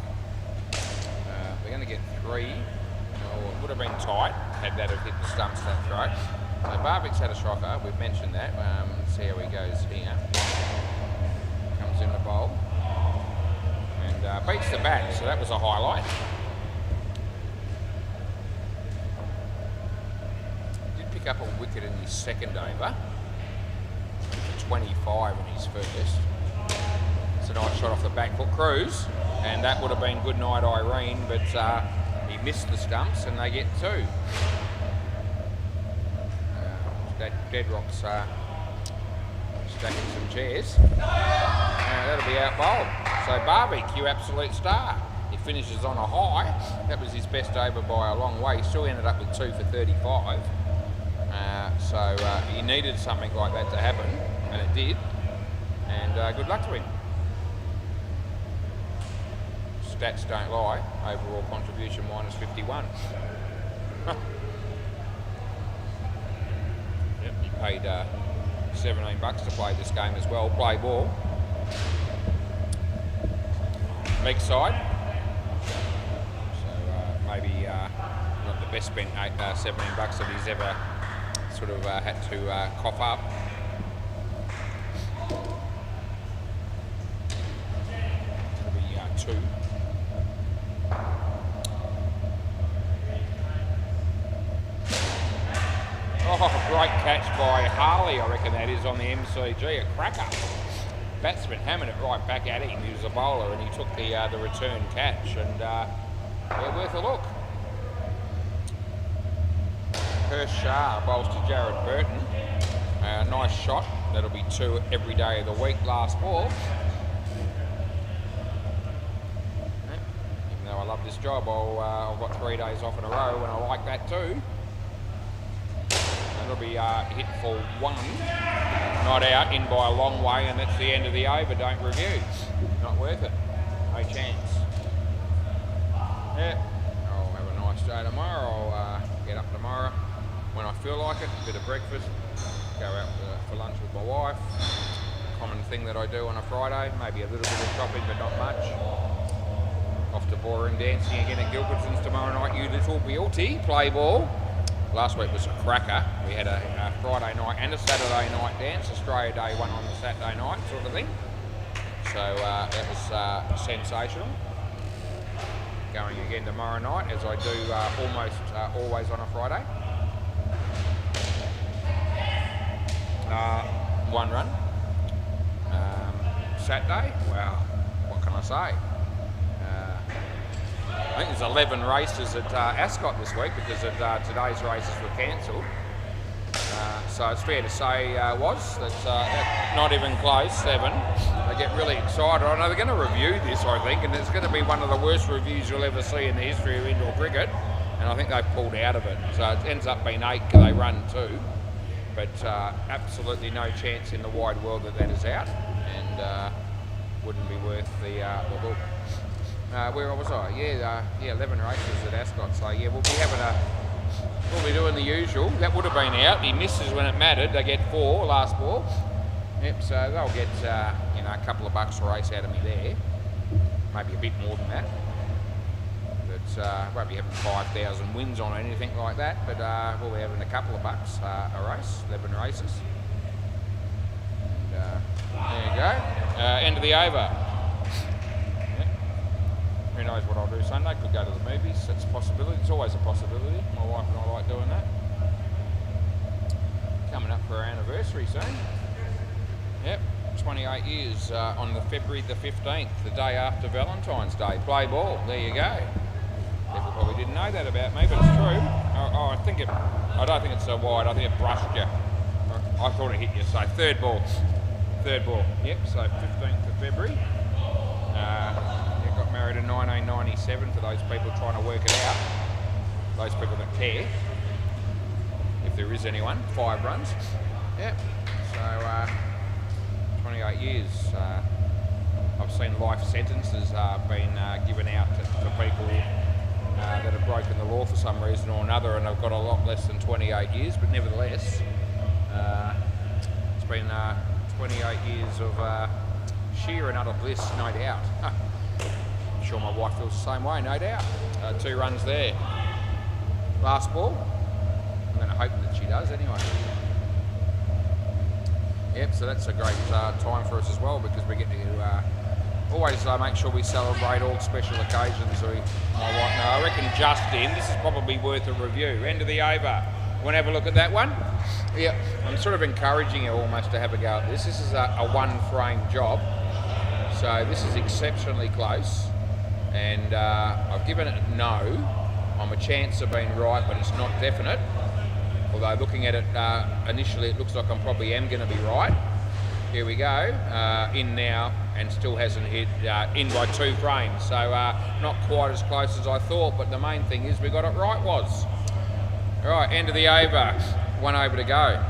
They're going to get 3. Or it would have been tight had that have hit the stumps that throw. So Barbic's had a shocker. We've mentioned that. Let's see how he goes here. Comes in the bowl and beats the bat. So that was a highlight. Up a wicket in his second over, 25 in his first. It's a nice shot off the back foot, Cruz, and that would have been good night Irene, but he missed the stumps and they get 2. Deadrock's stacking some chairs. That'll be out bowled. So Barbic, you absolute star. He finishes on a high. That was his best over by a long way. He still ended up with 2 for 35. So he needed something like that to happen, and it did, and good luck to him. Stats don't lie. Overall contribution minus 51. Yep, he paid $17 to play this game as well. Play ball. Leg side. So maybe not the best spent $17 that he's ever sort of had to cough up. It'll be 2. Oh, great catch by Harley, I reckon that is, on the MCG, a cracker. Batsman hammered it right back at him. He was a bowler and he took the return catch, and yeah, worth a look. Shah bowls to Jared Burton. Nice shot. That'll be 2 every day of the week. Last ball. Even though I love this job, I've got 3 days off in a row, and I like that too. That'll be hit for 1. Not out, in by a long way, and that's the end of the over. Don't review. Not worth it. No chance. Yeah. I'll have a nice day tomorrow. when I feel like it, a bit of breakfast, go out for lunch with my wife. Common thing that I do on a Friday, maybe a little bit of shopping but not much. Off to Boring dancing again at Gilbertson's tomorrow night, you little beauty, play ball. Last week was a cracker. We had a Friday night and a Saturday night dance, Australia Day one on the Saturday night sort of thing. So that was sensational. Going again tomorrow night, as I do almost always on a Friday. One run. Saturday, well, what can I say? I think there's 11 races at Ascot this week because of today's races were cancelled. So it's fair to say, that's not even close, 7. They get really excited. I know they're going to review this, I think, and it's going to be one of the worst reviews you'll ever see in the history of indoor cricket. And I think they've pulled out of it. So it ends up being 8 because they run 2. But absolutely no chance in the wide world that is out. And wouldn't be worth the look. Where was I? Yeah, 11 races at Ascot. So yeah, we'll be doing the usual. That would have been out. He misses when it mattered. They get 4 last ball. Yep. So they'll get a couple of bucks a race out of me there. Maybe a bit more than that. But won't be having 5,000 wins on anything like that. But we'll be having a couple of bucks a race. 11 races. And, there you go. End of the over. Who knows what I'll do Sunday? Could go to the movies. That's a possibility. It's always a possibility. My wife and I like doing that. Coming up for our anniversary soon. Yep, 28 years on the February the 15th, the day after Valentine's Day. Play ball. There you go. People probably didn't know that about me, but it's true. I don't think it's so wide. I think it brushed you. I thought it hit you. So third ball. Yep. So 15th of February. Got married in 1997 for those people trying to work it out. Those people that care. If there is anyone. 5 runs. Yep. So 28 years. I've seen life sentences being given out to people that have broken the law for some reason or another, and have got a lot less than 28 years. But nevertheless, it's been 28 years of sheer and utter bliss, no doubt. I'm sure my wife feels the same way, no doubt. 2 runs there. Last ball. I'm going to hope that she does anyway. Yep, so that's a great time for us as well, because we get to always make sure we celebrate all special occasions. My wife, no, I reckon Justin, this is probably worth a review. End of the over. Want to have a look at that one? Yeah, I'm sort of encouraging you almost to have a go at this. This is a one-frame job, so this is exceptionally close. And I've given it no. I'm a chance of being right, but it's not definite. Although looking at it initially, it looks like I probably am going to be right. Here we go. In now, and still hasn't hit in by 2 frames. So not quite as close as I thought, but the main thing is we got it right was. All right, end of the over. 1 over to go.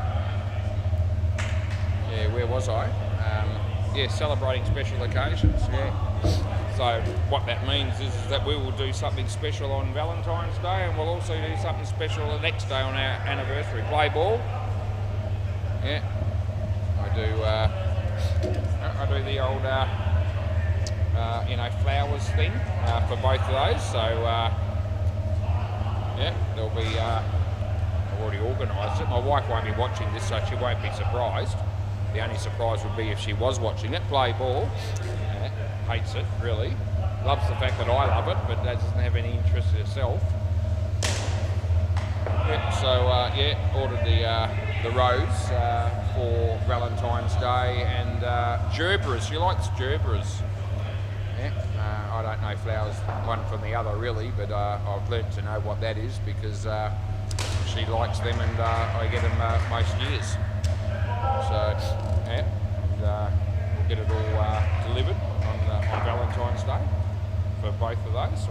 Yeah, where was I? Yeah, celebrating special occasions. Yeah. So what that means is that we will do something special on Valentine's Day, and we'll also do something special the next day on our anniversary. Play ball. Yeah. I do the old flowers thing for both of those. So yeah, there'll be. I've already organised it. My wife won't be watching this, so she won't be surprised. The only surprise would be if she was watching it. Play ball. Yeah, hates it, really. Loves the fact that I love it, but doesn't have any interest in herself. Yep, so yeah, ordered the rose for Valentine's Day, and gerberas. She likes gerberas. Yeah, I don't know flowers one from the other really, but I've learnt to know what that is because she likes them, and I get them most years. So yeah, and we'll get it all delivered on Valentine's Day for both of those. So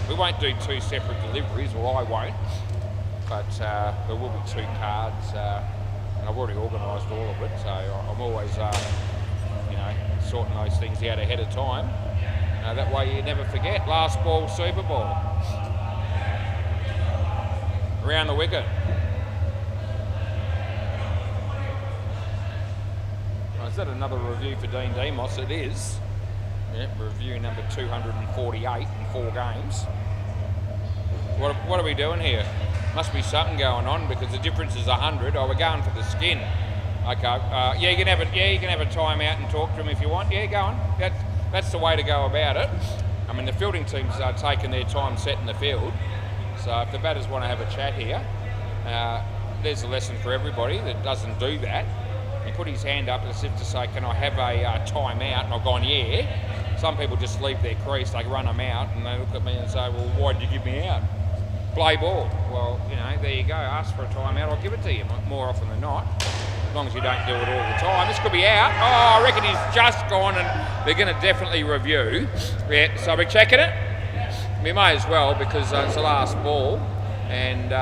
we won't do 2 separate deliveries, well I won't, but there will be 2 cards, and I've already organised all of it, so I'm always sorting those things out ahead of time. That way you never forget. Last ball, Super Ball. Around the wicket. that another review for Dean Demos? It is. Yeah, review number 248 in 4 games. What are we doing here? Must be something going on because the difference is 100. Oh, we're going for the skin. Okay. Yeah, you can have a timeout and talk to him if you want. Yeah, go on. That's the way to go about it. I mean, the fielding teams are taking their time setting the field. So if the batters want to have a chat here, there's a lesson for everybody that doesn't do that. He put his hand up as if to say, can I have a timeout? And I've gone, yeah. Some people just leave their crease, they run them out, and they look at me and say, well, why did you give me out? Play ball. Well, you know, there you go. Ask for a timeout, I'll give it to you more often than not. As long as you don't do it all the time. This could be out. Oh, I reckon he's just gone, and they're going to definitely review. Yeah, so we're checking it. We may as well because it's the last ball, and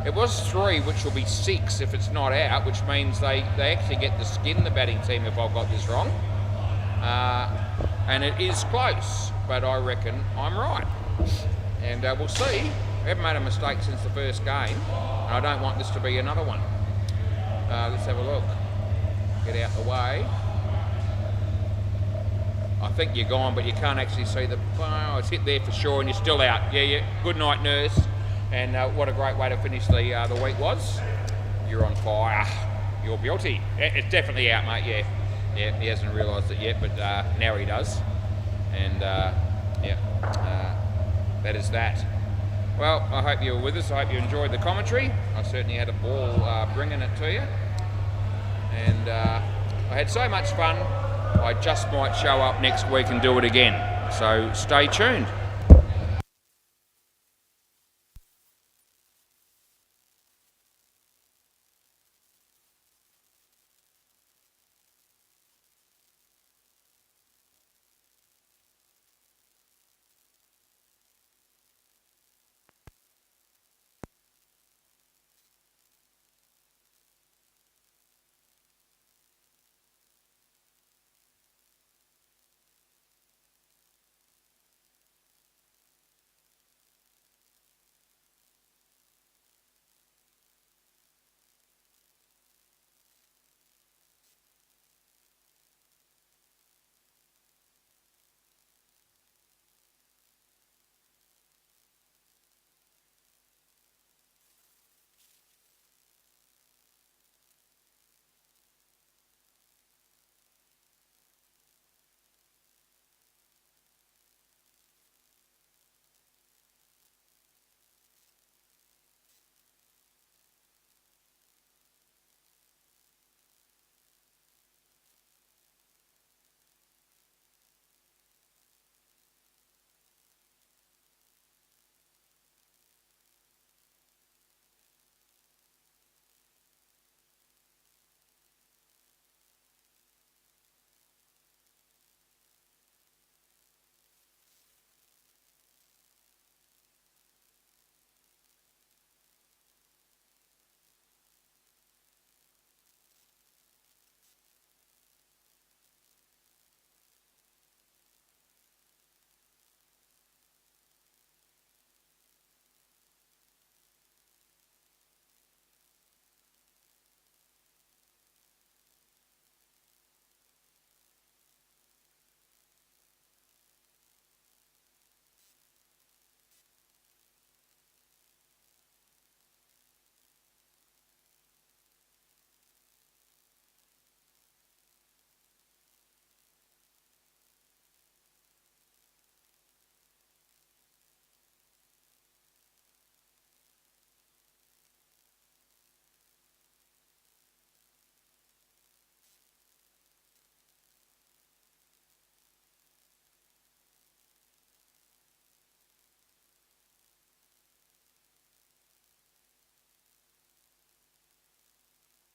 it was 3, which will be 6 if it's not out, which means they actually get the skin, the batting team, if I've got this wrong. And it is close, but I reckon I'm right. And we'll see. We haven't made a mistake since the first game, and I don't want this to be another one. Let's have a look. Get out the way. I think you're gone, but you can't actually see the... Oh, it's hit there for sure, and you're still out. Yeah. Good night, nurse. And what a great way to finish the week was. You're on fire. You're guilty. It's definitely out, mate, yeah, he hasn't realised it yet, but now he does. And that is that. Well, I hope you were with us. I hope you enjoyed the commentary. I certainly had a ball bringing it to you. And I had so much fun, I just might show up next week and do it again. So stay tuned.